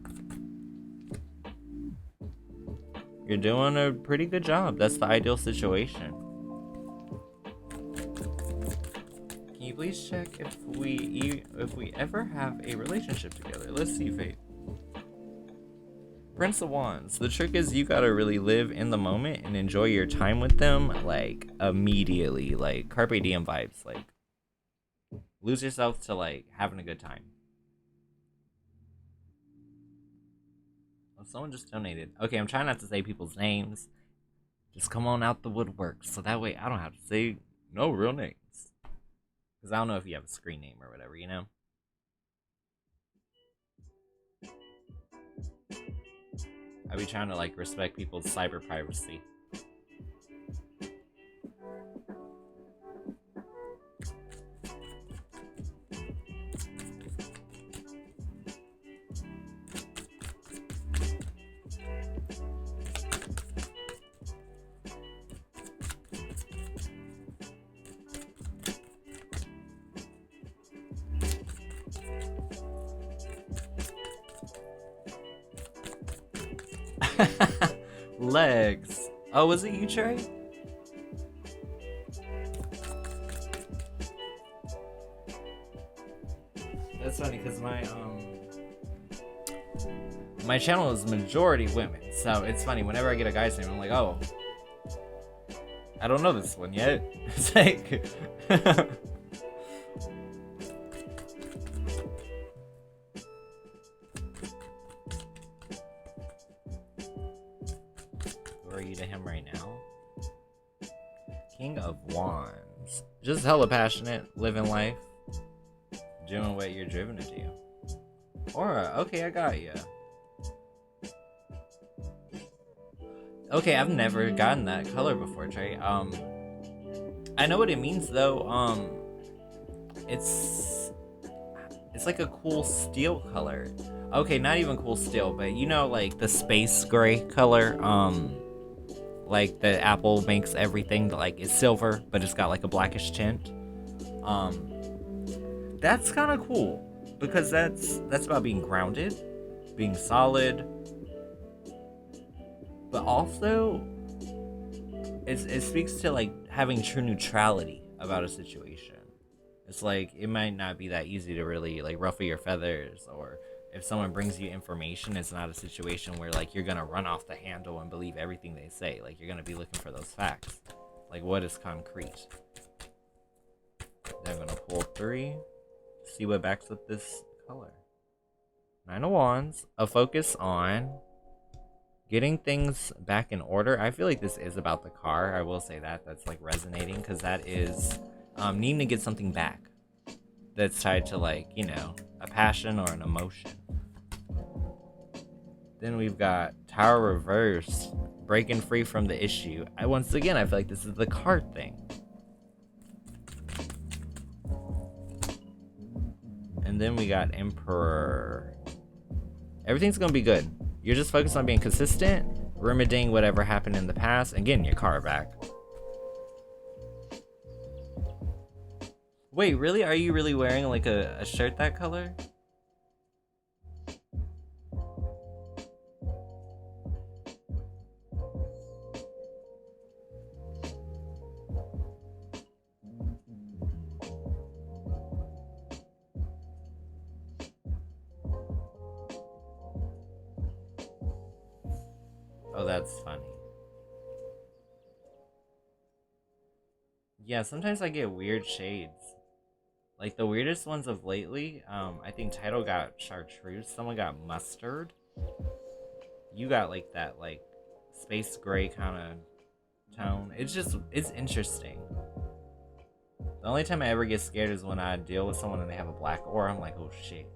You're doing a pretty good job. That's the ideal situation. Can you please check if we ever have a relationship together? Let's see, Faith. Prince of Wands. The trick is you gotta really live in the moment and enjoy your time with them, like, immediately. Like, Carpe Diem vibes. Like, lose yourself to, like, having a good time. Oh, someone just donated. Okay, I'm trying not to say people's names. Just come on out the woodwork, so that way I don't have to say no real names. Because I don't know if you have a screen name or whatever, you know? I be trying to, like, respect people's cyber privacy. Legs. Oh, was it you, Trey? That's funny because my channel is majority women, so it's funny whenever I get a guy's name, I'm like, oh, I don't know this one yet. It's like, you to him right now? King of Wands. Just hella passionate, living life, doing what you're driven to do. Aura, okay, I got you. Okay, I've never gotten that color before, Trey. I know what it means though. It's like a cool steel color. Okay, not even cool steel, but you know, like the space gray color. Like the Apple makes everything like it's silver, but it's got like a blackish tint. That's kind of cool because that's about being grounded, being solid, but also it speaks to like having true neutrality about a situation. It's like it might not be that easy to really like ruffle your feathers, or if someone brings you information, it's not a situation where like you're gonna run off the handle and believe everything they say. Like you're gonna be looking for those facts. Like what is concrete? Then I'm gonna pull 3, see what backs up this color. 9 of Wands, a focus on getting things back in order. I feel like this is about the car. I will say that. That's like resonating because that is needing to get something back that's tied to like, you know, a passion or an emotion. Then we've got Tower reverse, breaking free from the issue. Once again, I feel like this is the card thing. And then we got Emperor. Everything's gonna be good. You're just focused on being consistent, remedying whatever happened in the past, and getting your car back. Wait, really? Are you really wearing like a shirt that color? Oh, that's funny. Yeah, sometimes I get weird shades. Like the weirdest ones of lately, I think Title got chartreuse, someone got mustard. You got like that like space gray kind of tone. It's interesting. The only time I ever get scared is when I deal with someone and they have a black aura. I'm like, oh shit.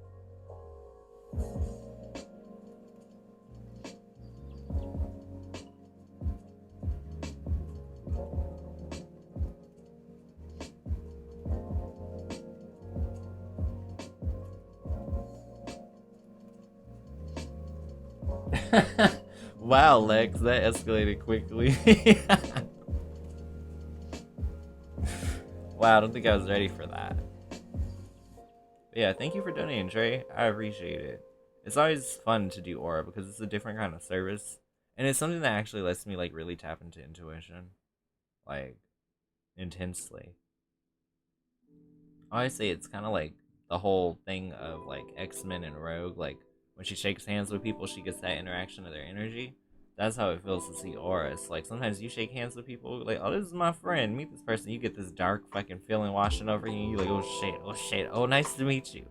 Wow, Lex, that escalated quickly. Wow, I don't think I was ready for that. But yeah, thank you for donating, Trey. I appreciate it. It's always fun to do aura because it's a different kind of service, and it's something that actually lets me like really tap into intuition, like intensely. Honestly, it's kind of like the whole thing of like X-Men and Rogue. Like when she shakes hands with people, she gets that interaction of their energy. That's how it feels to see auras. Like sometimes you shake hands with people, like, oh, this is my friend, meet this person. You get this dark fucking feeling washing over you, and you're like, oh shit, oh, nice to meet you.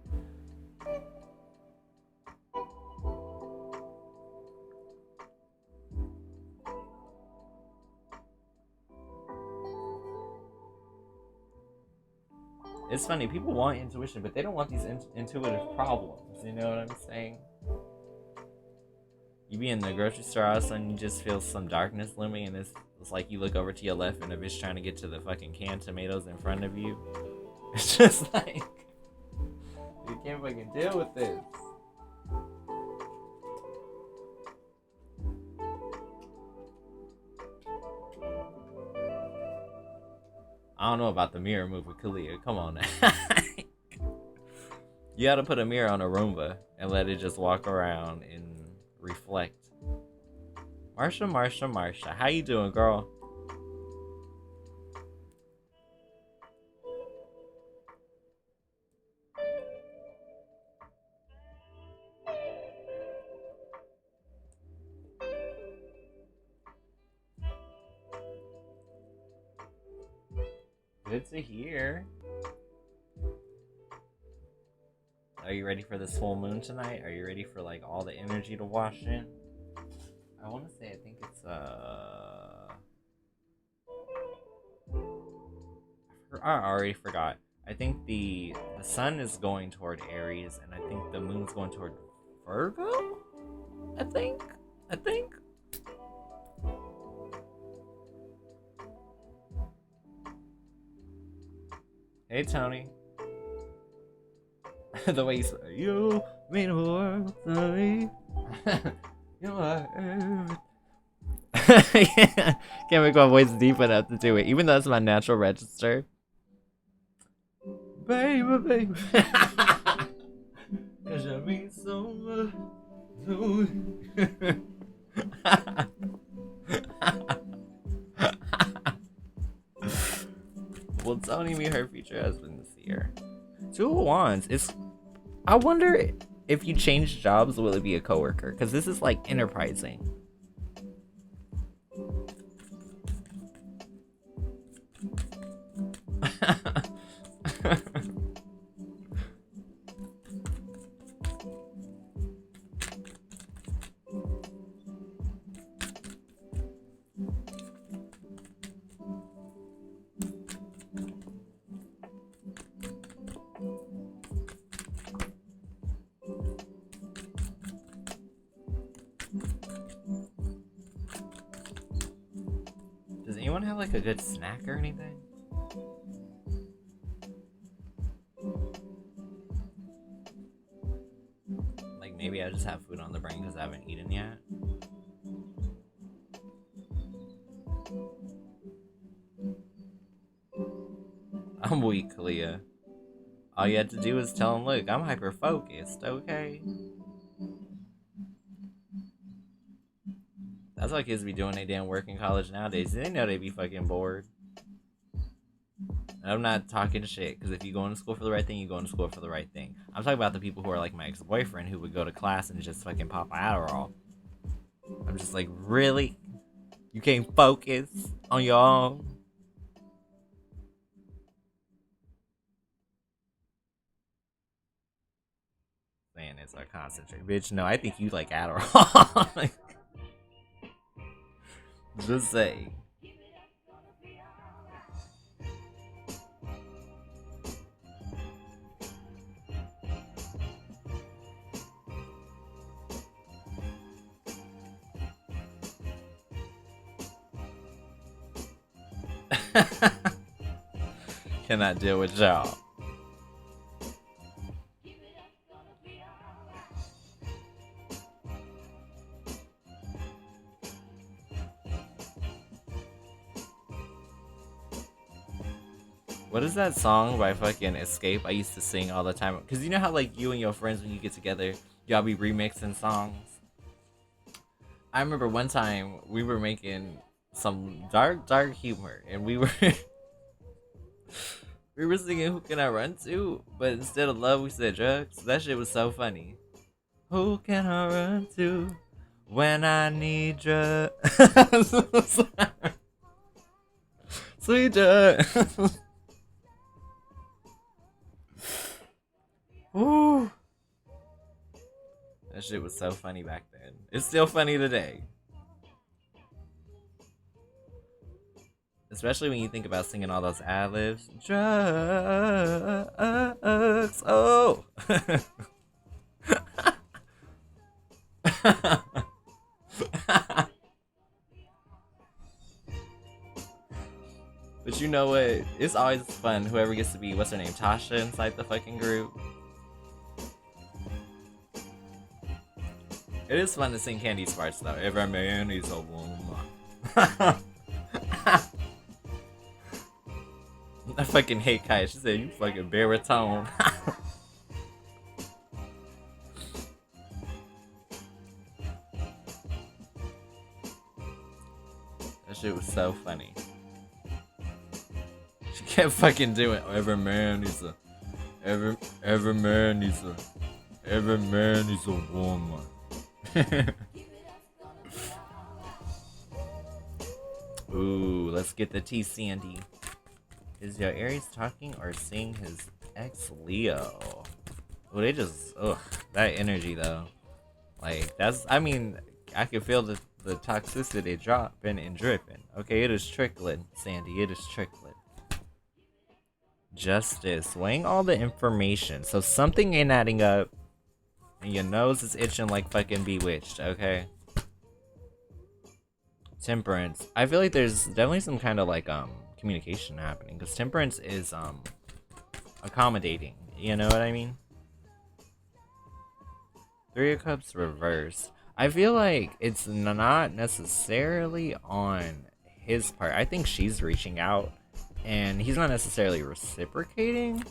It's funny, people want intuition, but they don't want these intuitive problems. You know what I'm saying? You be in the grocery store, all of a sudden you just feel some darkness looming, and it's like you look over to your left and a bitch trying to get to the fucking canned tomatoes in front of you. It's just like, you can't fucking deal with this. I don't know about the mirror move with Kalia. Come on now. You gotta put a mirror on a Roomba and let it just walk around and reflect. Marsha, how you doing, girl? Good to hear. Are you ready for this full moon tonight? Are you ready for like all the energy to wash in? I want to say I think it's I already forgot. I think the sun is going toward Aries, and I think the moon's going toward Virgo. I think. Hey Tony. The way you say, you mean the world to me. You are everything. Can't make my voice deep enough to do it, even though that's my natural register. Baby, baby. Cause you mean so much to me. Will Tony meet her future husband this year? Two of Wands. I wonder if you change jobs, will it be a coworker? Because this is like enterprising. Does anyone have like a good snack or anything? Like maybe I just have food on the brain because I haven't eaten yet. I'm weak, Kalia. All you had to do was tell him, look, I'm hyper focused, okay? That's what kids be doing they damn work in college nowadays. They know they be fucking bored. And I'm not talking shit, because if you go into school for the right thing, you go into school for the right thing. I'm talking about the people who are like my ex-boyfriend who would go to class and just fucking pop Adderall. I'm just like, really? You can't focus on your own? Saying it's like concentrate. Bitch, no, I think you like Adderall. Just say. Cannot deal with y'all. What is that song by fucking Escape I used to sing all the time? Because you know how like you and your friends when you get together, y'all be remixing songs? I remember one time we were making some dark humor and we were we were singing Who Can I Run To? But instead of love we said drugs. That shit was so funny. Who can I run to when I need drugs? Sweet drugs. Ooh. That shit was so funny back then. It's still funny today. Especially when you think about singing all those ad-libs. Drugs. Oh. But you know what? It's always fun. Whoever gets to be, what's her name? Tasha inside the fucking group. It is fun to sing Candy's parts though. Every man is a woman. I fucking hate Kaya. She said, you fucking baritone. That shit was so funny. She kept fucking doing every man needs a every man needs a woman. Ooh, let's get the tea, Sandy. Is your Aries talking or seeing his ex Leo? Oh, they just, ugh, that energy though. Like, that's, I mean, I can feel the the toxicity dropping and dripping. Okay, it is trickling, Sandy. It is trickling. Justice, weighing all the information. So something ain't adding up. And your nose is itching like fucking Bewitched, okay? Temperance. I feel like there's definitely some kind of like communication happening, because Temperance is accommodating. You know what I mean? Three of Cups reversed. I feel like it's not necessarily on his part. I think she's reaching out, and he's not necessarily reciprocating.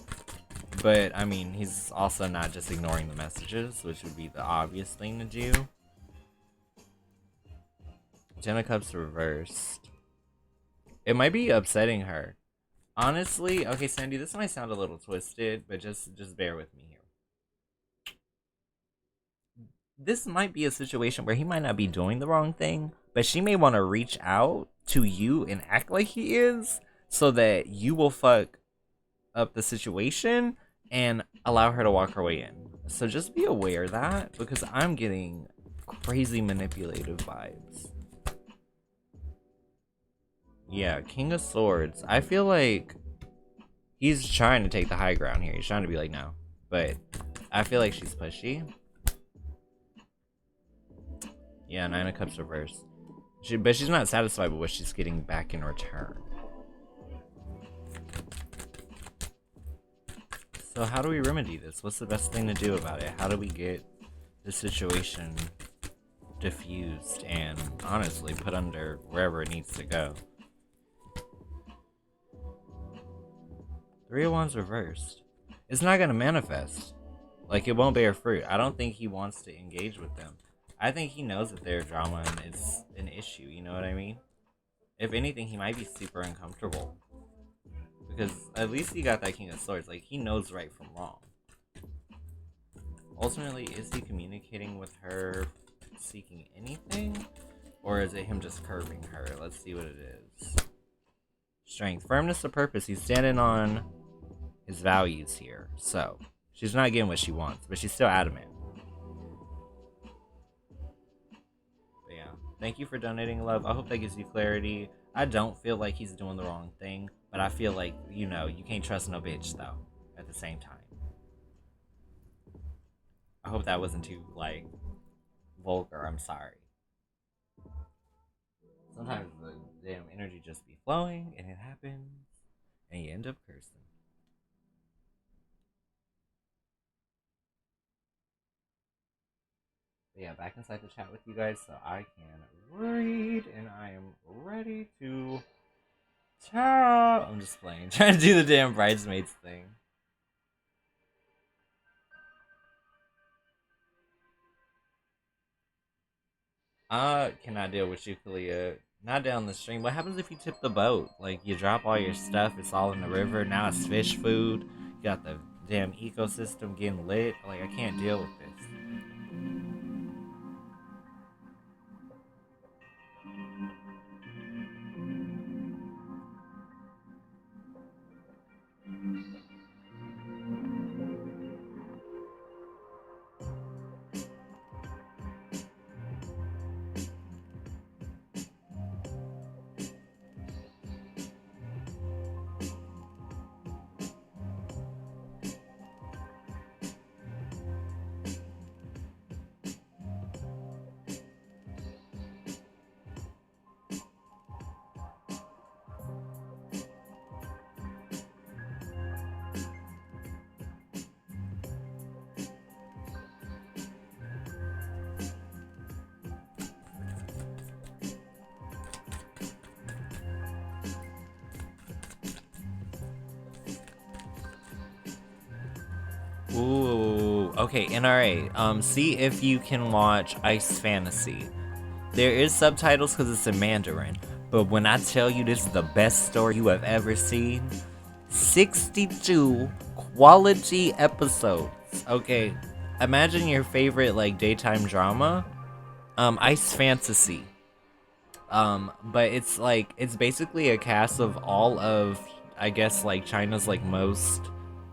But, I mean, he's also not just ignoring the messages, which would be the obvious thing to do. Ten of Cups reversed. It might be upsetting her. Honestly, okay, Sandy, this might sound a little twisted, but just bear with me here. This might be a situation where he might not be doing the wrong thing, but she may want to reach out to you and act like he is, so that you will fuck up the situation and allow her to walk her way in. So just be aware of that, because I'm getting crazy manipulative vibes. Yeah, King of Swords. I feel like he's trying to take the high ground here. He's trying to be like, no. But I feel like she's pushy. Yeah, Nine of Cups reversed. But she's not satisfied with what she's getting back in return. So how do we remedy this? What's the best thing to do about it? How do we get the situation diffused and honestly put under wherever it needs to go? Three of Wands reversed. It's not going to manifest. Like, it won't bear fruit. I don't think he wants to engage with them. I think he knows that their drama is an issue, you know what I mean? If anything, he might be super uncomfortable. Because at least he got that King of Swords. Like, he knows right from wrong. Ultimately, is he communicating with her seeking anything? Or is it him just curving her? Let's see what it is. Strength. Firmness of purpose. He's standing on his values here. So, she's not getting what she wants, but she's still adamant. But yeah. Thank you for donating, love. I hope that gives you clarity. I don't feel like he's doing the wrong thing, but I feel like, you know, you can't trust no bitch, though, at the same time. I hope that wasn't too, like, vulgar. I'm sorry. Sometimes the damn energy just be flowing, and it happens, and you end up cursing. But yeah, back inside the chat with you guys so I can read, and I am ready to tell. I'm just playing, trying to do the damn bridesmaids thing. Cannot deal with you, Kalia. Not down the stream. What happens if you tip the boat? Like, you drop all your stuff, it's all in the river, now it's fish food, you got the damn ecosystem getting lit. Like, I can't deal with this. Ooh, okay, NRA. See if you can watch Ice Fantasy. There is subtitles because it's in Mandarin, but when I tell you this is the best story you have ever seen, 62 quality episodes. Okay, imagine your favorite like daytime drama, Ice Fantasy. But it's like, it's basically a cast of all of, I guess, like China's like most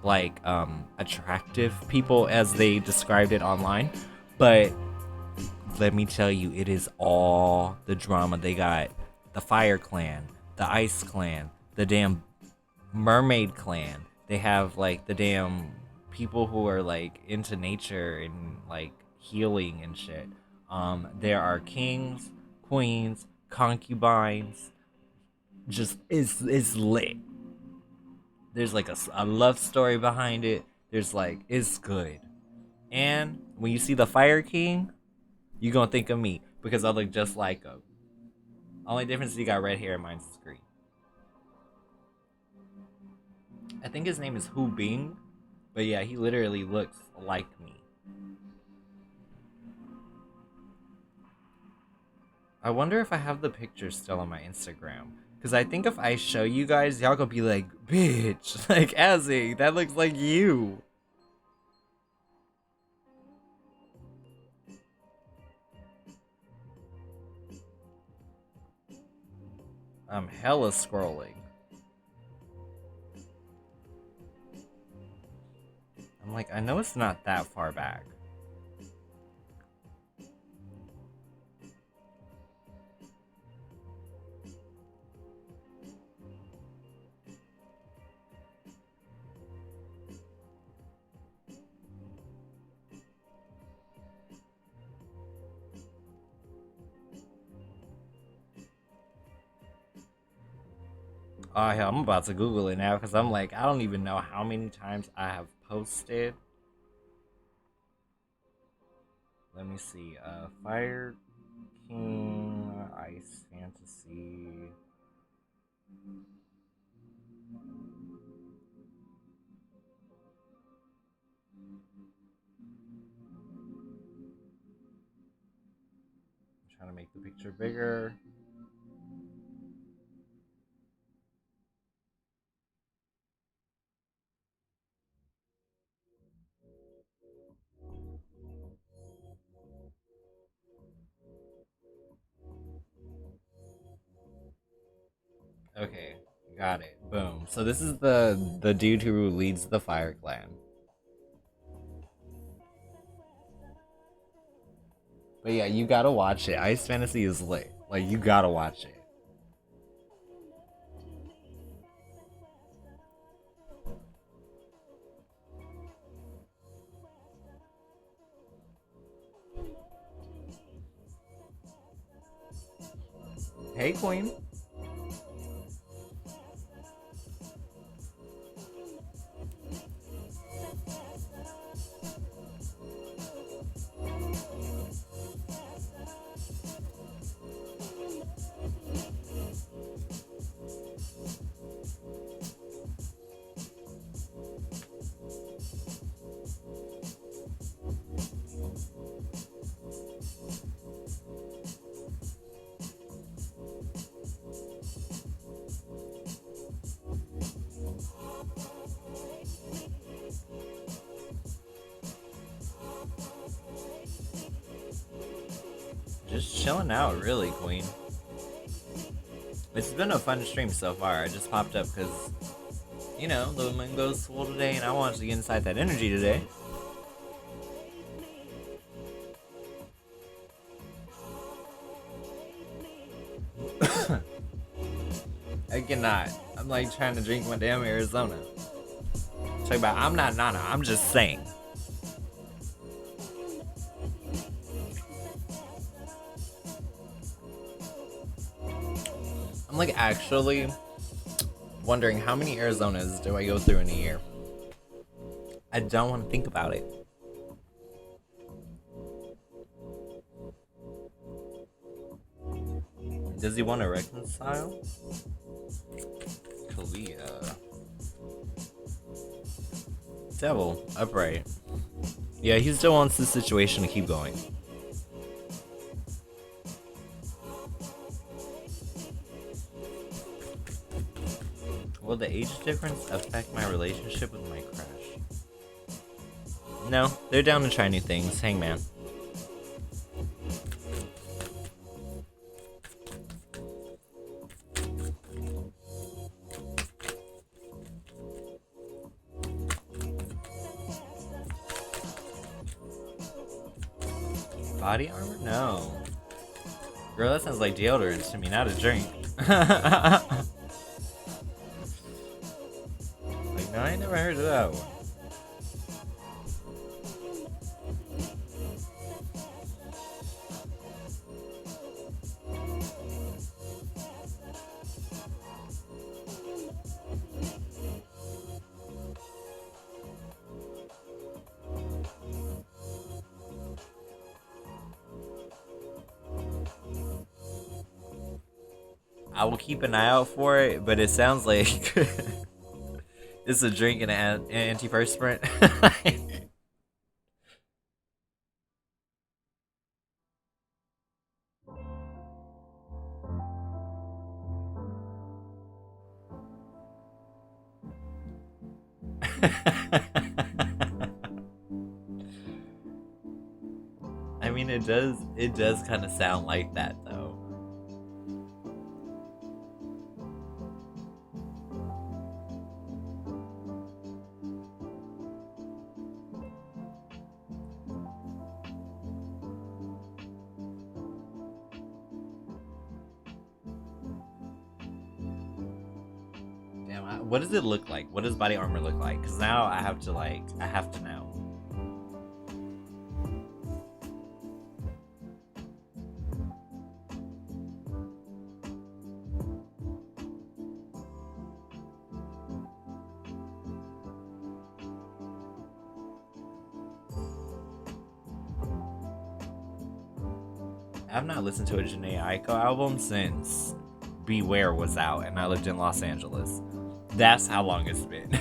like attractive people as they described it online, but let me tell you, it is all the drama. They got the Fire Clan, the Ice Clan, the damn Mermaid Clan. They have like the damn people who are like into nature and like healing and shit. There are kings, queens, concubines. Just it's lit. There's like a love story behind it. There's like, it's good. And when you see the Fire King, you gonna think of me because I look just like him. Only difference is he got red hair and mine's green. I think his name is Hu Bing, but yeah, he literally looks like me. I wonder if I have the picture still on my Instagram. Because I think if I show you guys, y'all gonna be like, bitch, like, Azzy, that looks like you. I'm hella scrolling. I'm like, I know it's not that far back. Oh hell, I'm about to Google it now because I'm like, I don't even know how many times I have posted. Let me see. Fire King, Ice Fantasy. I'm trying to make the picture bigger. Okay, got it. Boom. So this is the dude who leads the Fire Clan. But yeah, you gotta watch it. Ice Fantasy is lit. Like, you gotta watch it. Hey, Queen. Just chilling out, really, Queen. It's been a fun stream so far. I just popped up because, you know, the moon goes full today and I wanted to get inside that energy today. I cannot. I'm like trying to drink my damn Arizona. Talk about, I'm not Nana, I'm just saying. I'm like actually wondering how many Arizonas do I go through in a year? I don't want to think about it. Does he want to reconcile? Kalia. Devil, upright. Yeah, he still wants the situation to keep going. Will the age difference affect my relationship with my crush? No, they're down to try new things. Hangman. Body armor? No. Girl, that sounds like deodorant to me, not a drink. Like, no, I ain't never heard of that one. I will keep an eye out for it, but it sounds like it's a drink and an antiperspirant. I mean, it does kind of sound like that though. What does it look like? What does body armor look like? Because now I have to know. I've not listened to a Jhené Aiko album since Beware was out and I lived in Los Angeles. That's how long it's been.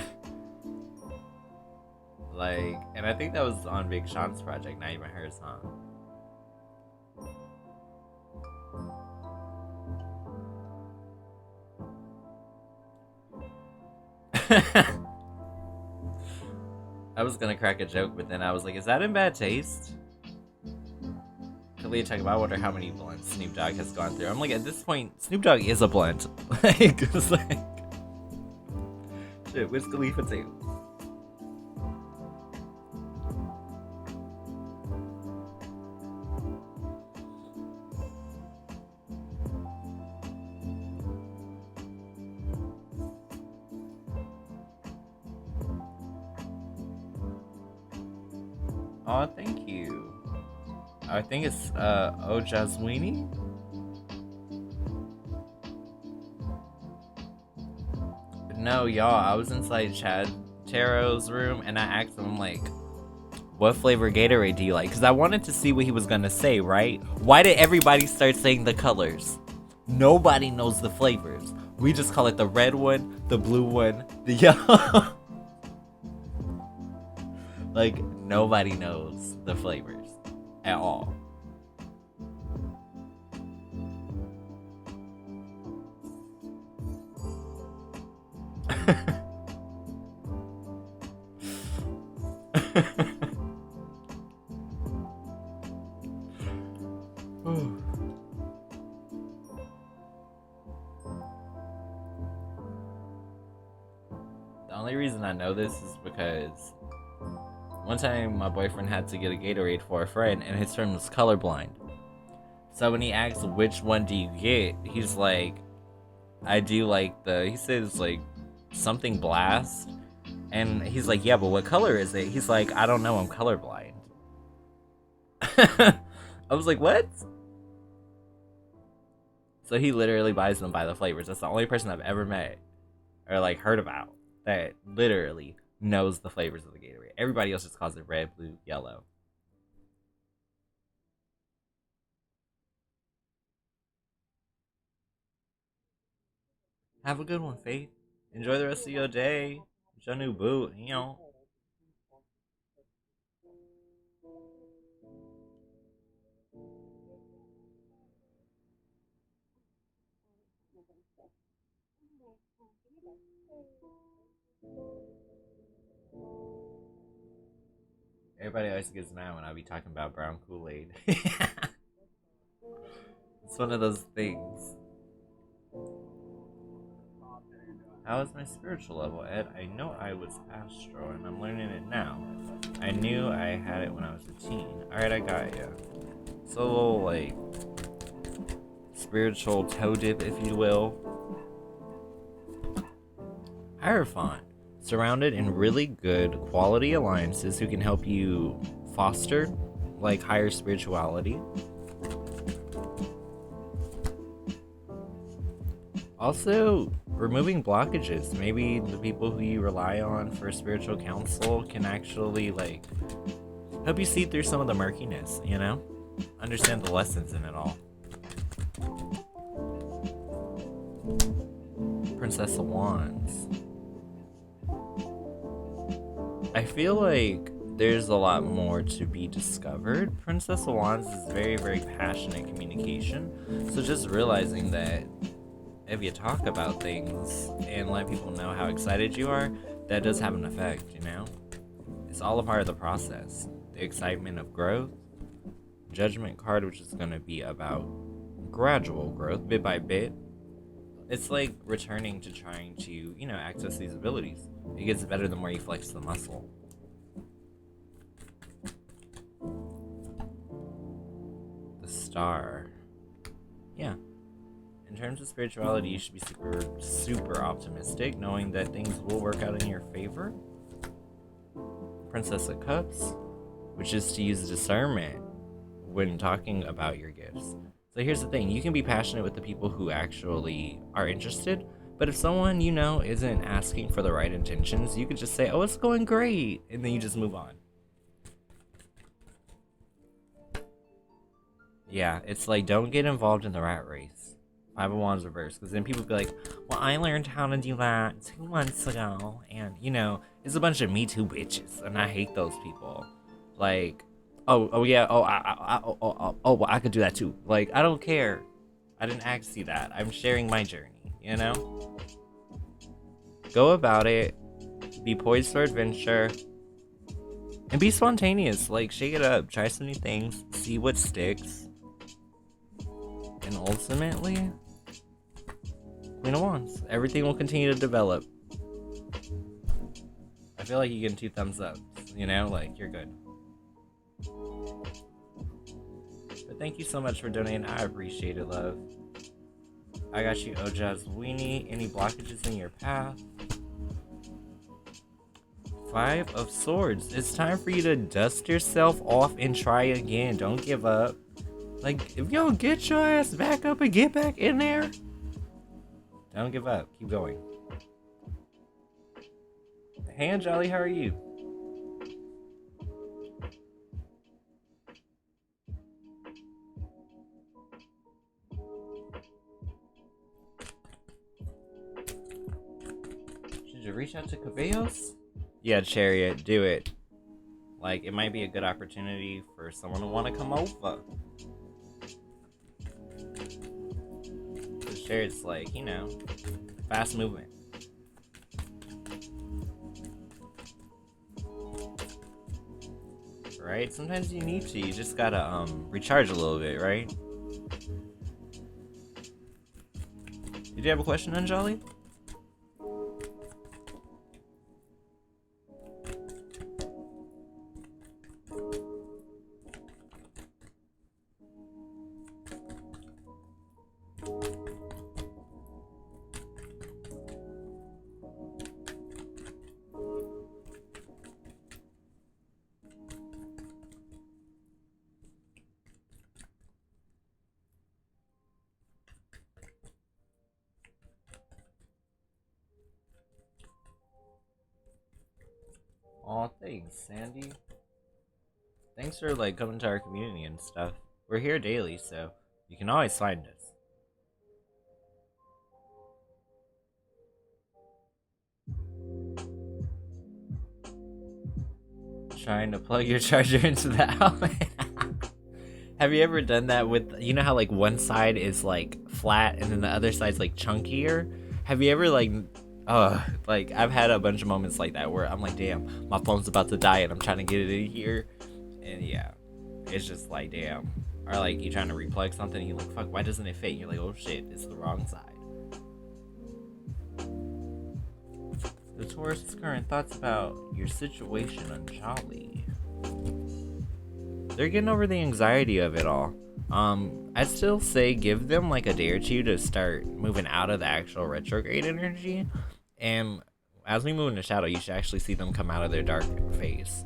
Like, and I think that was on Big Sean's project, not even her song. I was gonna crack a joke, but then I was like, is that in bad taste? Kalia, check about, I wonder how many blunts Snoop Dogg has gone through. I'm like, at this point, Snoop Dogg is a blunt. Like, it's like, shit, Wiz Khalifa too. Oh, thank you. I think it's Ojaswini. No, y'all, I was inside Chad Taro's room and I asked him, like, what flavor Gatorade do you like? Because I wanted to see what he was gonna say, right? Why did everybody start saying the colors? Nobody knows the flavors. We just call it the red one, the blue one, the yellow. Like, nobody knows the flavors at all. The only reason I know this is because one time my boyfriend had to get a Gatorade for a friend and his friend was colorblind. So when he asked which one do you get, he's like, I do like he says like something blast. And he's like, yeah, but what color is it? He's like, I don't know, I'm colorblind. I was like, what? So he literally buys them by the flavors. That's the only person I've ever met or like heard about that literally knows the flavors of the Gatorade. Everybody else just calls it red, blue, yellow. Have a good one, Faith. Enjoy the rest of your day. It's your new boo, you know. Everybody always gets mad when I be talking about brown Kool-Aid. It's one of those things. How is my spiritual level, Ed? I know I was Astro, and I'm learning it now. I knew I had it when I was a teen. Alright, I got ya. It's a little like spiritual toe dip, if you will. Hierophant, surrounded in really good quality alliances who can help you foster like higher spirituality. Also, removing blockages. Maybe the people who you rely on for spiritual counsel can actually like help you see through some of the murkiness, you know? Understand the lessons in it all. Princess of Wands. I feel like there's a lot more to be discovered. Princess of Wands is very, very passionate communication. So just realizing that if you talk about things and let people know how excited you are, that does have an effect, you know? It's all a part of the process. The excitement of growth. Judgment card, which is going to be about gradual growth, bit by bit. It's like returning to trying to, you know, access these abilities. It gets better the more you flex the muscle. The Star. Yeah. In terms of spirituality, you should be super optimistic, knowing that things will work out in your favor. Princess of Cups, which is to use discernment when talking about your gifts. So here's the thing, you can be passionate with the people who actually are interested, but if someone you know isn't asking for the right intentions, you could just say, oh, it's going great, and then you just move on. Yeah, it's like, don't get involved in the rat race. Five of Wands reverse, because then people be like, well, I learned how to do that 2 months ago, and, you know, it's a bunch of Me Too bitches, and I hate those people. Like, oh yeah, well, I could do that too. Like, I don't care. I didn't ask you that. I'm sharing my journey, you know? Go about it. Be poised for adventure. And be spontaneous. Like, shake it up. Try some new things. See what sticks. And ultimately, Queen of Wands. Everything will continue to develop. I feel like you get 2 thumbs up. You know? Like, you're good. But thank you so much for donating. I appreciate it, love. I got you, Ojaz Weenie. Any blockages in your path? 5 of Swords. It's time for you to dust yourself off and try again. Don't give up. Like, if you don't get your ass back up and get back in there, don't give up. Keep going. Hey, Anjali, how are you? Should you reach out to Caballos? Yeah, Chariot, do it. Like, it might be a good opportunity for someone to want to come over. The Chariot's like, you know, fast movement. Right? Sometimes you need to. You just gotta recharge a little bit, right? Did you have a question, Anjali? Aw, thanks, Sandy. Thanks for, like, coming to our community and stuff. We're here daily, so you can always find us. Trying to plug your charger into the outlet. Have you ever done that with, you know how, like, one side is, like, flat and then the other side's, like, chunkier? Have you ever, like, like, I've had a bunch of moments like that where I'm like, damn, my phone's about to die and I'm trying to get it in here, and yeah, it's just like, damn. Or like, you trying to replug something and you're like, fuck, why doesn't it fit? And you're like, oh shit, it's the wrong side. The Taurus' current thoughts about your situation on Jolly. They're getting over the anxiety of it all. I'd still say give them like a day or two to start moving out of the actual retrograde energy, and as we move into shadow, you should actually see them come out of their dark phase.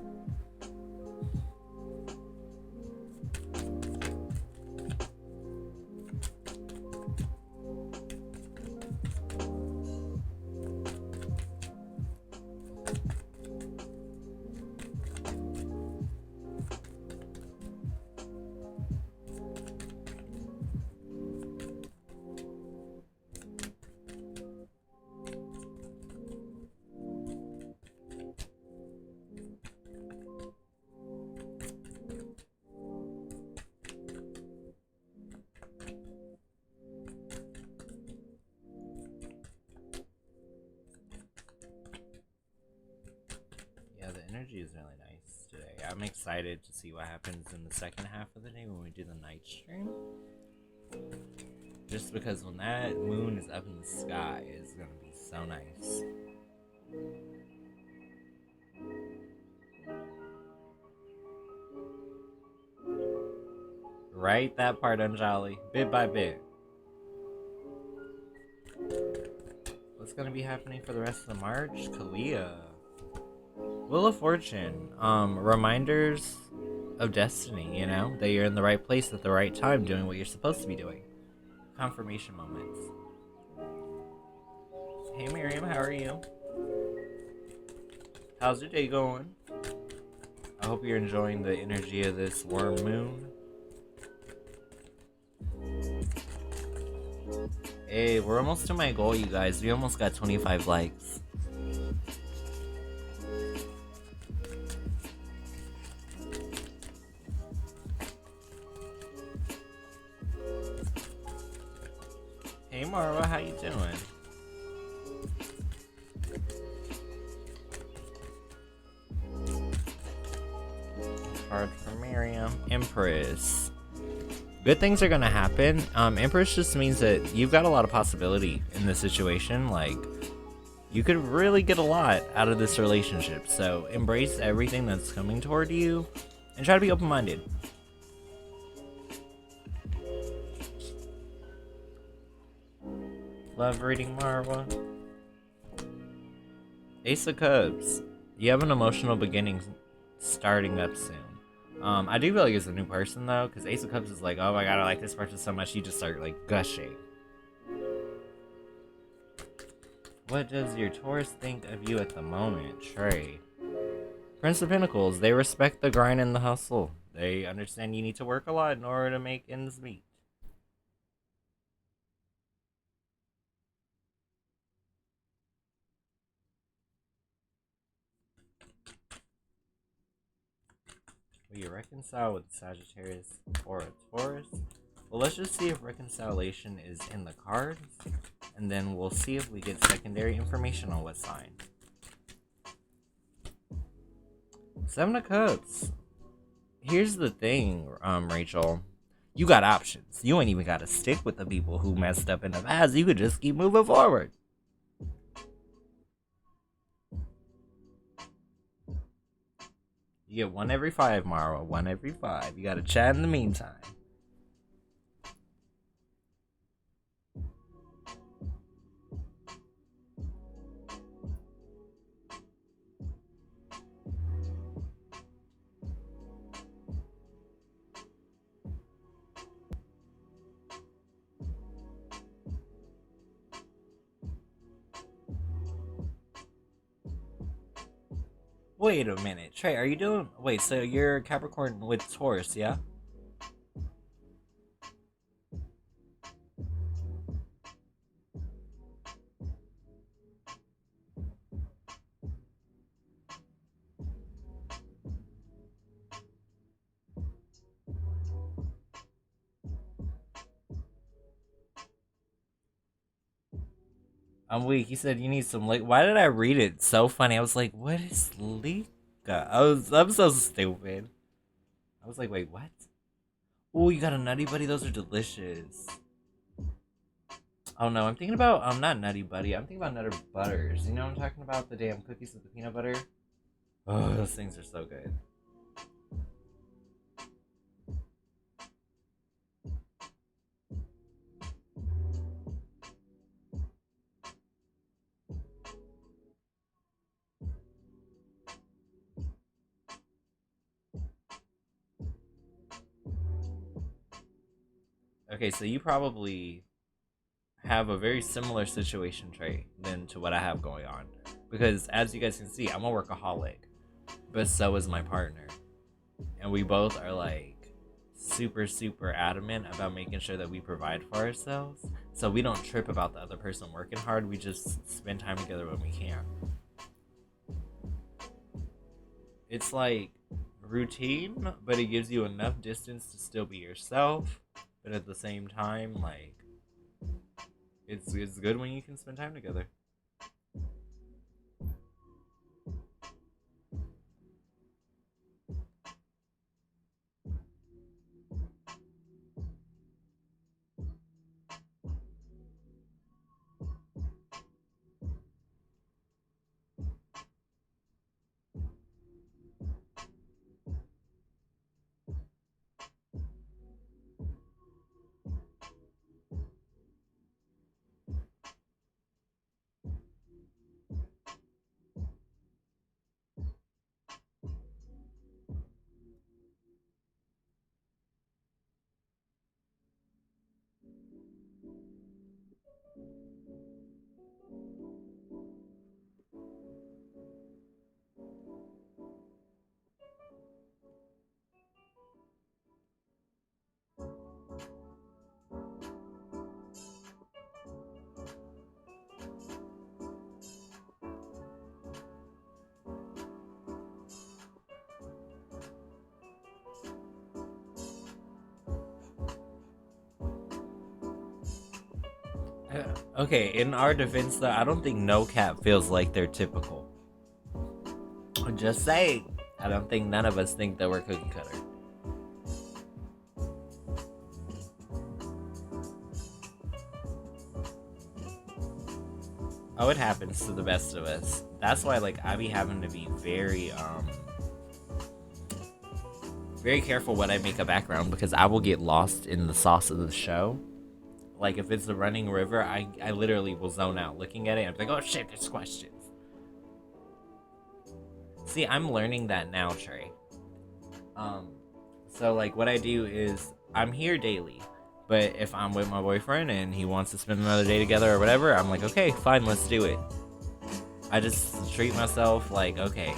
Yeah, the energy is really nice today. I'm excited to see what happens in the second half of the day when we do the night stream. Just because when that moon is up in the sky, it's gonna be so nice. Right, that part, Unjolly. Bit by bit. What's gonna be happening for the rest of March? Kalia. Wheel of Fortune. Reminders of destiny, you know? That you're in the right place at the right time doing what you're supposed to be doing. Confirmation moments. Hey Miriam, how are you? How's your day going? I hope you're enjoying the energy of this warm moon. Hey, we're almost to my goal, you guys. We almost got 25 likes. Hey Marwa, how you doing? Card for Miriam. Empress. Good things are gonna happen. Empress just means that you've got a lot of possibility in this situation. Like, you could really get a lot out of this relationship. So embrace everything that's coming toward you and try to be open-minded. Love reading, Marwa. Ace of Cups. You have an emotional beginning starting up soon. I do feel like it's a new person though, because Ace of Cups is like, oh my god, I like this person so much, you just start like gushing. What does your Taurus think of you at the moment, Trey? Prince of Pentacles. They respect the grind and the hustle. They understand you need to work a lot in order to make ends meet. Will you reconcile with Sagittarius or a Taurus? Well, let's just see if reconciliation is in the cards, and then we'll see if we get secondary information on what sign. Seven of Cups. Here's the thing, Rachel. You got options. You ain't even got to stick with the people who messed up in the past. You could just keep moving forward. You get 1 every 5, Mara. 1 every 5. You gotta chat in the meantime. Wait a minute. Trey, are you doing... Wait, so you're Capricorn with Taurus, yeah? I'm weak. You said you need some lick. Why did I read it so funny? I was like, what is Lika? I'm so stupid. I was like, wait, what? Oh, you got a Nutty Buddy? Those are delicious. Oh no, I'm thinking about, not Nutty Buddy. I'm thinking about Nutter Butters. You know what I'm talking about? The damn cookies with the peanut butter? Oh, those things are so good. Okay, so you probably have a very similar situation trait than to what I have going on. Because as you guys can see, I'm a workaholic, but so is my partner. And we both are like super, super adamant about making sure that we provide for ourselves. So we don't trip about the other person working hard. We just spend time together when we can. It's like routine, but it gives you enough distance to still be yourself. But at the same time, like, it's good when you can spend time together. Okay, in our defense though, I don't think no cap feels like they're typical. I'm just saying, I don't think none of us think that we're cookie cutter. Oh, it happens to the best of us. That's why, like, I be having to be very careful when I make a background, because I will get lost in the sauce of the show. Like, if it's a running river, I literally will zone out looking at it and be like, oh shit, there's questions. See, I'm learning that now, Trey. So like what I do is I'm here daily, but if I'm with my boyfriend and he wants to spend another day together or whatever, I'm like, okay, fine, let's do it. I just treat myself like, okay,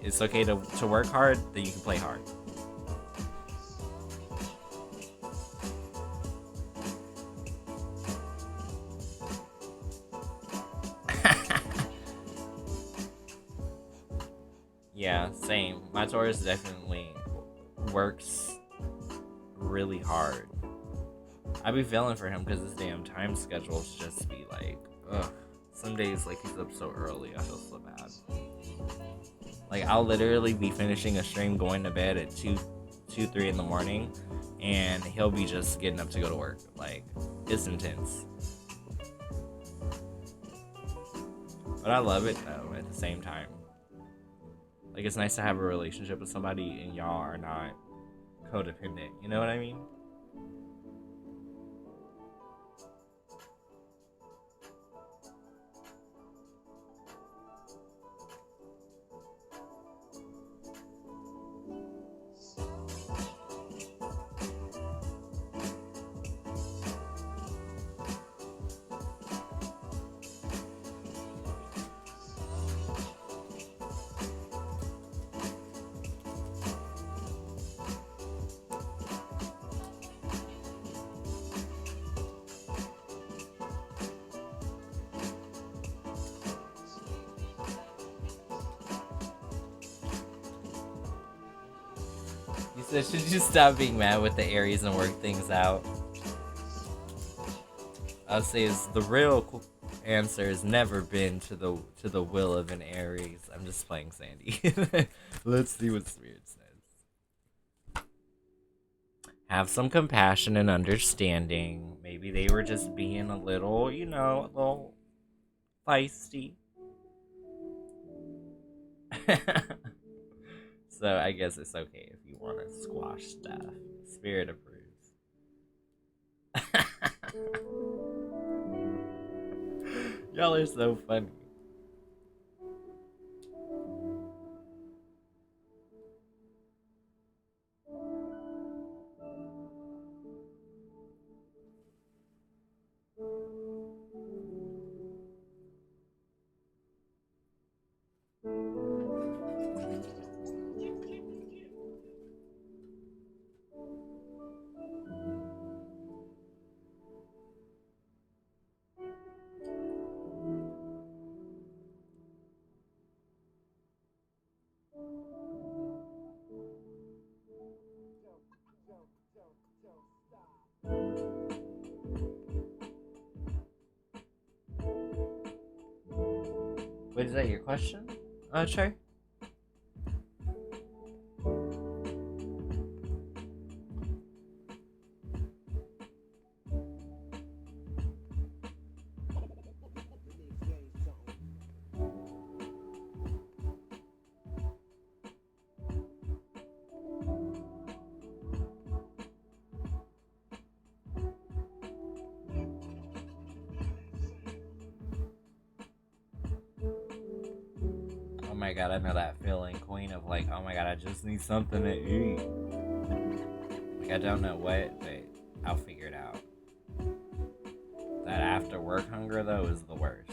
it's okay to work hard, then you can play hard. Yeah, same. My Taurus definitely works really hard. I be feeling for him because his damn time schedules just be like, ugh. Some days, like, he's up so early, I feel so bad. Like, I'll literally be finishing a stream, going to bed at 3 in the morning, and he'll be just getting up to go to work. Like, it's intense. But I love it, though, at the same time. Like, it's nice to have a relationship with somebody and y'all are not codependent. You know what I mean? You said, should you stop being mad with the Aries and work things out? I'll say is the real answer has never been to the will of an Aries. I'm just playing Sandy. Let's see what Spirit says. Have some compassion and understanding. Maybe they were just being a little, a little feisty. So I guess it's okay if you want to squash stuff. Spirit approves. Y'all are so funny. Wait, is that your question? Trey? Oh my god, I know that feeling, Queen, of like, oh my god, I just need something to eat. Like, I don't know what, but I'll figure it out. That after work hunger, though, is the worst.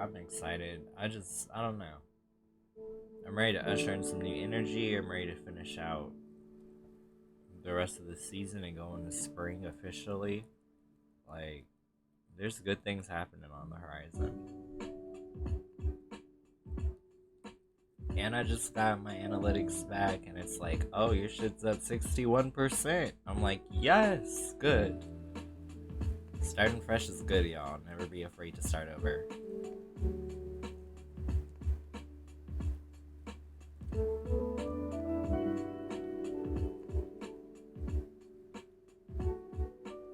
I'm excited. I don't know. I'm ready to usher in some new energy. I'm ready to finish out the rest of the season and go into spring officially. Like, there's good things happening on the horizon. And I just got my analytics back, and it's like, oh, your shit's up 61%. I'm like, yes, good. Starting fresh is good, y'all. Never be afraid to start over.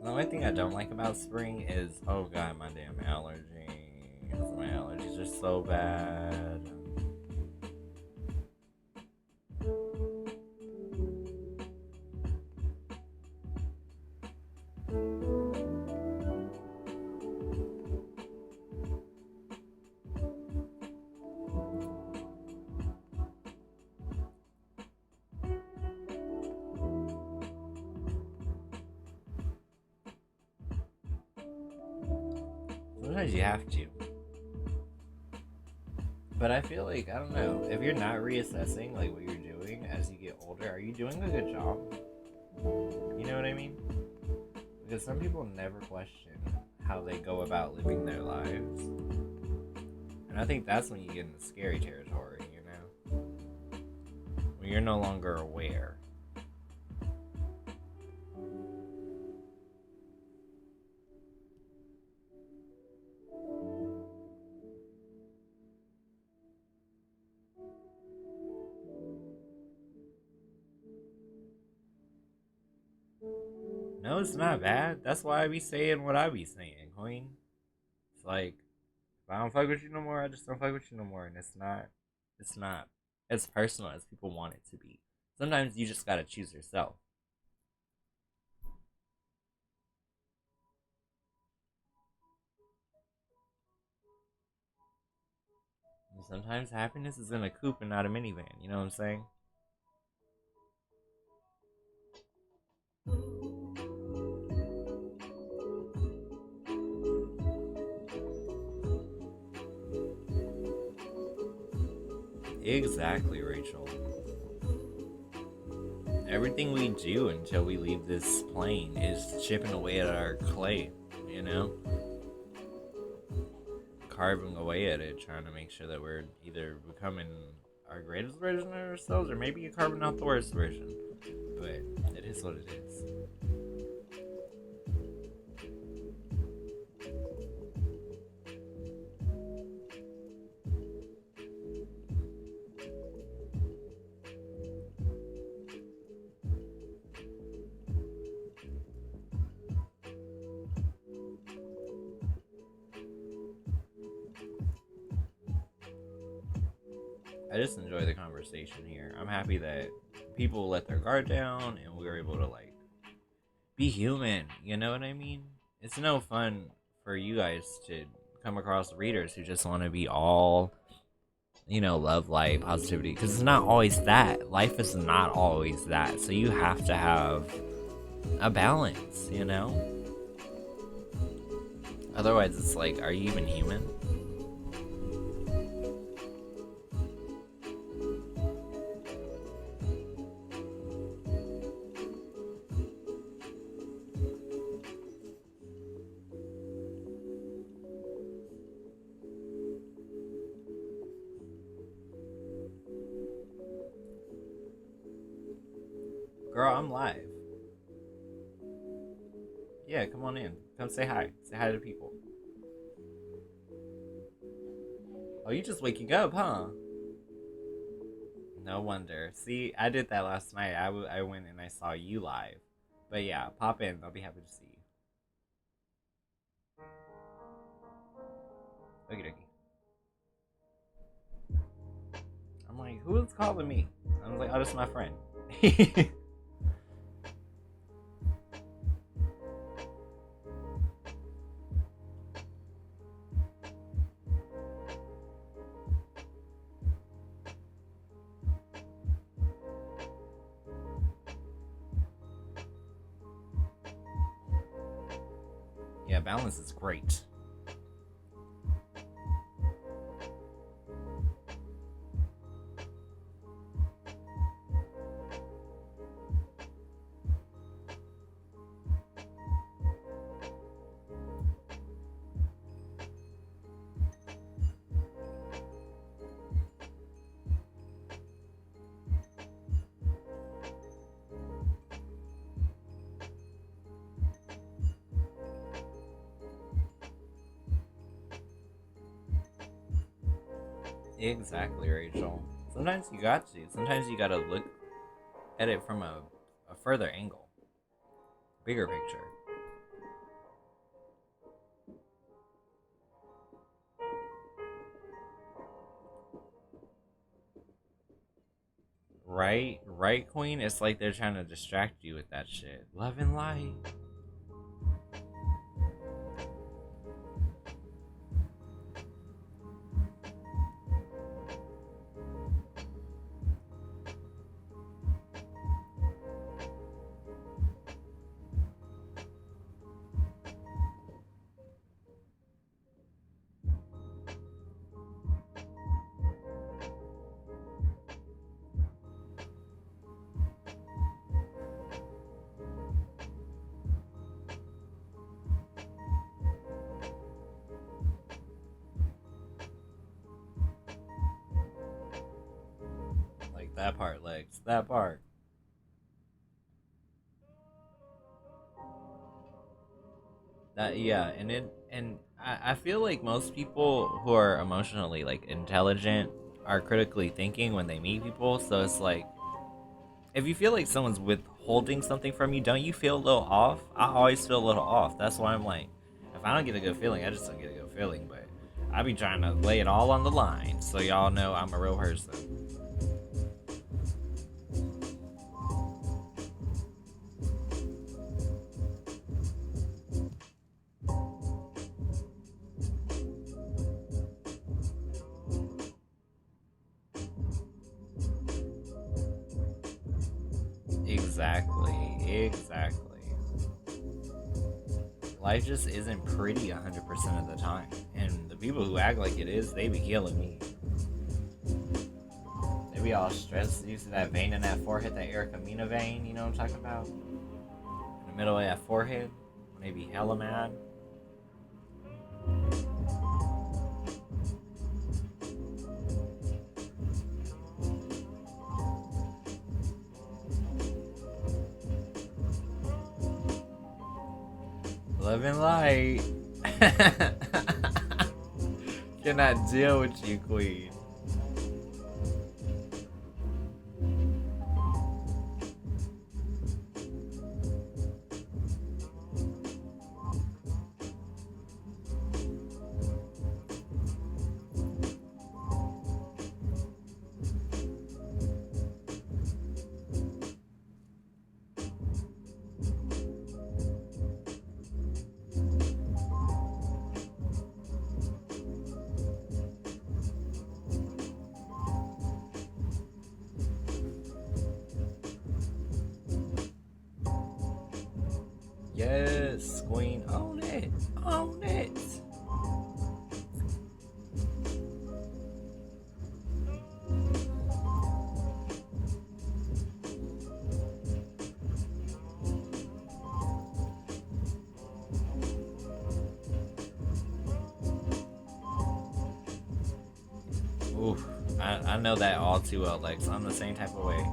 The only thing I don't like about spring is, oh god, my damn allergies. My allergies are so bad. Sometimes you have to. But I feel like, I don't know, if you're not reassessing like what you're doing as you get older, are you doing a good job? You know what I mean? Because some people never question how they go about living their lives. And I think that's when you get into scary territory, you know? When you're no longer aware. No, it's not bad. That's why I be saying what I be saying, Queen. It's like, if I don't fuck with you no more, I just don't fuck with you no more. And it's not as personal as people want it to be. Sometimes you just gotta choose yourself. And sometimes happiness is in a coupe and not a minivan. You know what I'm saying? Exactly, Rachel. Everything we do until we leave this plane is chipping away at our clay, you know? Carving away at it, trying to make sure that we're either becoming our greatest version of ourselves or maybe carving out the worst version. But it is what it is. I just enjoy the conversation here. I'm happy that people let their guard down and we were able to like be human. You know what I mean? It's no fun for you guys to come across readers who just want to be all love, light, positivity, because it's not always that. Life is not always that. So you have to have a balance, Otherwise, it's like, are you even human? Girl, I'm live. Yeah, come on in. Come say hi. Say hi to people. Oh, you just waking up, huh? No wonder. See, I did that last night. I went and I saw you live. But yeah, pop in. I'll be happy to see you. Okie dokie. I'm like, who is calling me? I was like, oh, this is my friend. Yeah, balance is great. Exactly, Rachel. Sometimes you got to. Sometimes you gotta look at it from a further angle. Bigger picture. Right, Queen? It's like they're trying to distract you with that shit. Love and light. Like that part, Legs. That part. That, yeah, and I feel like most people who are emotionally like intelligent are critically thinking when they meet people. So it's like, if you feel like someone's withholding something from you, don't you feel a little off? I always feel a little off. That's why I'm like, if I don't get a good feeling, I just don't get a good feeling. But I be trying to lay it all on the line so y'all know I'm a real person. Exactly. Life just isn't pretty 100% of the time. And the people who act like it is, they be killing me. They be all stressed. You see that vein in that forehead, that Erica Mena vein, you know what I'm talking about? In the middle of that forehead, when they be hella mad. Love and light. Cannot deal with you, Queen. Yes, queen, own it. Own it. Oof, I know that all too well, Lex. I'm the same type of way.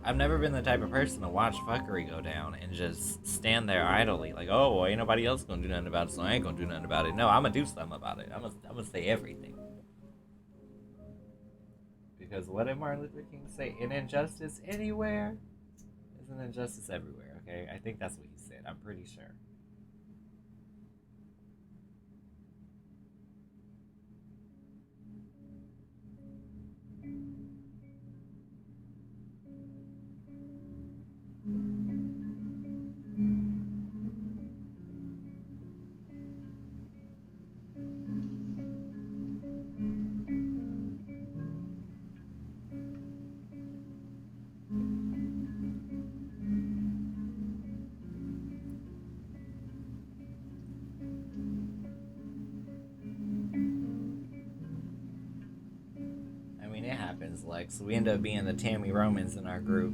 I've never been the type of person to watch fuckery go down and just stand there idly, like, oh, well, ain't nobody else gonna do nothing about it, so I ain't gonna do nothing about it. No, I'm gonna do something about it. I'm gonna say everything. Because what did Martin Luther King say? An injustice anywhere is an injustice everywhere, okay? I think that's what he said. I'm pretty sure. I mean, it happens, Lex. We end up being the Tammy Romans in our group.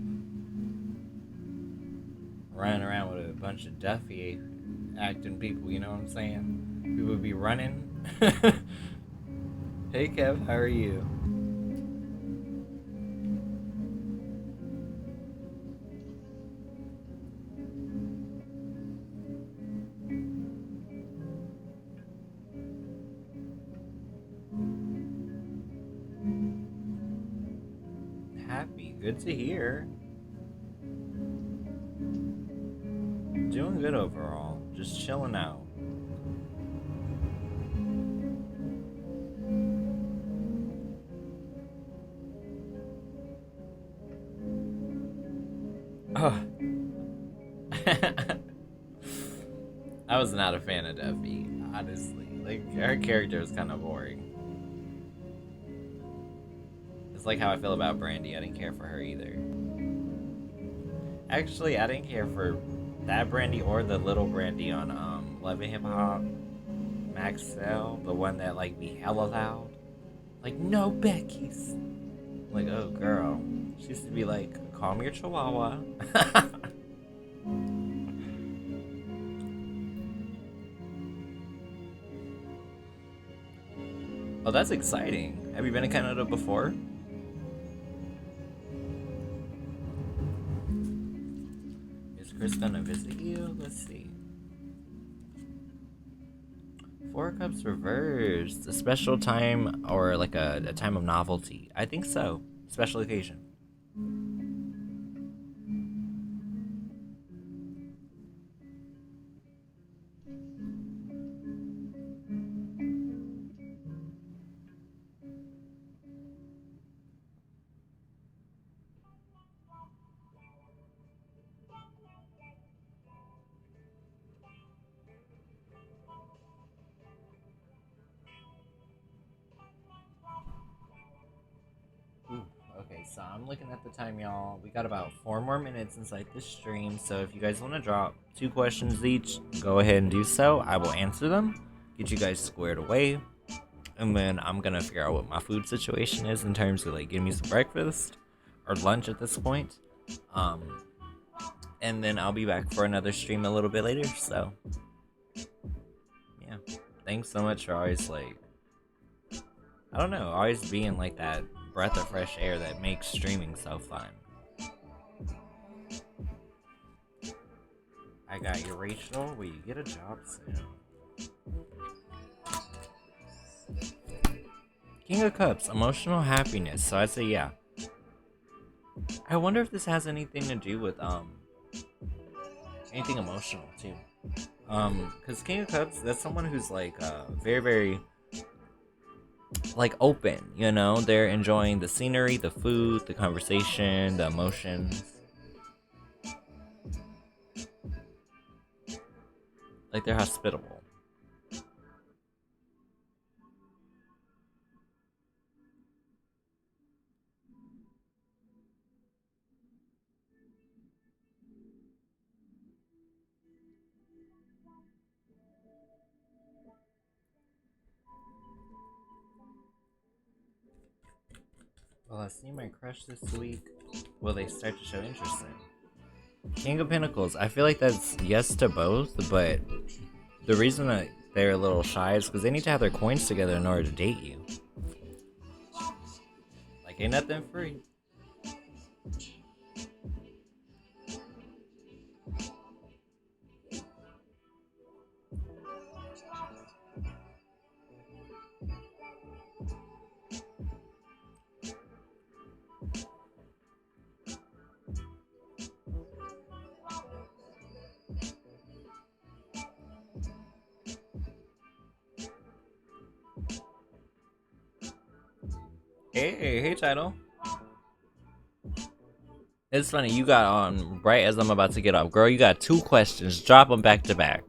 Running around with a bunch of Duffy acting people, you know what I'm saying? We would be running. Hey Kev, how are you? Happy, good to hear. Doing good overall, just chilling out. Oh. I was not a fan of Duffy, honestly. Like, her character was kind of boring. It's like how I feel about Brandy. I didn't care for her either. Actually, I didn't care for that Brandy or the little Brandy on Love and Hip Hop. Maxell, the one that like be hella loud. Like, no Becky's. Like, oh girl. She used to be like, calm your chihuahua. Oh, that's exciting. Have you been to Canada before? Is Chris gonna visit you? Let's see. Four Cups reversed. A special time or like a time of novelty. I think so. Special occasion. Ooh, okay, so I'm looking at the time, y'all. We got about 4 more minutes inside this stream, so if you guys want to drop 2 questions each, go ahead and do so. I will answer them, get you guys squared away, and then I'm gonna figure out what my food situation is in terms of like getting me some breakfast or lunch at this point. And then I'll be back for another stream a little bit later. So yeah, thanks so much for always like, I don't know, always being like that breath of fresh air that makes streaming so fun. I got you, Rachel. Will you get a job soon? King of Cups, emotional happiness. So I'd say yeah. I wonder if this has anything to do with anything emotional too. Because King of Cups, that's someone who's like very, very like open, you know? They're enjoying the scenery, the food, the conversation, the emotions. Like they're hospitable. Will I see my crush this week? Will they start to show interest in? King of Pentacles. I feel like that's yes to both, but the reason that they're a little shy is because they need to have their coins together in order to date you. Like, ain't nothing free. Hey, title. It's funny, you got on right as I'm about to get off. Girl, you got 2 questions. Drop them back to back.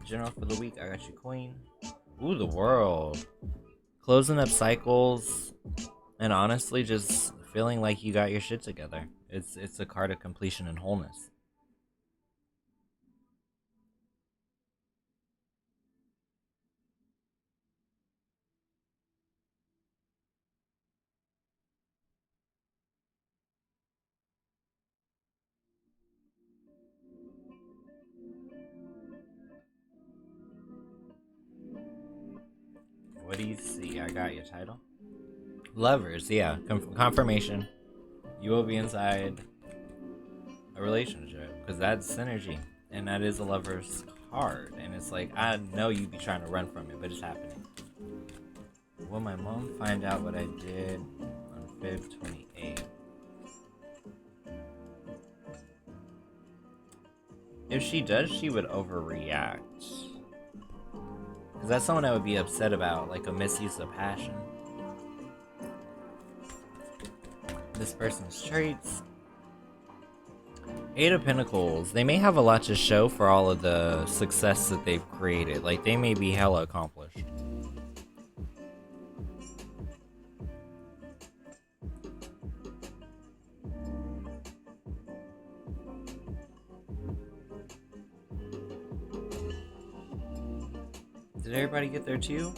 General for the week, I got you Queen. Ooh, the World. Closing up cycles, and honestly, just feeling like you got your shit together. It's a card of completion and wholeness. What do you see? I got your title. Lovers, yeah. Confirmation. You will be inside a relationship, because that's synergy, and that is a lover's card. And it's like, I know you be trying to run from it, but it's happening. Will my mom find out what I did on Feb 28th? If she does, she would overreact. Because that's someone that would be upset about, like a misuse of passion. This person's traits. 8 of Pentacles. They may have a lot to show for all of the success that they've created. Like, they may be hella accomplished. Did everybody get there too?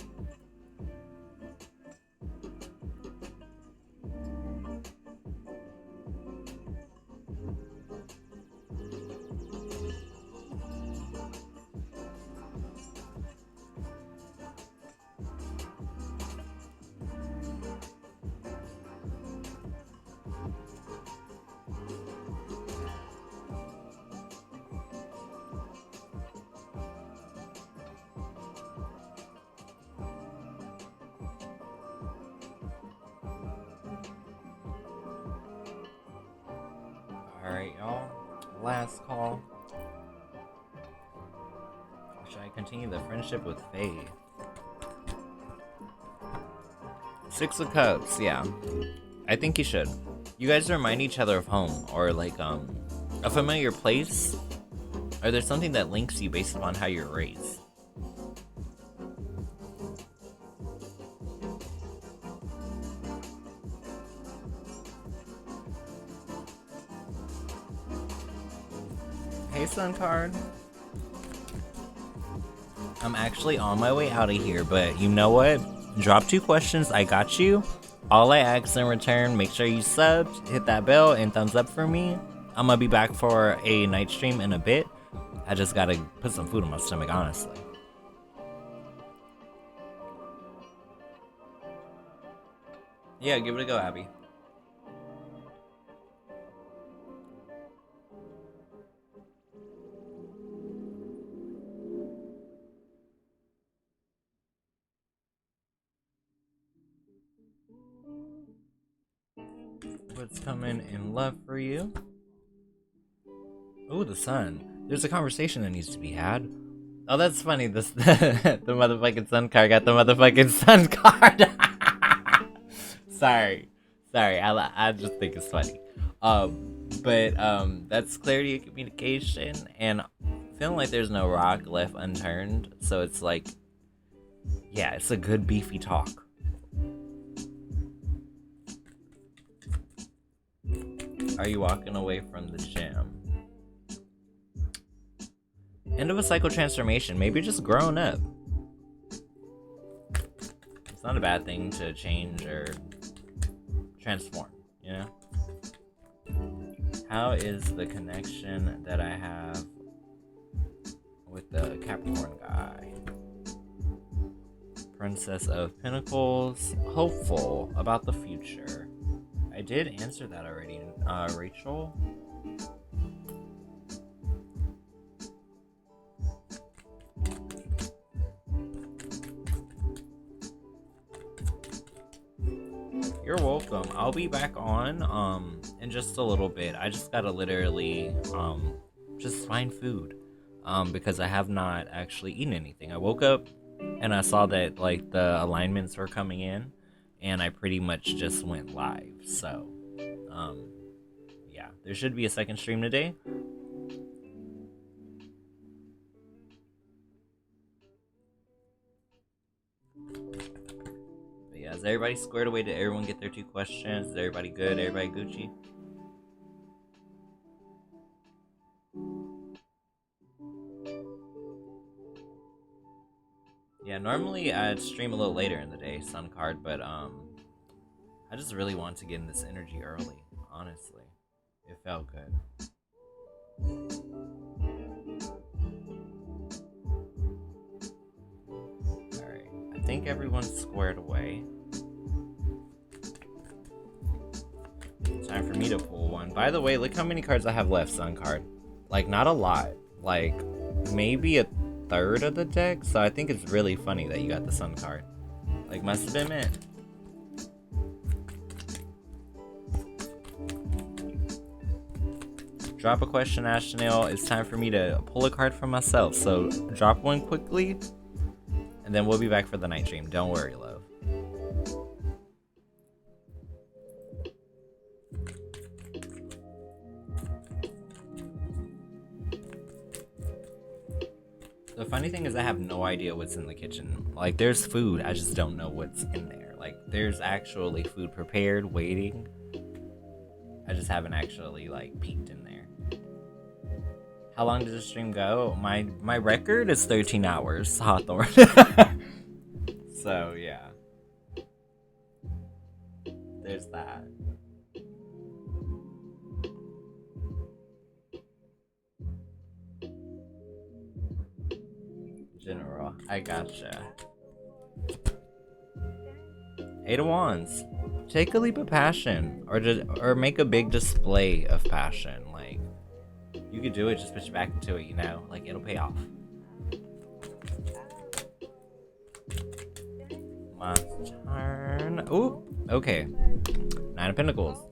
Alright, y'all. Last call. Should I continue the friendship with Faye? 6 of Cups, yeah. I think you should. You guys remind each other of home, or like, a familiar place. Or there's something that links you based upon how you're raised. Hey, Sun card. I'm actually on my way out of here, but you know what? Drop 2 questions, I got you. All I ask in return, make sure you subbed, hit that bell, and thumbs up for me. I'm gonna be back for a night stream in a bit. I just gotta put some food in my stomach, honestly. Yeah, give it a go, Abby. What's coming in love for you? Ooh, the sun. There's a conversation that needs to be had. Oh, that's funny. This the motherfucking sun card got the motherfucking sun card. Sorry. I just think it's funny. But that's clarity of communication, and feeling like there's no rock left unturned. So it's like, yeah, it's a good beefy talk. Are you walking away from the gym? End of a cycle transformation. Maybe just growing up. not a bad thing to change or transform, you know? How is the connection that I have with the Capricorn guy? Princess of Pentacles, hopeful about the future. I did answer that already, Rachel. You're welcome. I'll be back on in just a little bit. I just gotta literally just find food because I have not actually eaten anything. I woke up and I saw that like the alignments were coming in, and I pretty much just went live. So yeah, there should be a second stream today. But yeah, is everybody squared away? Did everyone get their 2 questions? Is everybody good? Everybody Gucci? Yeah, normally I'd stream a little later in the day, Sun Card, but I just really want to get in this energy early, honestly. It felt good. Alright, I think everyone's squared away. Time for me to pull one. By the way, look how many cards I have left, Sun Card. Like, not a lot. Like, maybe a third of the deck, so I think it's really funny that you got the Sun card. Like, must have been meant. Drop a question, Ashnell. It's time for me to pull a card for myself, so drop one quickly, and then we'll be back for the night stream. Don't worry, love. The funny thing is I have no idea what's in the kitchen. Like, there's food, I just don't know what's in there. Like, there's actually food prepared, waiting. I just haven't actually, like, peeked in there. How long does the stream go? My record is 13 hours, Hawthorne. So, yeah. There's that. General, I gotcha. 8 of Wands. Take a leap of passion, or make a big display of passion. Like, you could do it, just put your back into it, you know? Like, it'll pay off. My turn. Ooh, okay. 9 of Pentacles.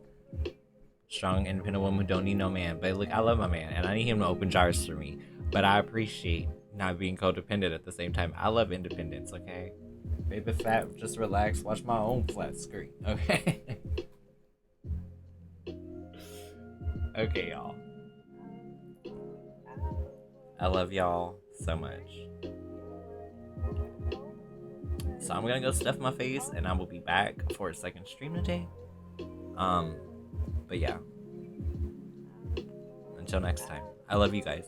Strong, independent woman who don't need no man. But look, I love my man, and I need him to open jars for me. But I appreciate not being codependent at the same time. I love independence, okay? Baby fat, just relax, watch my own flat screen, okay? Okay, y'all. I love y'all so much. So I'm gonna go stuff my face, and I will be back for a second stream today. But yeah. Until next time. I love you guys.